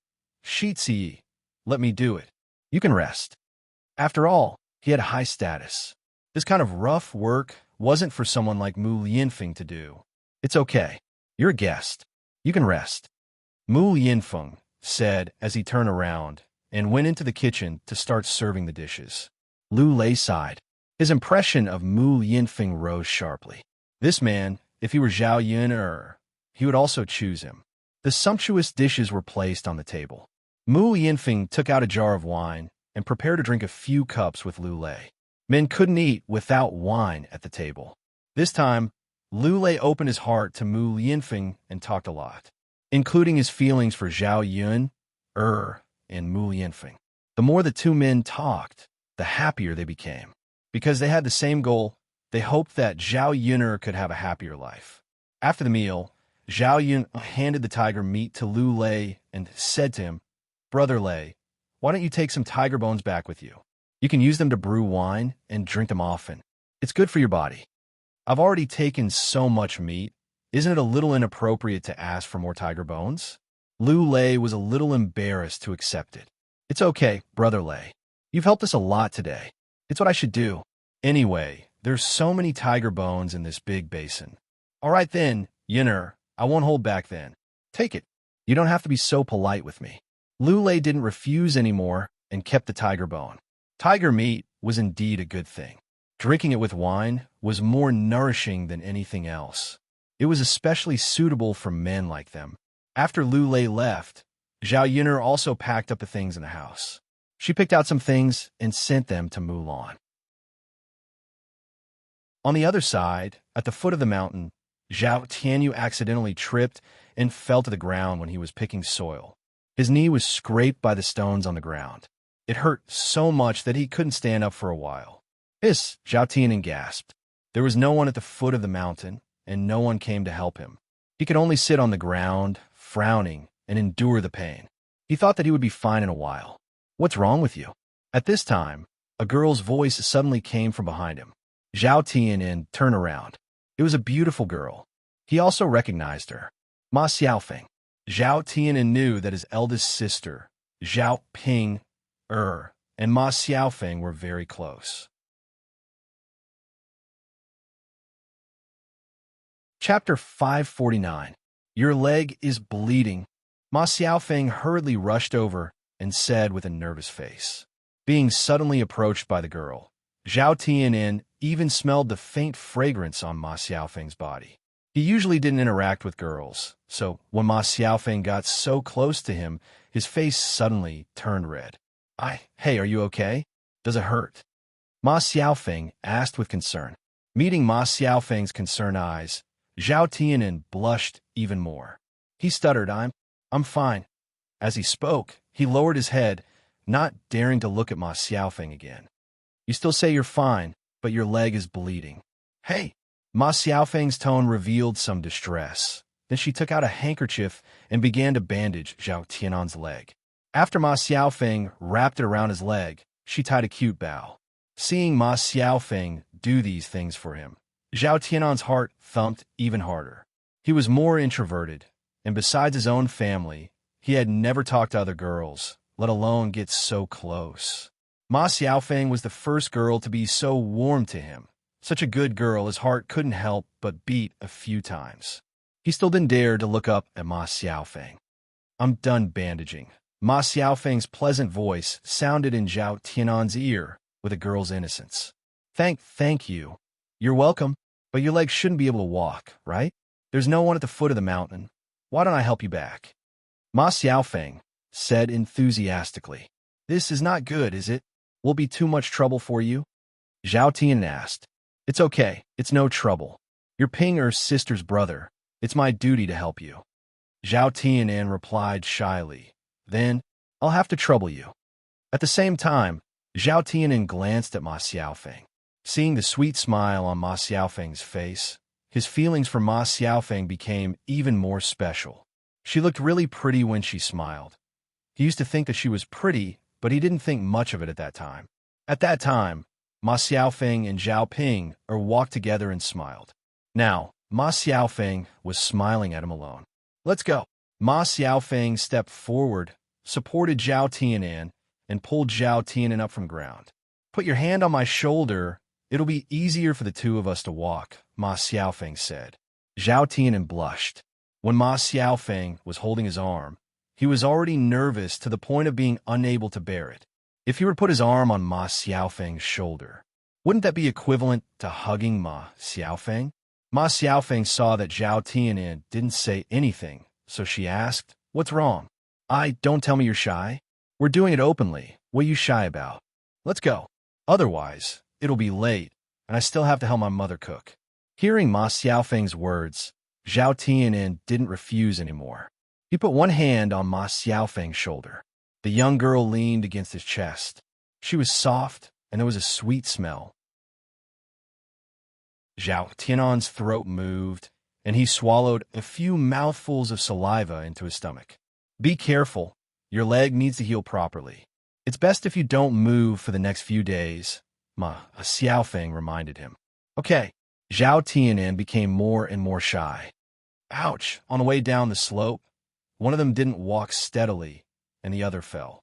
S1: Shi Ziyi, let me do it. You can rest. After all, he had a high status. This kind of rough work wasn't for someone like Mu Yinfeng to do. It's okay. You're a guest. You can rest. Mu Yinfeng said as he turned around and went into the kitchen to start serving the dishes. Lu Lei sighed. His impression of Mu Yinfeng rose sharply. This man, if he were Zhao Yun'er, he would also choose him. The sumptuous dishes were placed on the table. Mu Yinfeng took out a jar of wine and prepared to drink a few cups with Lu Lei. Men couldn't eat without wine at the table. This time, Lu Lei opened his heart to Mu Yinfeng and talked a lot, including his feelings for Zhao Yun'er and Mu Yinfeng. The more the two men talked, the happier they became. Because they had the same goal, they hoped that Zhao Yun'er could have a happier life. After the meal, Zhao Yun'er handed the tiger meat to Lu Lei and said to him, Brother Lei, why don't you take some tiger bones back with you? You can use them to brew wine and drink them often. It's good for your body. I've already taken so much meat. Isn't it a little inappropriate to ask for more tiger bones? Lu Lei was a little embarrassed to accept it. It's okay, Brother Lei. You've helped us a lot today. It's what I should do. Anyway, there's so many tiger bones in this big basin. All right then, Yun'er, I won't hold back then. Take it. You don't have to be so polite with me. Lu Lei didn't refuse anymore and kept the tiger bone. Tiger meat was indeed a good thing. Drinking it with wine was more nourishing than anything else. It was especially suitable for men like them. After Lu Lei left, Zhao Yun'er also packed up the things in the house. She picked out some things and sent them to Mulan. On the other side, at the foot of the mountain, Zhao Tianyu accidentally tripped and fell to the ground when he was picking soil. His knee was scraped by the stones on the ground. It hurt so much that he couldn't stand up for a while. Zhao Tianyu gasped. There was no one at the foot of the mountain, and no one came to help him. He could only sit on the ground, frowning, and endure the pain. He thought that he would be fine in a while. What's wrong with you? At this time, a girl's voice suddenly came from behind him. Zhao Tianyu turned around. It was a beautiful girl. He also recognized her. Ma Xiaofeng. Zhao Tianyu knew that his eldest sister, Zhao Ping and Ma Xiaofeng were very close. Chapter 549. Your leg is bleeding. Ma Xiaofeng hurriedly rushed over and said with a nervous face. Being suddenly approached by the girl, Zhao Tian'an even smelled the faint fragrance on Ma Xiaofeng's body. He usually didn't interact with girls, so when Ma Xiaofeng got so close to him, his face suddenly turned red. Hey, are you okay? Does it hurt? Ma Xiaofeng asked with concern. Meeting Ma Xiaofeng's concerned eyes, Zhao Tian'an blushed even more. He stuttered, I'm fine. As he spoke, he lowered his head, not daring to look at Ma Xiaofeng again. You still say you're fine, but your leg is bleeding. Hey! Ma Xiaofeng's tone revealed some distress. Then she took out a handkerchief and began to bandage Zhao Tian'an's leg. After Ma Xiaofeng wrapped it around his leg, she tied a cute bow. Seeing Ma Xiaofeng do these things for him, Zhao Tian'an's heart thumped even harder. He was more introverted, and besides his own family, he had never talked to other girls, let alone get so close. Ma Xiaofeng was the first girl to be so warm to him. Such a good girl, his heart couldn't help but beat a few times. He still didn't dare to look up at Ma Xiaofeng. I'm done bandaging. Ma Xiaofeng's pleasant voice sounded in Zhao Tian'an's ear with a girl's innocence. Thank you. You're welcome, but your legs shouldn't be able to walk, right? There's no one at the foot of the mountain. Why don't I help you back? Ma Xiaofeng said enthusiastically. This is not good, is it? Will be too much trouble for you? Zhao Tian asked. It's okay. It's no trouble. You're Ping'er's sister's brother. It's my duty to help you. Zhao Tian'an replied shyly. Then, I'll have to trouble you. At the same time, Zhao Tian'an glanced at Ma Xiaofeng. Seeing the sweet smile on Ma Xiaofeng's face, his feelings for Ma Xiaofeng became even more special. She looked really pretty when she smiled. He used to think that she was pretty, but he didn't think much of it at that time. At that time, Ma Xiaofeng and Zhao Ping walked together and smiled. Now, Ma Xiaofeng was smiling at him alone. Let's go. Ma Xiaofeng stepped forward, supported Zhao Tian'an, and pulled Zhao Tian'an up from ground. Put your hand on my shoulder. It'll be easier for the two of us to walk, Ma Xiaofeng said. Zhao Tian'an blushed. When Ma Xiaofeng was holding his arm, he was already nervous to the point of being unable to bear it. If he were to put his arm on Ma Xiaofeng's shoulder, wouldn't that be equivalent to hugging Ma Xiaofeng? Ma Xiaofeng saw that Zhao Tian'an didn't say anything, so she asked, What's wrong? Don't tell me you're shy. We're doing it openly. What are you shy about? Let's go. Otherwise, it'll be late, and I still have to help my mother cook. Hearing Ma Xiaofeng's words, Zhao Tian'an didn't refuse anymore. He put one hand on Ma Xiaofeng's shoulder. The young girl leaned against his chest. She was soft, and there was a sweet smell. Zhao Tian'an's throat moved, and he swallowed a few mouthfuls of saliva into his stomach. Be careful. Your leg needs to heal properly. It's best if you don't move for the next few days, Ma Xiaofeng reminded him. Okay. Zhao Tian'an became more and more shy. Ouch! On the way down the slope, one of them didn't walk steadily, and the other fell.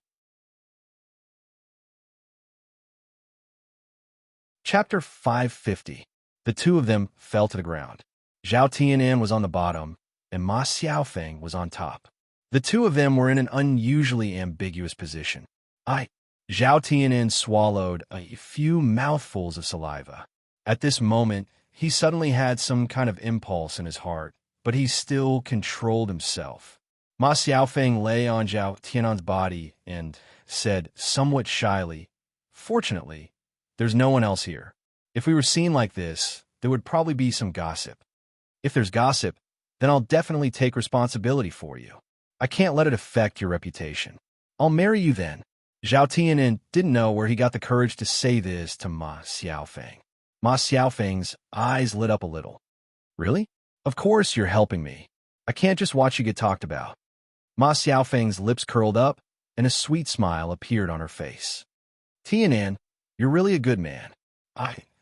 S1: Chapter 550. The two of them fell to the ground. Zhao Tian'an was on the bottom, and Ma Xiaofeng was on top. The two of them were in an unusually ambiguous position. Zhao Tian'an swallowed a few mouthfuls of saliva. At this moment, he suddenly had some kind of impulse in his heart, but he still controlled himself. Ma Xiaofeng lay on Zhao Tian'an's body and said somewhat shyly, Fortunately, there's no one else here. If we were seen like this, there would probably be some gossip. If there's gossip, then I'll definitely take responsibility for you. I can't let it affect your reputation. I'll marry you then. Zhao Tian'an didn't know where he got the courage to say this to Ma Xiaofeng. Ma Xiaofeng's eyes lit up a little. Really? Of course you're helping me. I can't just watch you get talked about. Ma Xiaofeng's lips curled up, and a sweet smile appeared on her face. Tian'an, you're really a good man.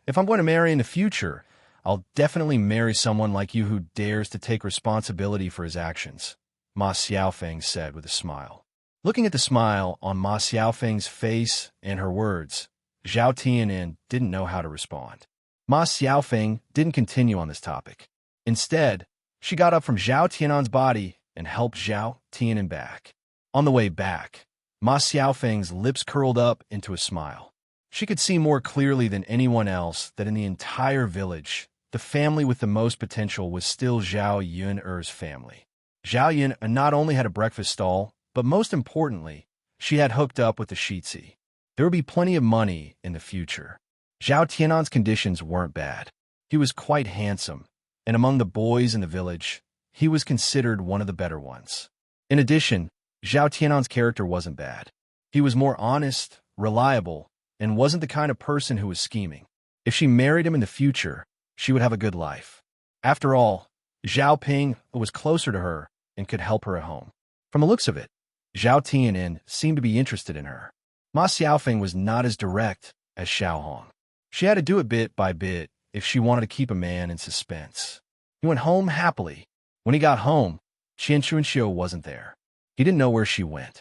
S1: If I'm going to marry in the future, I'll definitely marry someone like you who dares to take responsibility for his actions, Ma Xiaofeng said with a smile. Looking at the smile on Ma Xiaofeng's face and her words, Zhao Tian'an didn't know how to respond. Ma Xiaofeng didn't continue on this topic. Instead, she got up from Zhao Tianan's body and helped Zhao Tianan back. On the way back, Ma Xiaofeng's lips curled up into a smile. She could see more clearly than anyone else that in the entire village, the family with the most potential was still Zhao Yun'er's family. Zhao Yun not only had a breakfast stall, but most importantly, she had hooked up with the Shitzi. There would be plenty of money in the future. Zhao Tianan's conditions weren't bad. He was quite handsome, and among the boys in the village, he was considered one of the better ones. In addition, Zhao Tianan's character wasn't bad. He was more honest, reliable, and wasn't the kind of person who was scheming. If she married him in the future, she would have a good life. After all, Zhao Ping was closer to her and could help her at home. From the looks of it, Zhao Tianan seemed to be interested in her. Ma Xiaofeng was not as direct as Xiao Hong. She had to do it bit by bit if she wanted to keep a man in suspense. He went home happily. When he got home, Qian Chunxiu wasn't there. He didn't know where she went.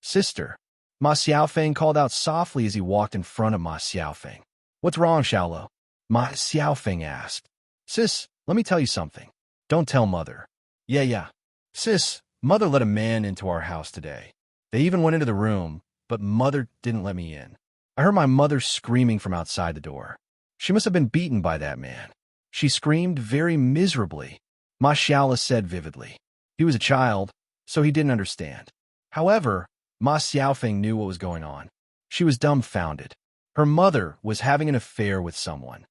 S1: "Sister," Ma Xiaofeng called out softly as he walked in front of Ma Xiaofeng. "What's wrong, Xiaolo?" Ma Xiaofeng asked. "Sis, let me tell you something. Don't tell Mother." Yeah. "Sis, Mother let a man into our house today. They even went into the room, but Mother didn't let me in. I heard my mother screaming from outside the door. She must have been beaten by that man. She screamed very miserably," Ma Xiaola said vividly. He was a child, so he didn't understand. However, Ma Xiaofeng knew what was going on. She was dumbfounded. Her mother was having an affair with someone.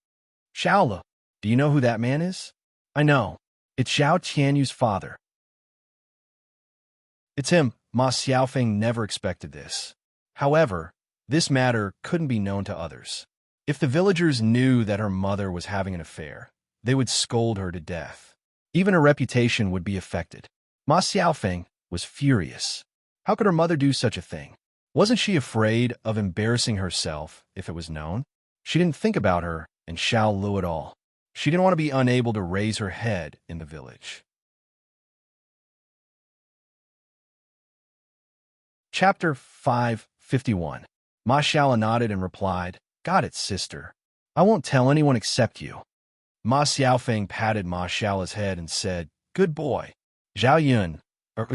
S1: "Xiaola, do you know who that man is?" "I know. It's Zhao Tianyu's father." "It's him." Ma Xiaofeng never expected this. However, this matter couldn't be known to others. If the villagers knew that her mother was having an affair, they would scold her to death. Even her reputation would be affected. Ma Xiaofeng was furious. How could her mother do such a thing? Wasn't she afraid of embarrassing herself if it was known? She didn't think about her and Xiao Lu at all. She didn't want to be unable to raise her head in the village. Chapter 551. Ma Xiaola nodded and replied, "Got it, sister. I won't tell anyone except you." Ma Xiaofeng patted Ma Xiaola's head and said, "Good boy." Zhao Yun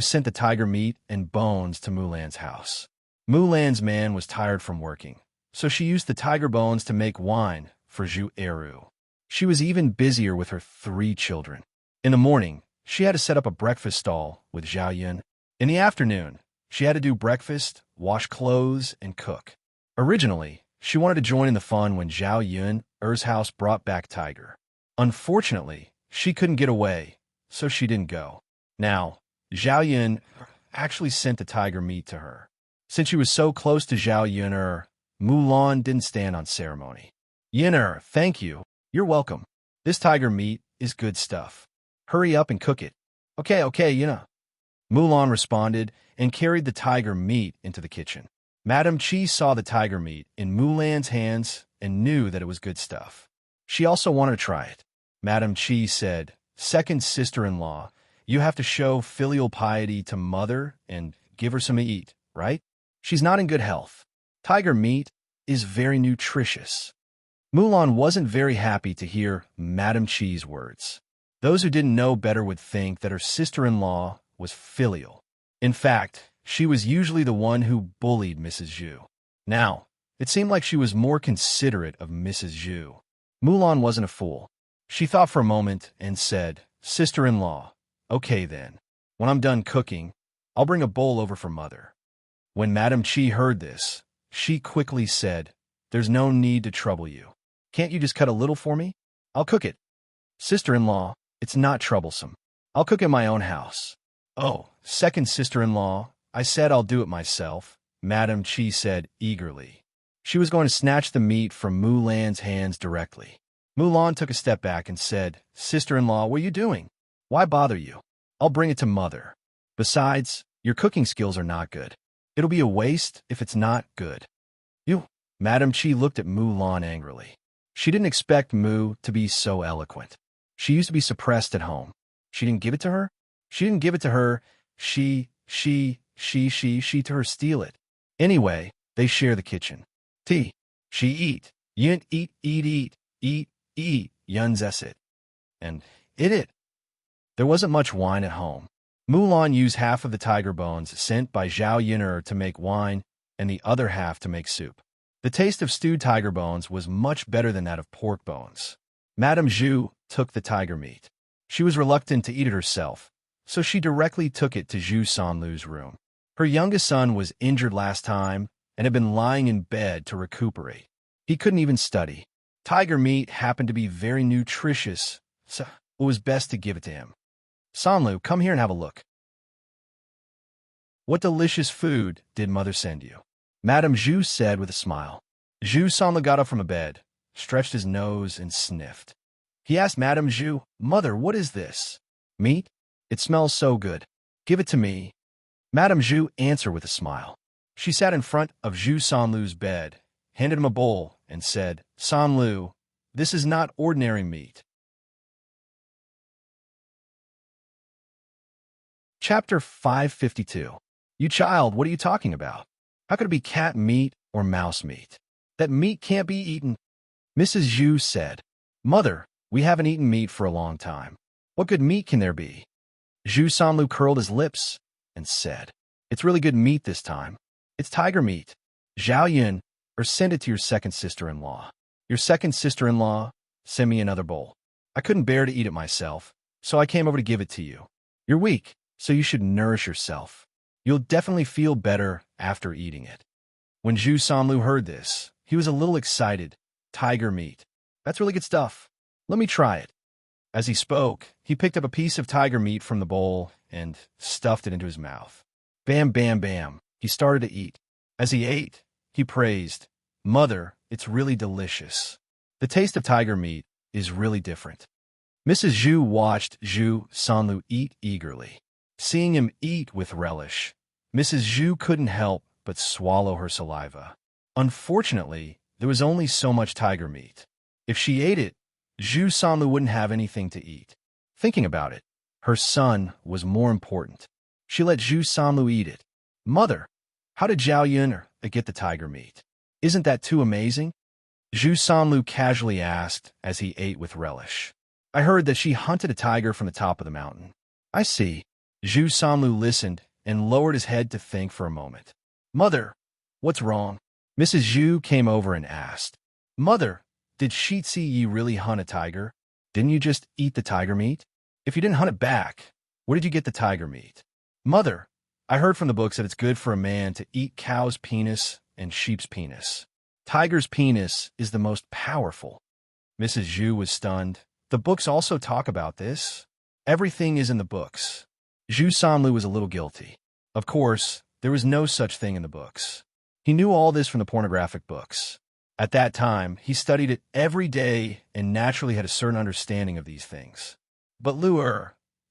S1: sent the tiger meat and bones to Mulan's house. Mulan's man was tired from working, so she used the tiger bones to make wine for Zhu Eru. She was even busier with her 3 children. In the morning, she had to set up a breakfast stall with Zhao Yun. In the afternoon, she had to do breakfast, wash clothes, and cook. Originally, she wanted to join in the fun when Zhao Yun's house brought back Tiger. Unfortunately, she couldn't get away, so she didn't go. Now, Zhao Yun actually sent the tiger meat to her. Since she was so close to Zhao Yun'er, Mulan didn't stand on ceremony. "Yun'er, thank you. You're welcome. This tiger meat is good stuff. Hurry up and cook it." Okay, Yun'er." Mulan responded and carried the tiger meat into the kitchen. Madame Qi saw the tiger meat in Mulan's hands and knew that it was good stuff. She also wanted to try it. Madame Qi said, "Second sister-in-law, you have to show filial piety to Mother and give her some to eat, right? She's not in good health. Tiger meat is very nutritious." Mulan wasn't very happy to hear Madame Qi's words. Those who didn't know better would think that her sister-in-law was filial. In fact, she was usually the one who bullied Mrs. Zhu. Now, it seemed like she was more considerate of Mrs. Zhu. Mulan wasn't a fool. She thought for a moment and said, "Sister-in-law, okay then. When I'm done cooking, I'll bring a bowl over for Mother." When Madame Qi heard this, she quickly said, "There's no need to trouble you. Can't you just cut a little for me? I'll cook it." "Sister-in-law, it's not troublesome. I'll cook in my own house." "Oh, second sister-in-law, I said I'll do it myself," Madame Qi said eagerly. She was going to snatch the meat from Mulan's hands directly. Mulan took a step back and said, "Sister-in-law, what are you doing? Why bother you? I'll bring it to Mother. Besides, your cooking skills are not good. It'll be a waste if it's not good." "You?" Madame Qi looked at Mulan angrily. She didn't expect Mu to be so eloquent. She used to be suppressed at home. She didn't give it to her? She didn't give it to her. She to her steal it. Anyway, they share the kitchen. She eat. Yun eat. Yun zess it. And it. There wasn't much wine at home. Mulan used half of the tiger bones sent by Zhao Yun'er to make wine and the other half to make soup. The taste of stewed tiger bones was much better than that of pork bones. Madame Zhu took the tiger meat. She was reluctant to eat it herself, so she directly took it to Zhu Sanlu's room. Her youngest son was injured last time and had been lying in bed to recuperate. He couldn't even study. Tiger meat happened to be very nutritious, so it was best to give it to him. Sanlu, come here and have a look. What delicious food did Mother send you? Madame Zhu said with a smile. Zhu Sanlu got up from a bed, stretched his nose, and sniffed. He asked Madame Zhu, Mother, what is this? Meat? It smells so good. Give it to me. Madame Zhu answered with a smile. She sat in front of Zhu Sanlu's bed, handed him a bowl, and said, Sanlu, this is not ordinary meat. Chapter 552. You child, what are you talking about? How could it be cat meat or mouse meat? That meat can't be eaten. Mrs. Zhu said, Mother, we haven't eaten meat for a long time. What good meat can there be? Zhu Sanlu curled his lips and said, It's really good meat this time. It's tiger meat. Zhao Yun, or send it to your second sister-in-law. Your second sister-in-law, send me another bowl. I couldn't bear to eat it myself, so I came over to give it to you. You're weak, so you should nourish yourself. You'll definitely feel better after eating it. When Zhu Sanlu heard this, he was a little excited. Tiger meat. That's really good stuff. Let me try it. As he spoke, he picked up a piece of tiger meat from the bowl and stuffed it into his mouth. Bam, bam, bam. He started to eat. As he ate, he praised, Mother, it's really delicious. The taste of tiger meat is really different. Mrs. Zhu watched Zhu Sanlu eat eagerly. Seeing him eat with relish, Mrs. Zhu couldn't help but swallow her saliva. Unfortunately, there was only so much tiger meat. If she ate it, Zhu Sanlu wouldn't have anything to eat. Thinking about it, her son was more important. She let Zhu Sanlu eat it. Mother, how did Zhao Yun get the tiger meat? Isn't that too amazing? Zhu Sanlu casually asked as he ate with relish. I heard that she hunted a tiger from the top of the mountain. I see. Zhu Sanlu listened and lowered his head to think for a moment. Mother, what's wrong? Mrs. Zhu came over and asked. Mother, did Shitsi Yi really hunt a tiger? Didn't you just eat the tiger meat? If you didn't hunt it back, where did you get the tiger meat? Mother, I heard from the books that it's good for a man to eat cow's penis and sheep's penis. Tiger's penis is the most powerful. Mrs. Zhu was stunned. The books also talk about this. Everything is in the books. Zhu Sanlu was a little guilty. Of course, there was no such thing in the books. He knew all this from the pornographic books. At that time, he studied it every day and naturally had a certain understanding of these things. But Lu,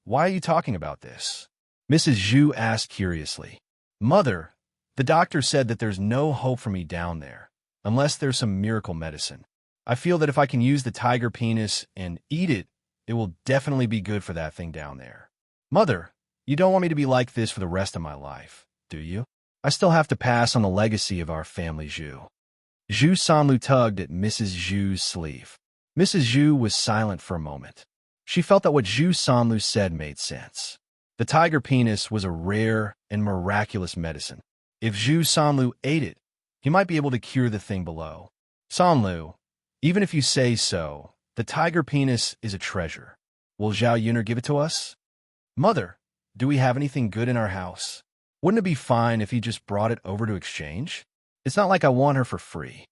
S1: why are you talking about this? Mrs. Zhu asked curiously. Mother, the doctor said that there's no hope for me down there, unless there's some miracle medicine. I feel that if I can use the tiger penis and eat it, it will definitely be good for that thing down there. Mother, you don't want me to be like this for the rest of my life, do you? I still have to pass on the legacy of our family Zhu. Zhu Sanlu tugged at Mrs. Zhu's sleeve. Mrs. Zhu was silent for a moment. She felt that what Zhu Sanlu said made sense. The tiger penis was a rare and miraculous medicine. If Zhu Sanlu ate it, he might be able to cure the thing below. Sanlu, even if you say so, the tiger penis is a treasure. Will Zhao Yun'er give it to us? Mother, do we have anything good in our house? Wouldn't it be fine if he just brought it over to exchange? It's not like I want her for free.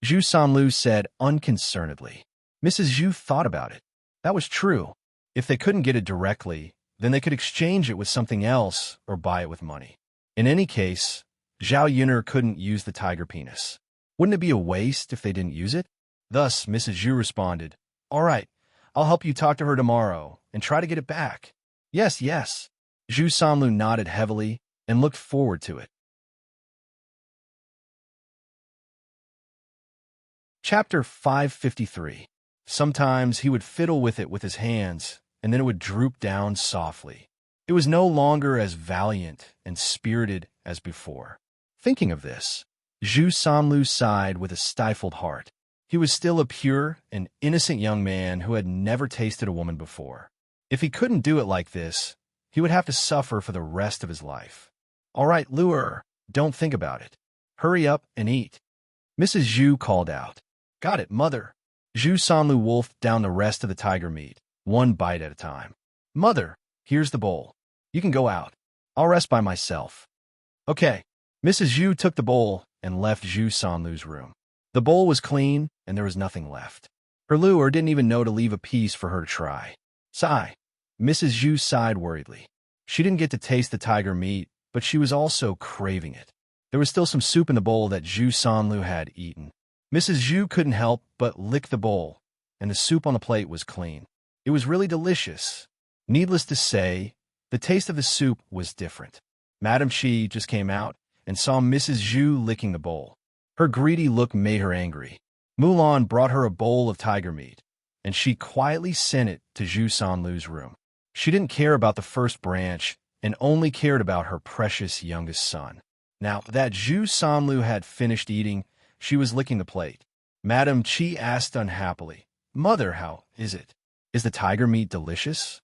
S1: Zhu Sanlu said unconcernedly. Mrs. Zhu thought about it. That was true. If they couldn't get it directly, then they could exchange it with something else or buy it with money. In any case, Zhao Yun'er couldn't use the tiger penis. Wouldn't it be a waste if they didn't use it? Thus, Mrs. Zhu responded, All right, I'll help you talk to her tomorrow and try to get it back. Yes, yes. Zhu Sanlu nodded heavily and looked forward to it. Chapter 553. Sometimes he would fiddle with it with his hands, and then it would droop down softly. It was no longer as valiant and spirited as before. Thinking of this, Zhu Sanlu sighed with a stifled heart. He was still a pure and innocent young man who had never tasted a woman before. If he couldn't do it like this, he would have to suffer for the rest of his life. All right, lure, don't think about it. Hurry up and eat. Mrs. Zhu called out. Got it, mother. Zhu Sanlu wolfed down the rest of the tiger meat, one bite at a time. Mother, here's the bowl. You can go out. I'll rest by myself. Okay. Mrs. Zhu took the bowl and left Zhu Sanlu's room. The bowl was clean, and there was nothing left. Her lure didn't even know to leave a piece for her to try. Sigh. Mrs. Zhu sighed worriedly. She didn't get to taste the tiger meat, but she was also craving it. There was still some soup in the bowl that Zhu Sanlu had eaten. Mrs. Zhu couldn't help but lick the bowl, and the soup on the plate was clean. It was really delicious. Needless to say, the taste of the soup was different. Madame Chi just came out and saw Mrs. Zhu licking the bowl. Her greedy look made her angry. Mulan brought her a bowl of tiger meat, and she quietly sent it to Zhu Sanlu's room. She didn't care about the first branch and only cared about her precious youngest son. Now that Zhu Sanlu had finished eating, she was licking the plate. Madame Chi asked unhappily, Mother, how is it? Is the tiger meat delicious?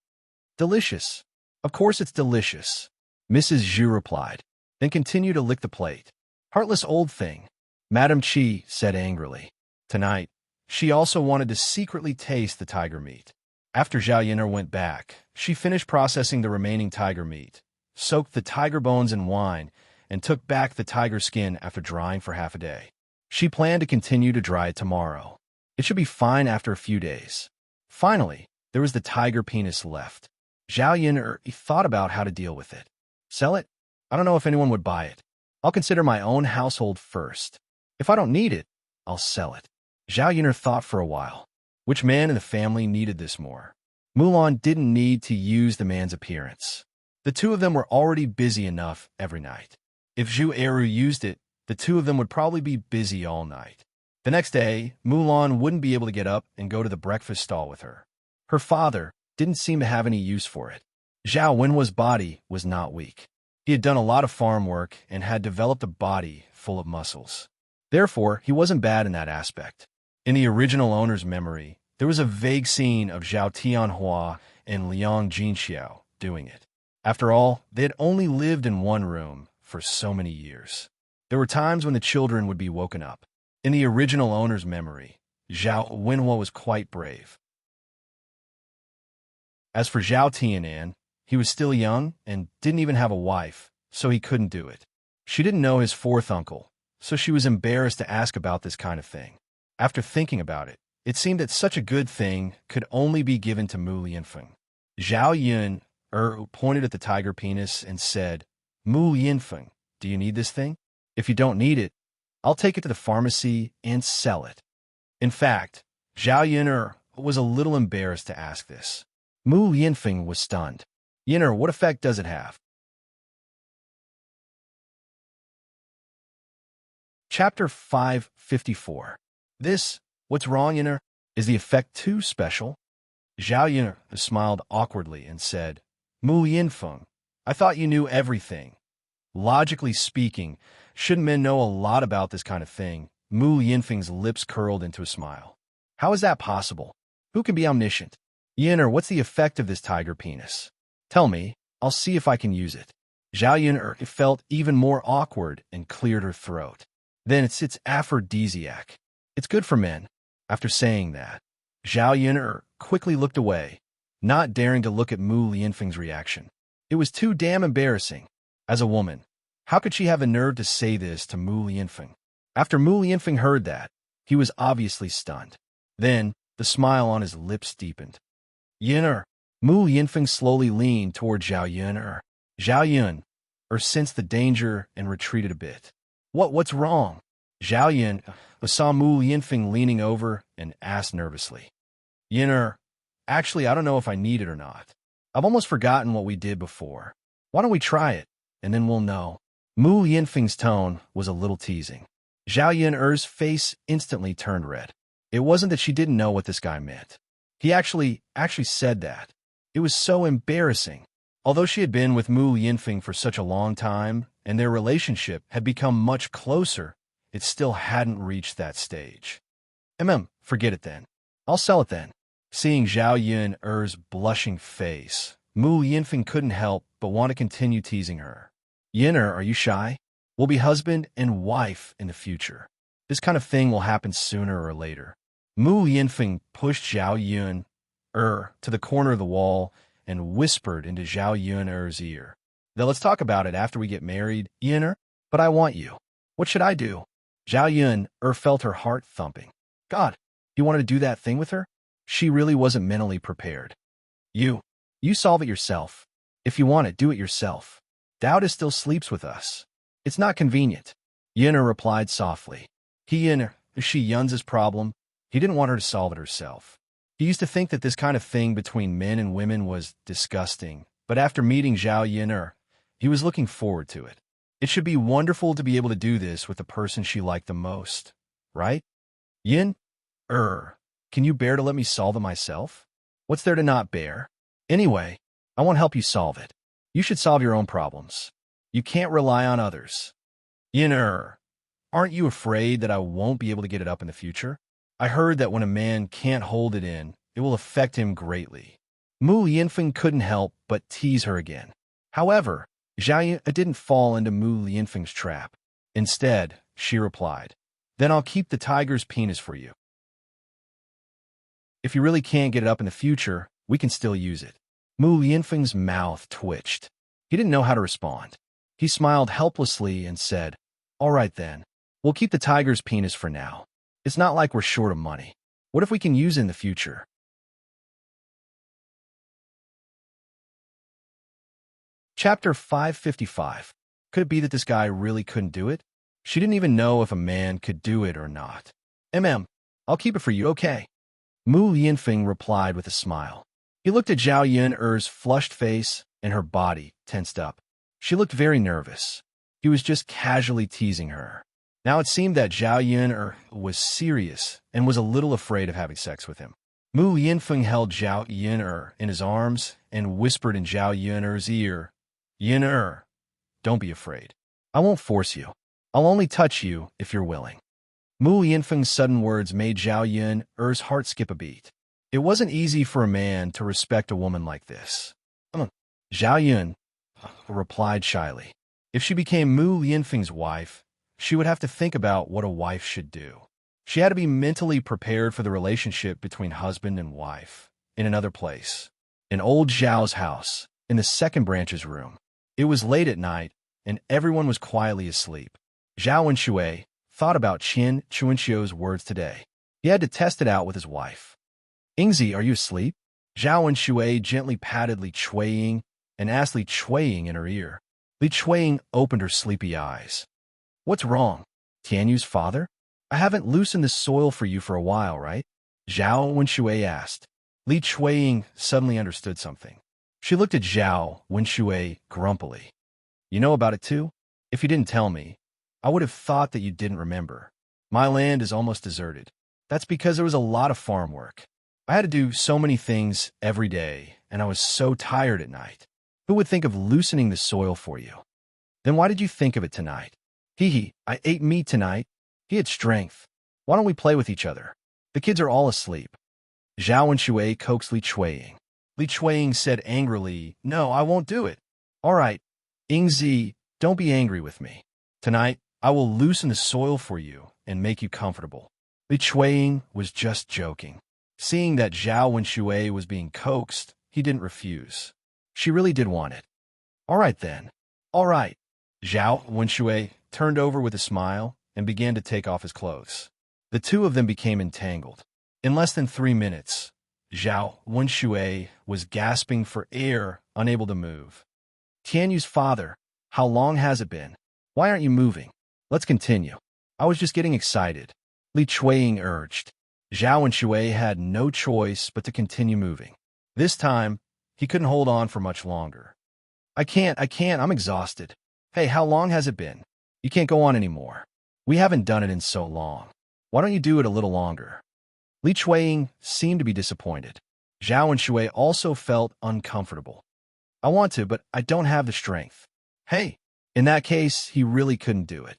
S1: Delicious. Of course it's delicious, Mrs. Zhu replied, then continued to lick the plate. Heartless old thing, Madame Chi said angrily. Tonight, she also wanted to secretly taste the tiger meat. After Zhao Yin'er went back, she finished processing the remaining tiger meat, soaked the tiger bones in wine, and took back the tiger skin after drying for half a day. She planned to continue to dry it tomorrow. It should be fine after a few days. Finally, there was the tiger penis left. Zhao Yin'er thought about how to deal with it. Sell it? I don't know if anyone would buy it. I'll consider my own household first. If I don't need it, I'll sell it. Zhao Yin'er thought for a while. Which man in the family needed this more? Mulan didn't need to use the man's appearance. The two of them were already busy enough every night. If Zhu Eru used it, the two of them would probably be busy all night. The next day, Mulan wouldn't be able to get up and go to the breakfast stall with her. Her father didn't seem to have any use for it. Zhao Wenhua's body was not weak. He had done a lot of farm work and had developed a body full of muscles. Therefore, he wasn't bad in that aspect. In the original owner's memory, there was a vague scene of Zhao Tianhua and Liang Jinxiao doing it. After all, they had only lived in one room for so many years. There were times when the children would be woken up. In the original owner's memory, Zhao Wenhua was quite brave. As for Zhao Tianan, he was still young and didn't even have a wife, so he couldn't do it. She didn't know his fourth uncle, so she was embarrassed to ask about this kind of thing. After thinking about it, it seemed that such a good thing could only be given to Mu Lianfeng. Zhao Yin'er pointed at the tiger penis and said, Mu Lianfeng, do you need this thing? If you don't need it, I'll take it to the pharmacy and sell it. In fact, Zhao Yin'er was a little embarrassed to ask this. Mu Lianfeng was stunned. Yin'er, what effect does it have? Chapter 554. What's wrong, Yin'er? Is the effect too special? Zhao Yin'er smiled awkwardly and said, Mu Lianfeng, I thought you knew everything. Logically speaking, shouldn't men know a lot about this kind of thing? Mu Lianfeng's lips curled into a smile. How is that possible? Who can be omniscient? Yin'er, what's the effect of this tiger penis? Tell me, I'll see if I can use it. Zhao Yin'er felt even more awkward and cleared her throat. Then it's aphrodisiac. It's good for men. After saying that, Zhao Yin'er quickly looked away, not daring to look at Mu Lianfeng's reaction. It was too damn embarrassing. As a woman, how could she have the nerve to say this to Mu Lianfeng? After Mu Lianfeng heard that, he was obviously stunned. Then, the smile on his lips deepened. Yin'er. Mu Lianfeng slowly leaned toward Zhao Yin'er. Zhao Yin'er sensed the danger and retreated a bit. What's wrong? Zhao Yin'er saw Mu Lianfeng leaning over and asked nervously. Yin'er, actually, I don't know if I need it or not. I've almost forgotten what we did before. Why don't we try it, and then we'll know. Mu Lianfeng's tone was a little teasing. Zhao Yin'er's face instantly turned red. It wasn't that she didn't know what this guy meant. He actually said that. It was so embarrassing. Although she had been with Mu Lianfeng for such a long time, and their relationship had become much closer, it still hadn't reached that stage. Forget it then. I'll sell it then. Seeing Zhao Yun's blushing face, Mu Yinfeng couldn't help but want to continue teasing her. Yin'er, are you shy? We'll be husband and wife in the future. This kind of thing will happen sooner or later. Mu Yinfeng pushed Zhao Yun to the corner of the wall and whispered into Zhao Yun's ear. Now let's talk about it after we get married, Yin'er. But I want you. What should I do? Zhao Yun felt her heart thumping. God, you wanted to do that thing with her? She really wasn't mentally prepared. You solve it yourself. If you want it, do it yourself. Dowda still sleeps with us. It's not convenient. Yin'er replied softly. She Yun's problem. He didn't want her to solve it herself. He used to think that this kind of thing between men and women was disgusting, but after meeting Zhao Yin'er, he was looking forward to it. It should be wonderful to be able to do this with the person she liked the most, right? Yin-er, can you bear to let me solve it myself? What's there to not bear? Anyway, I won't help you solve it. You should solve your own problems. You can't rely on others. Yin-er, aren't you afraid that I won't be able to get it up in the future? I heard that when a man can't hold it in, it will affect him greatly. Mu Yinfeng couldn't help but tease her again. However, Zhao didn't fall into Mu Yinfeng's trap. Instead, she replied, then I'll keep the tiger's penis for you. If you really can't get it up in the future, we can still use it. Mu Yinfeng's mouth twitched. He didn't know how to respond. He smiled helplessly and said, all right then, we'll keep the tiger's penis for now. It's not like we're short of money. What if we can use it in the future? Chapter 555. Could it be that this guy really couldn't do it? She didn't even know if a man could do it or not. I'll keep it for you, okay? Mu Yinfeng replied with a smile. He looked at Zhao Yun's flushed face, and her body tensed up. She looked very nervous. He was just casually teasing her. Now it seemed that Zhao Yun was serious and was a little afraid of having sex with him. Mu Yinfeng held Zhao Yun in his arms and whispered in Zhao Yun's ear, Yun, don't be afraid. I won't force you. I'll only touch you if you're willing. Mu Yinfeng's sudden words made Zhao Yun's heart skip a beat. It wasn't easy for a man to respect a woman like this. Zhao Yun replied shyly. If she became Mu Yinfeng's wife, she would have to think about what a wife should do. She had to be mentally prepared for the relationship between husband and wife. In another place, in old Zhao's house, in the second branch's room. It was late at night, and everyone was quietly asleep. Zhao Wenshui thought about Qin Chuanxiu's words today. He had to test it out with his wife. Ingzi, are you asleep? Zhao Wenshui gently patted Li Chuiying and asked Li Chuiying in her ear. Li Chuiying opened her sleepy eyes. What's wrong? Tianyu's father? I haven't loosened the soil for you for a while, right? Zhao Wenshui asked. Li Chuiying suddenly understood something. She looked at Zhao Wenshui grumpily. You know about it too? If you didn't tell me, I would have thought that you didn't remember. My land is almost deserted. That's because there was a lot of farm work. I had to do so many things every day, and I was so tired at night. Who would think of loosening the soil for you? Then why did you think of it tonight? I ate meat tonight. He had strength. Why don't we play with each other? The kids are all asleep. Zhao Wenshui coaxed Li Chuiying. Li Chuiying said angrily, no, I won't do it. All right, Ingzi, don't be angry with me. Tonight, I will loosen the soil for you and make you comfortable. Li Chuiying was just joking. Seeing that Zhao Wenshui was being coaxed, he didn't refuse. She really did want it. All right then. All right. Zhao Wenshui turned over with a smile and began to take off his clothes. The two of them became entangled. In less than 3 minutes, Zhao Wenshui was gasping for air, unable to move. Tianyu's father, how long has it been? Why aren't you moving? Let's continue. I was just getting excited. Li Chuiying urged. Zhao Wenshui had no choice but to continue moving. This time, he couldn't hold on for much longer. I can't, I'm exhausted. Hey, how long has it been? You can't go on anymore. We haven't done it in so long. Why don't you do it a little longer? Li Chuiying seemed to be disappointed. Zhao Wenshui also felt uncomfortable. I want to, but I don't have the strength. Hey, in that case, he really couldn't do it.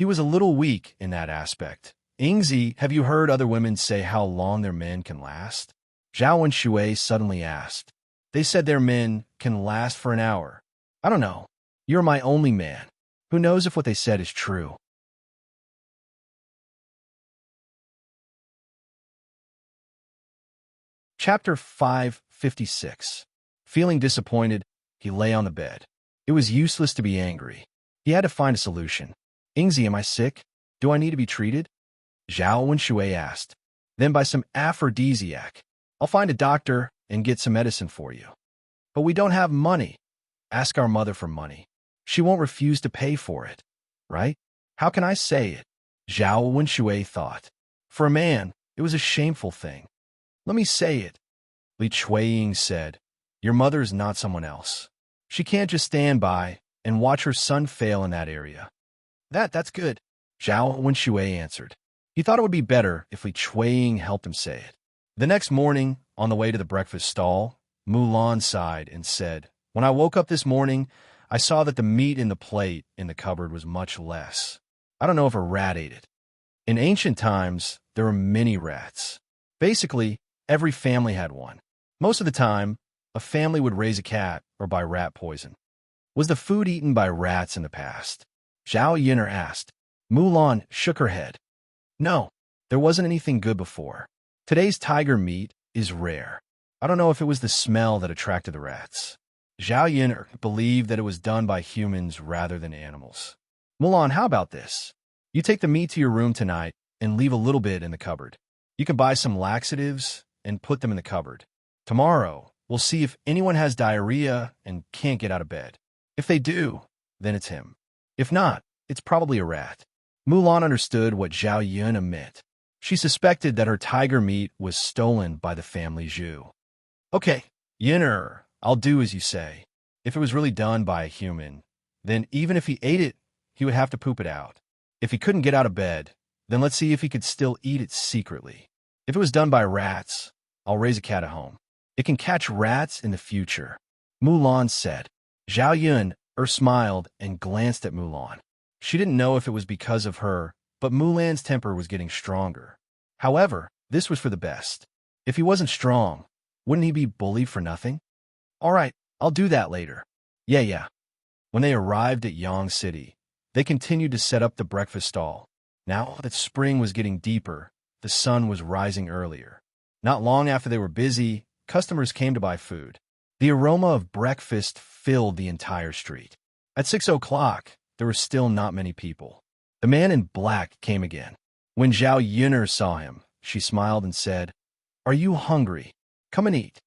S1: He was a little weak in that aspect. Ingzi, have you heard other women say how long their men can last? Zhao and Shui suddenly asked. They said their men can last for an hour. I don't know. You're my only man. Who knows if what they said is true? Chapter 556. Feeling disappointed, he lay on the bed. It was useless to be angry. He had to find a solution. Ingzi, am I sick? Do I need to be treated? Zhao Wenshui asked. Then by some aphrodisiac. I'll find a doctor and get some medicine for you. But we don't have money. Ask our mother for money. She won't refuse to pay for it, right? How can I say it? Zhao Wenshui thought. For a man, it was a shameful thing. Let me say it. Li Chuiying said. Your mother's not someone else. She can't just stand by and watch her son fail in that area. That's good, Zhao Wenshui answered. He thought it would be better if Li Chuiying helped him say it. The next morning, on the way to the breakfast stall, Mulan sighed and said, When I woke up this morning, I saw that the meat in the plate in the cupboard was much less. I don't know if a rat ate it. In ancient times, there were many rats. Basically, every family had one. Most of the time, a family would raise a cat or buy rat poison. Was the food eaten by rats in the past? Zhao Yin'er asked. Mulan shook her head. No, there wasn't anything good before. Today's tiger meat is rare. I don't know if it was the smell that attracted the rats. Zhao Yin'er believed that it was done by humans rather than animals. Mulan, how about this? You take the meat to your room tonight and leave a little bit in the cupboard. You can buy some laxatives and put them in the cupboard. Tomorrow, we'll see if anyone has diarrhea and can't get out of bed. If they do, then it's him. If not, it's probably a rat. Mulan understood what Zhao Yun meant. She suspected that her tiger meat was stolen by the family Zhu. Okay, Yin'er, I'll do as you say. If it was really done by a human, then even if he ate it, he would have to poop it out. If he couldn't get out of bed, then let's see if he could still eat it secretly. If it was done by rats, I'll raise a cat at home. It can catch rats in the future, Mulan said. Zhao Yun smiled and glanced at Mulan. She didn't know if it was because of her, but Mulan's temper was getting stronger. However, this was for the best. If he wasn't strong, wouldn't he be bullied for nothing? All right, I'll do that later. Yeah. When they arrived at Yang City, they continued to set up the breakfast stall. Now that spring was getting deeper, the sun was rising earlier. Not long after they were busy, customers came to buy food. The aroma of breakfast filled the entire street. At 6 o'clock, there were still not many people. The man in black came again. When Zhao Yun'er saw him, she smiled and said, Are you hungry? Come and eat.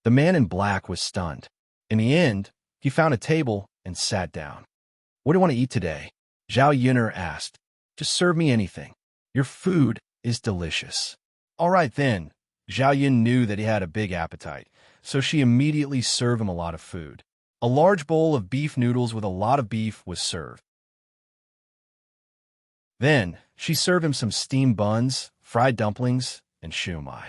S1: The man in black was stunned. In the end, he found a table and sat down. What do you want to eat today? Zhao Yun'er asked. Just serve me anything. Your food is delicious. All right then. Zhao Yun knew that he had a big appetite, so she immediately served him a lot of food. A large bowl of beef noodles with a lot of beef was served. Then, she served him some steamed buns, fried dumplings, and shumai.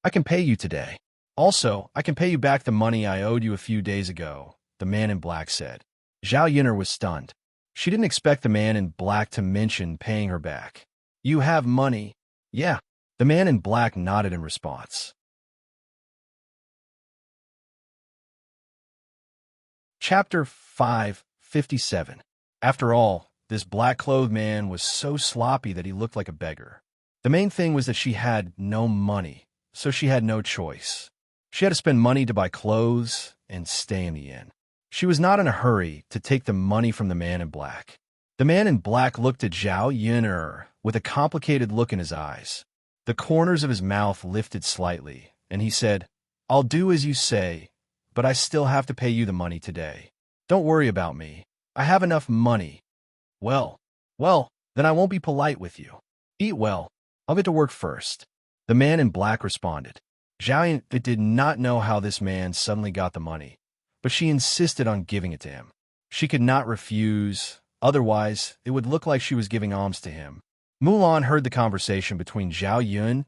S1: I can pay you today. Also, I can pay you back the money I owed you a few days ago, the man in black said. Zhao Yun'er was stunned. She didn't expect the man in black to mention paying her back. You have money? Yeah. The man in black nodded in response. Chapter 557. After all, this black-clothed man was so sloppy that he looked like a beggar. The main thing was that she had no money, so she had no choice. She had to spend money to buy clothes and stay in the inn. She was not in a hurry to take the money from the man in black. The man in black looked at Zhao Yun'er with a complicated look in his eyes. The corners of his mouth lifted slightly, and he said, I'll do as you say, but I still have to pay you the money today. Don't worry about me. I have enough money. Well, then I won't be polite with you. Eat well. I'll get to work first. The man in black responded. Zhao Yun did not know how this man suddenly got the money, but she insisted on giving it to him. She could not refuse, otherwise it would look like she was giving alms to him. Mulan heard the conversation between Zhao Yun,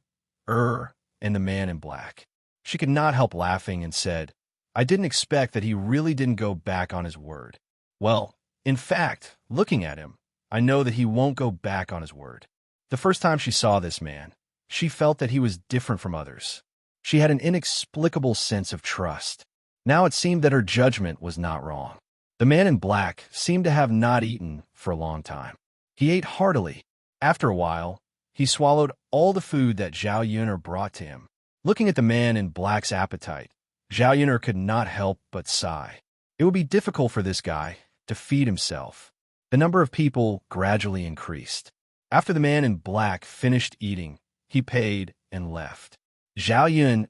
S1: and the man in black. She could not help laughing and said, I didn't expect that he really didn't go back on his word. Well, in fact, looking at him, I know that he won't go back on his word. The first time she saw this man, she felt that he was different from others. She had an inexplicable sense of trust. Now it seemed that her judgment was not wrong. The man in black seemed to have not eaten for a long time. He ate heartily. After a while, he swallowed all the food that Zhao Yuner brought to him. Looking at the man in black's appetite, Zhao Yuner could not help but sigh. It would be difficult for this guy to feed himself. The number of people gradually increased. After the man in black finished eating, he paid and left. Zhao Yun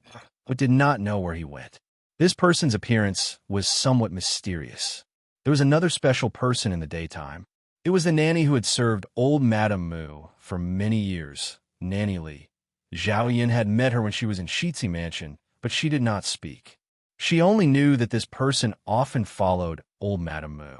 S1: did not know where he went. This person's appearance was somewhat mysterious. There was another special person in the daytime. It was the nanny who had served old Madame Mu for many years, Nanny Li. Zhao Yun had met her when she was in Shitzi Mansion, but she did not speak. She only knew that this person often followed old Madame Mu.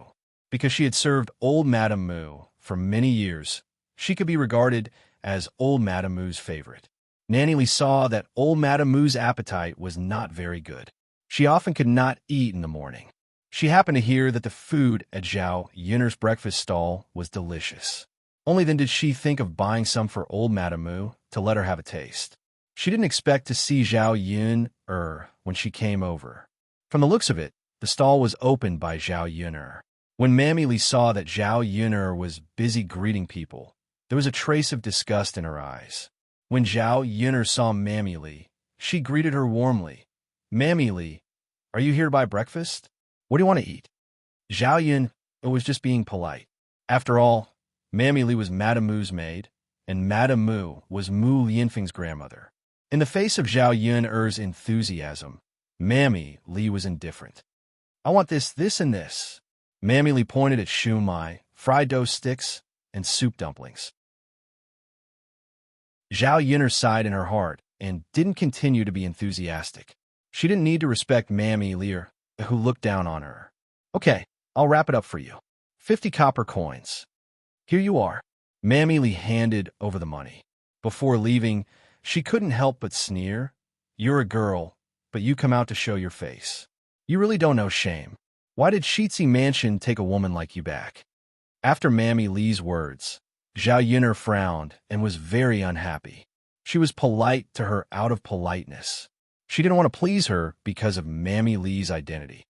S1: Because she had served old Madame Mu for many years, she could be regarded as old Madame Mu's favorite. Nanny Li saw that old Madame Mu's appetite was not very good. She often could not eat in the morning. She happened to hear that the food at Zhao Yuner's breakfast stall was delicious. Only then did she think of buying some for old Madame Mu to let her have a taste. She didn't expect to see Zhao Yun when she came over. From the looks of it, the stall was opened by Zhao Yuner. When Mammy Li saw that Zhao Yuner was busy greeting people, there was a trace of disgust in her eyes. When Zhao Yuner saw Mammy Li, she greeted her warmly. "Mammy Li, are you here to buy breakfast? What do you want to eat?" Zhao Yun was just being polite. After all, Mammy Li was Madame Mu's maid, and Madame Mu was Mu Lianfeng's grandmother. In the face of Zhao Yuner's enthusiasm, Mammy Li was indifferent. "I want this, and this." Mammy Li pointed at shumai, fried dough sticks, and soup dumplings. Zhao Yuner sighed in her heart and didn't continue to be enthusiastic. She didn't need to respect Mammy Li, who looked down on her. "Okay, I'll wrap it up for you. 50 copper coins. Here you are." Mammy Li handed over the money. Before leaving, she couldn't help but sneer. "You're a girl, but you come out to show your face. You really don't know shame. Why did Shitzi Mansion take a woman like you back?" After Mammy Li's words, Zhao Yuner frowned and was very unhappy. She was polite to her out of politeness. She didn't want to please her because of Mammy Li's identity.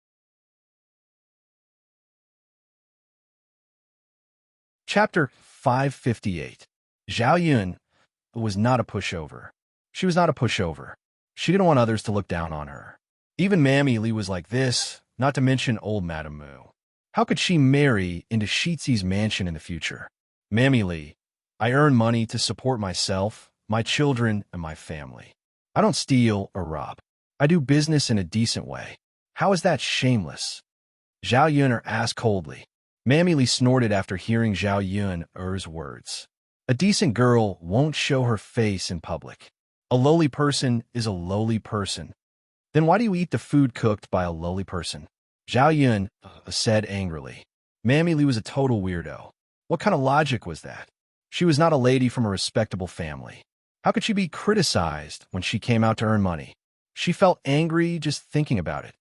S1: Chapter 558. Zhao Yun was not a pushover. She was not a pushover. She didn't want others to look down on her. Even Mammy Li was like this, not to mention old Madame Mu. How could she marry into Shitzi's mansion in the future? "Mammy Li, I earn money to support myself, my children, and my family. I don't steal or rob. I do business in a decent way. How is that shameless?" Zhao Yuner asked coldly. Mammy Li snorted after hearing Zhao Yuner's words. "A decent girl won't show her face in public. A lowly person is a lowly person. Then why do you eat the food cooked by a lowly person?" Zhao Yun said angrily. Mammy Li was a total weirdo. What kind of logic was that? She was not a lady from a respectable family. How could she be criticized when she came out to earn money? She felt angry just thinking about it.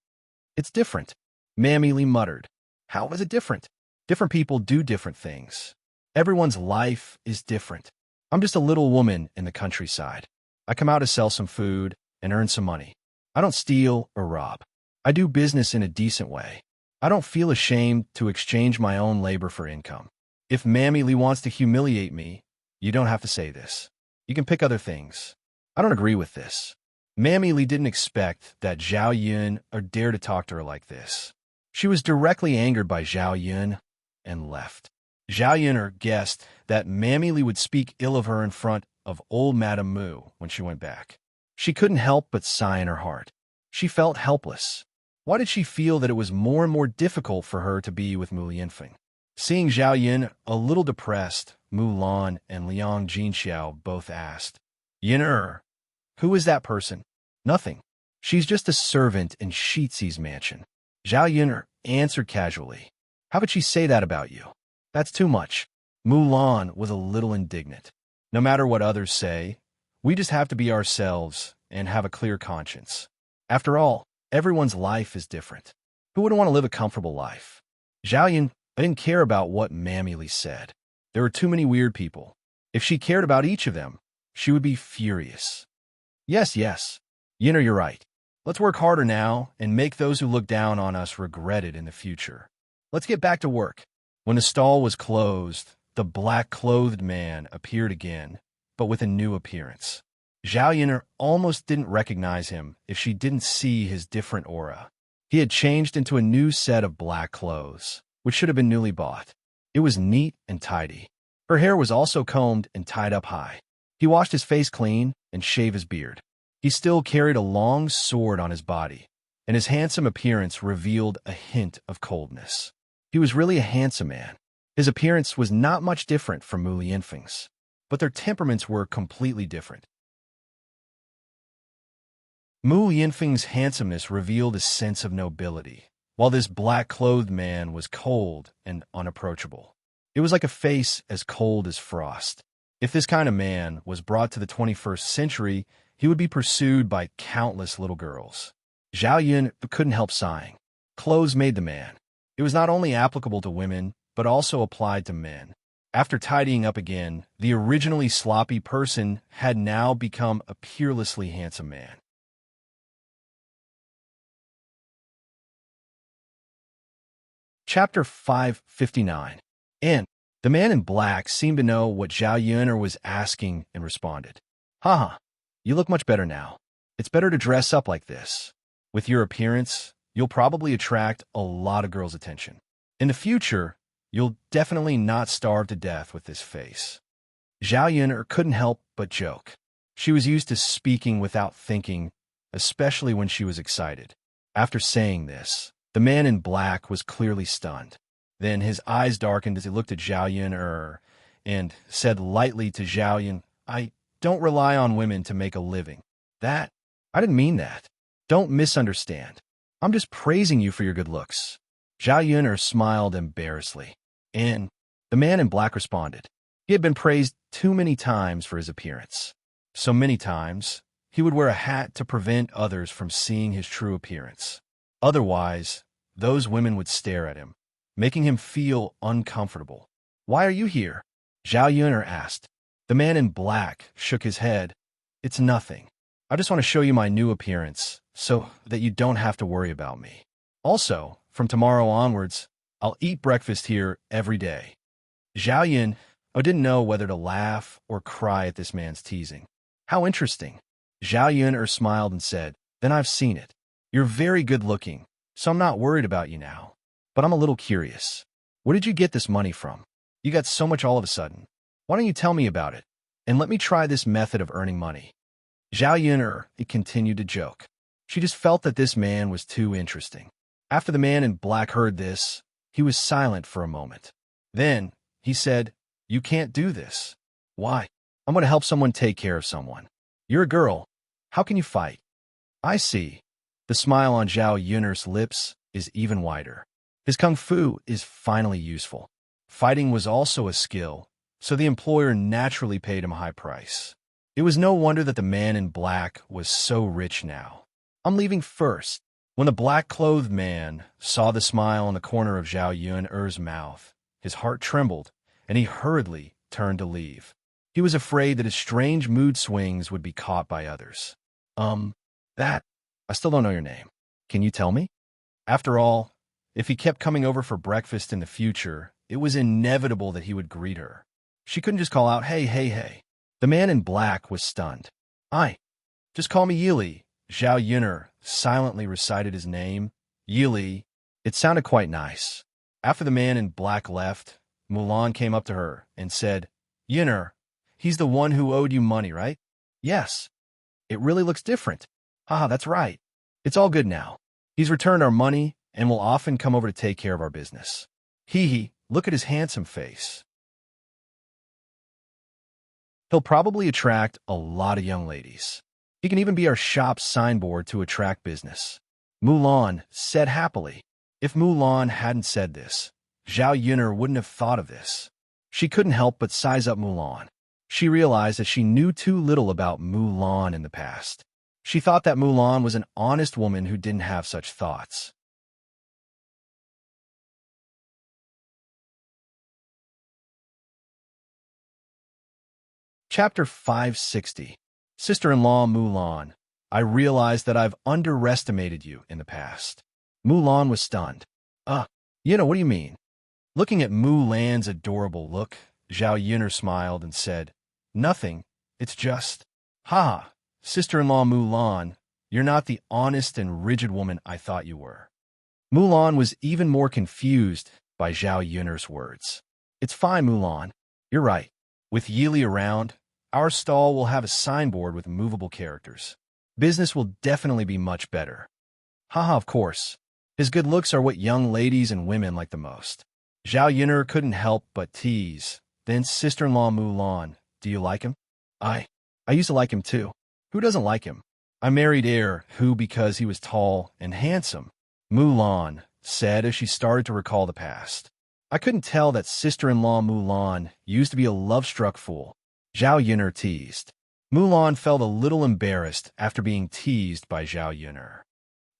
S1: "It's different," Mammy Li muttered. "How is it different? Different people do different things. Everyone's life is different. I'm just a little woman in the countryside. I come out to sell some food and earn some money. I don't steal or rob. I do business in a decent way. I don't feel ashamed to exchange my own labor for income. If Mammy Li wants to humiliate me, you don't have to say this. You can pick other things. I don't agree with this." Mammy Li didn't expect that Zhao Yun dare to talk to her like this. She was directly angered by Zhao Yun and left. Zhao Yuner guessed that Mammy Li would speak ill of her in front of old Madame Mu when she went back. She couldn't help but sigh in her heart. She felt helpless. Why did she feel that it was more and more difficult for her to be with Mu Lianfeng? Seeing Zhao Yun a little depressed, Mu Lan and Liang Jinxiao both asked, "Yuner, who is that person?" "Nothing. She's just a servant in Shitzi's mansion." Zhao Yuner answered casually. "How could she say that about you? That's too much." Mu Lan was a little indignant. "No matter what others say, we just have to be ourselves and have a clear conscience. After all, everyone's life is different. Who wouldn't want to live a comfortable life?" Zhao Yun didn't care about what Mammy Li said. There were too many weird people. If she cared about each of them, she would be furious. Yes, yes. Yinner, you're right. Let's work harder now and make those who look down on us regret it in the future. Let's get back to work. When the stall was closed, the black-clothed man appeared again, but with a new appearance. Zhao Yinner almost didn't recognize him if she didn't see his different aura. He had changed into a new set of black clothes, which should have been newly bought. It was neat and tidy. Her hair was also combed and tied up high. He washed his face clean and shaved his beard. He still carried a long sword on his body, and his handsome appearance revealed a hint of coldness. He was really a handsome man. His appearance was not much different from Mu Lianfeng's, but their temperaments were completely different. Mu Lianfeng's handsomeness revealed a sense of nobility, while this black-clothed man was cold and unapproachable. It was like a face as cold as frost. If this kind of man was brought to the 21st century, he would be pursued by countless little girls. Zhao Yun couldn't help sighing. Clothes made the man. It was not only applicable to women, but also applied to men. After tidying up again, the originally sloppy person had now become a peerlessly handsome man. Chapter 559. And the man in black seemed to know what Zhao Yun'er was asking and responded. Haha, you look much better now. It's better to dress up like this. With your appearance, you'll probably attract a lot of girls' attention. In the future, you'll definitely not starve to death with this face. Zhao Yun'er couldn't help but joke. She was used to speaking without thinking, especially when she was excited. After saying this, the man in black was clearly stunned. Then his eyes darkened as he looked at Zhao Yun'er and said lightly to Zhao Yun, I don't rely on women to make a living. I didn't mean that. Don't misunderstand. I'm just praising you for your good looks. Zhao Yun'er smiled embarrassedly, and the man in black responded. He had been praised too many times for his appearance. So many times, he would wear a hat to prevent others from seeing his true appearance. Otherwise, those women would stare at him, making him feel uncomfortable. Why are you here? Zhao Yun'er asked. The man in black shook his head. It's nothing. I just want to show you my new appearance, so that you don't have to worry about me. Also, from tomorrow onwards, I'll eat breakfast here every day. Zhao Yun didn't know whether to laugh or cry at this man's teasing. How interesting. Zhao Yun'er smiled and said, Then I've seen it. You're very good looking, so I'm not worried about you now. But I'm a little curious. Where did you get this money from? You got so much all of a sudden. Why don't you tell me about it, and let me try this method of earning money? Zhao Yun'er continued to joke. She just felt that this man was too interesting. After the man in black heard this, he was silent for a moment. Then, he said, You can't do this. Why? I'm going to help someone take care of someone. You're a girl. How can you fight? I see. The smile on Zhao Yun'er's lips is even wider. His kung fu is finally useful. Fighting was also a skill, so the employer naturally paid him a high price. It was no wonder that the man in black was so rich now. I'm leaving first. When the black-clothed man saw the smile on the corner of Zhao Yun'er's mouth, his heart trembled, and he hurriedly turned to leave. He was afraid that his strange mood swings would be caught by others. I still don't know your name. Can you tell me? After all, if he kept coming over for breakfast in the future, it was inevitable that he would greet her. She couldn't just call out, Hey, hey, hey. The man in black was stunned. Just call me Yili. Zhao Yun'er silently recited his name. Yili. It sounded quite nice. After the man in black left, Mulan came up to her and said, Yun'er, he's the one who owed you money, right? Yes. It really looks different. Haha, that's right. It's all good now. He's returned our money and will often come over to take care of our business. Hee, look at his handsome face. He'll probably attract a lot of young ladies. He can even be our shop's signboard to attract business. Mulan said happily. If Mulan hadn't said this, Zhao Yun'er wouldn't have thought of this. She couldn't help but size up Mulan. She realized that she knew too little about Mulan in the past. She thought that Mulan was an honest woman who didn't have such thoughts. Chapter 560. Sister-in-law Mulan. I realized that I've underestimated you in the past. Mulan was stunned. What do you mean? Looking at Mulan's adorable look, Zhao Yun'er smiled and said, Nothing, it's just… Ha! Sister-in-law Mulan, you're not the honest and rigid woman I thought you were. Mulan was even more confused by Zhao Yun'er's words. It's fine, Mulan. You're right. With Yili around, our stall will have a signboard with movable characters. Business will definitely be much better. Haha, of course. His good looks are what young ladies and women like the most. Zhao Yun'er couldn't help but tease. Then sister-in-law Mulan, do you like him? I used to like him too. Who doesn't like him? I married heir who because he was tall and handsome, Mulan said as she started to recall the past. I couldn't tell that sister-in-law Mulan used to be a love-struck fool. Zhao Yun'er teased. Mulan felt a little embarrassed after being teased by Zhao Yun'er.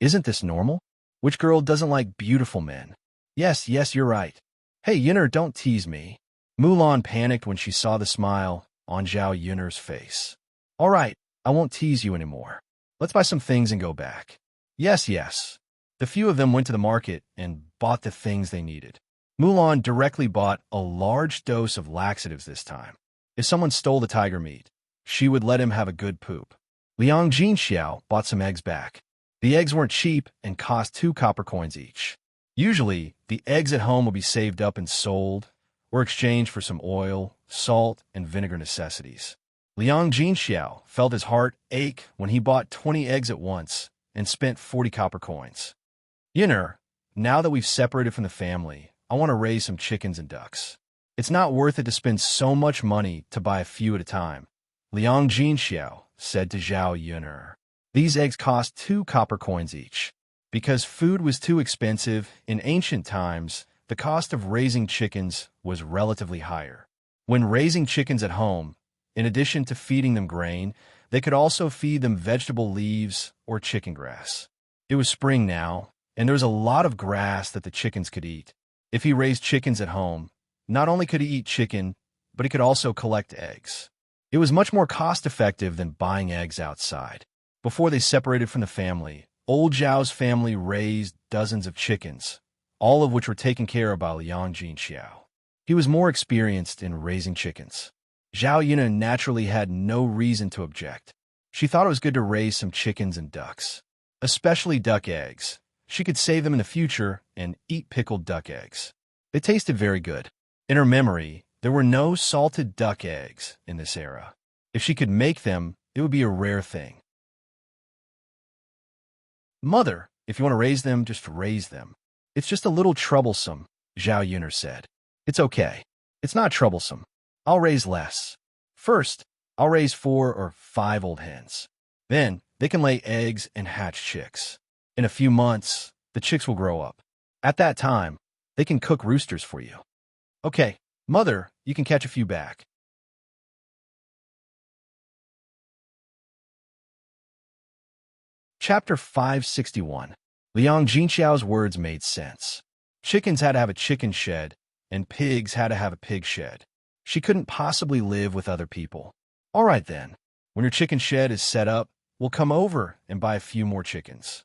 S1: Isn't this normal? Which girl doesn't like beautiful men? Yes, you're right. Hey, Yun'er, don't tease me. Mulan panicked when she saw the smile on Zhao Yun'er's face. All right, I won't tease you anymore. Let's buy some things and go back. Yes. The few of them went to the market and bought the things they needed. Mulan directly bought a large dose of laxatives this time. If someone stole the tiger meat, she would let him have a good poop. Liang Jinxiao bought some eggs back. The eggs weren't cheap and cost 2 copper coins each. Usually, the eggs at home would be saved up and sold, or exchanged for some oil, salt, and vinegar necessities. Liang Jinxiao felt his heart ache when he bought 20 eggs at once and spent 40 copper coins. Yun'er, now that we've separated from the family, I want to raise some chickens and ducks. It's not worth it to spend so much money to buy a few at a time, Liang Jinxiao said to Zhao Yun'er. These eggs cost 2 copper coins each. Because food was too expensive, in ancient times, the cost of raising chickens was relatively higher. When raising chickens at home, in addition to feeding them grain, they could also feed them vegetable leaves or chicken grass. It was spring now, and there was a lot of grass that the chickens could eat. If he raised chickens at home, not only could he eat chicken, but he could also collect eggs. It was much more cost-effective than buying eggs outside. Before they separated from the family, old Zhao's family raised dozens of chickens, all of which were taken care of by Liang Jinxiao. He was more experienced in raising chickens. Zhao Yun'er naturally had no reason to object. She thought it was good to raise some chickens and ducks, especially duck eggs. She could save them in the future and eat pickled duck eggs. They tasted very good. In her memory, there were no salted duck eggs in this era. If she could make them, it would be a rare thing. Mother, if you want to raise them, just raise them. It's just a little troublesome, Zhao Yun'er said. It's okay. It's not troublesome. I'll raise less. First, I'll raise 4 or 5 old hens. Then, they can lay eggs and hatch chicks. In a few months, the chicks will grow up. At that time, they can cook roosters for you. Okay, Mother, you can catch a few back. Chapter 561. Liang Jinxiao's words made sense. Chickens had to have a chicken shed, and pigs had to have a pig shed. She couldn't possibly live with other people. All right then, when your chicken shed is set up, we'll come over and buy a few more chickens.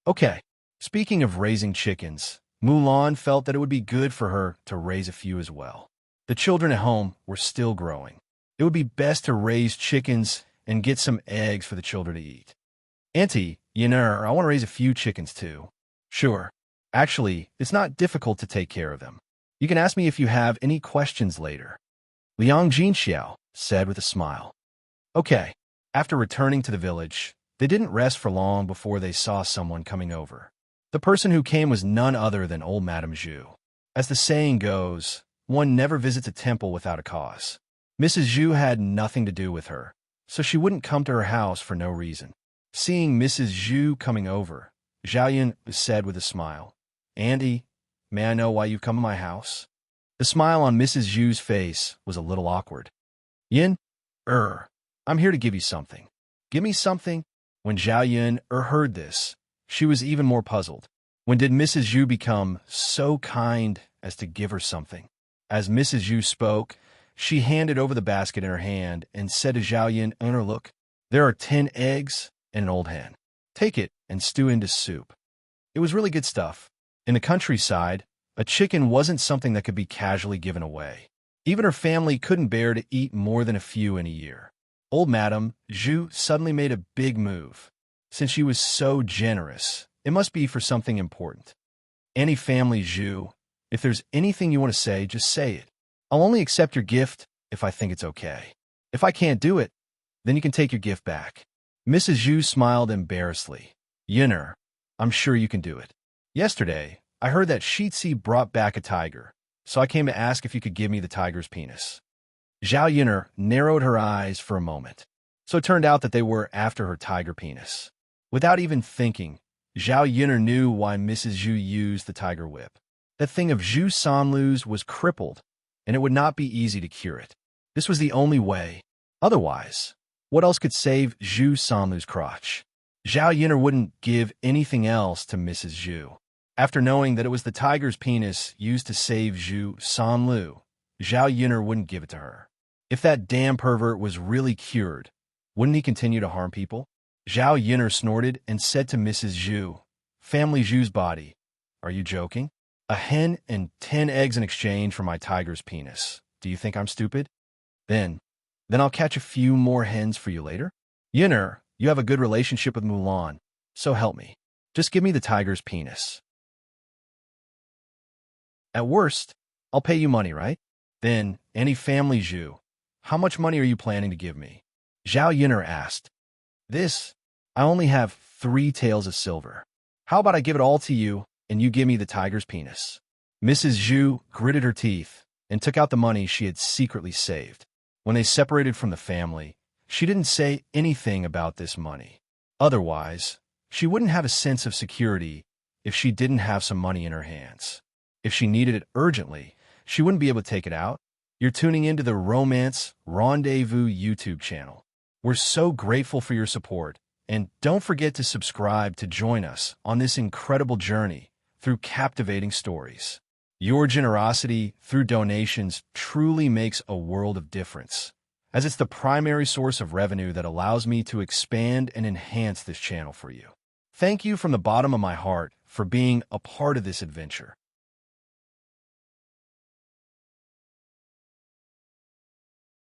S1: Okay, speaking of raising chickens, Mulan felt that it would be good for her to raise a few as well. The children at home were still growing. It would be best to raise chickens and get some eggs for the children to eat. Auntie, Yun'er, I want to raise a few chickens too. Sure. Actually, it's not difficult to take care of them. You can ask me if you have any questions later. Liang Jinxiao said with a smile. Okay. After returning to the village, they didn't rest for long before they saw someone coming over. The person who came was none other than old Madame Zhu. As the saying goes, one never visits a temple without a cause. Mrs. Zhu had nothing to do with her, so she wouldn't come to her house for no reason. Seeing Mrs. Zhu coming over, Zhao Yun said with a smile, Auntie, may I know why you've come to my house? The smile on Mrs. Zhu's face was a little awkward. Yin, I'm here to give you something. Give me something? When Zhao Yun heard this, she was even more puzzled. When did Mrs. Zhu become so kind as to give her something? As Mrs. Zhu spoke, She handed over the basket in her hand and said to Zhao Yin, "Look, there are 10 eggs and an old hen. Take it and stew into soup." It was really good stuff. In the countryside, a chicken wasn't something that could be casually given away. Even her family couldn't bear to eat more than a few in a year. Old Madame Zhu suddenly made a big move. Since she was so generous, it must be for something important. "Any family, Zhu, if there's anything you want to say, just say it. I'll only accept your gift if I think it's okay. If I can't do it, then you can take your gift back." Mrs. Zhu smiled embarrassedly. "Yinner, I'm sure you can do it. Yesterday, I heard that Shitsi brought back a tiger, so I came to ask if you could give me the tiger's penis." Zhao Yinner narrowed her eyes for a moment. So it turned out that they were after her tiger penis. Without even thinking, Zhao Yinner knew why Mrs. Zhu used the tiger whip. That thing of Zhu Sanlu's was crippled, and it would not be easy to cure it. This was the only way. Otherwise, what else could save Zhu Sanlu's crotch? Zhao Yinner wouldn't give anything else to Mrs. Zhu. After knowing that it was the tiger's penis used to save Zhu Sanlu, Zhao Yinner wouldn't give it to her. If that damn pervert was really cured, wouldn't he continue to harm people? Zhao Yinner snorted and said to Mrs. Zhu, "Family Zhu's body. Are you joking? A hen and 10 eggs in exchange for my tiger's penis. Do you think I'm stupid? Then I'll catch a few more hens for you later. Yinner, you have a good relationship with Mulan, so help me. Just give me the tiger's penis. At worst, I'll pay you money, right? Then, any family Zhu, how much money are you planning to give me?" Zhao Yinner asked. I only have 3 taels of silver. How about I give it all to you, and you give me the tiger's penis?" Mrs. Zhu gritted her teeth and took out the money she had secretly saved. When they separated from the family, she didn't say anything about this money. Otherwise, she wouldn't have a sense of security if she didn't have some money in her hands. If she needed it urgently, she wouldn't be able to take it out. You're tuning into the Romance Rendezvous YouTube channel. We're so grateful for your support, and don't forget to subscribe to join us on this incredible journey through captivating stories. Your generosity through donations truly makes a world of difference, as it's the primary source of revenue that allows me to expand and enhance this channel for you. Thank you from the bottom of my heart for being a part of this adventure.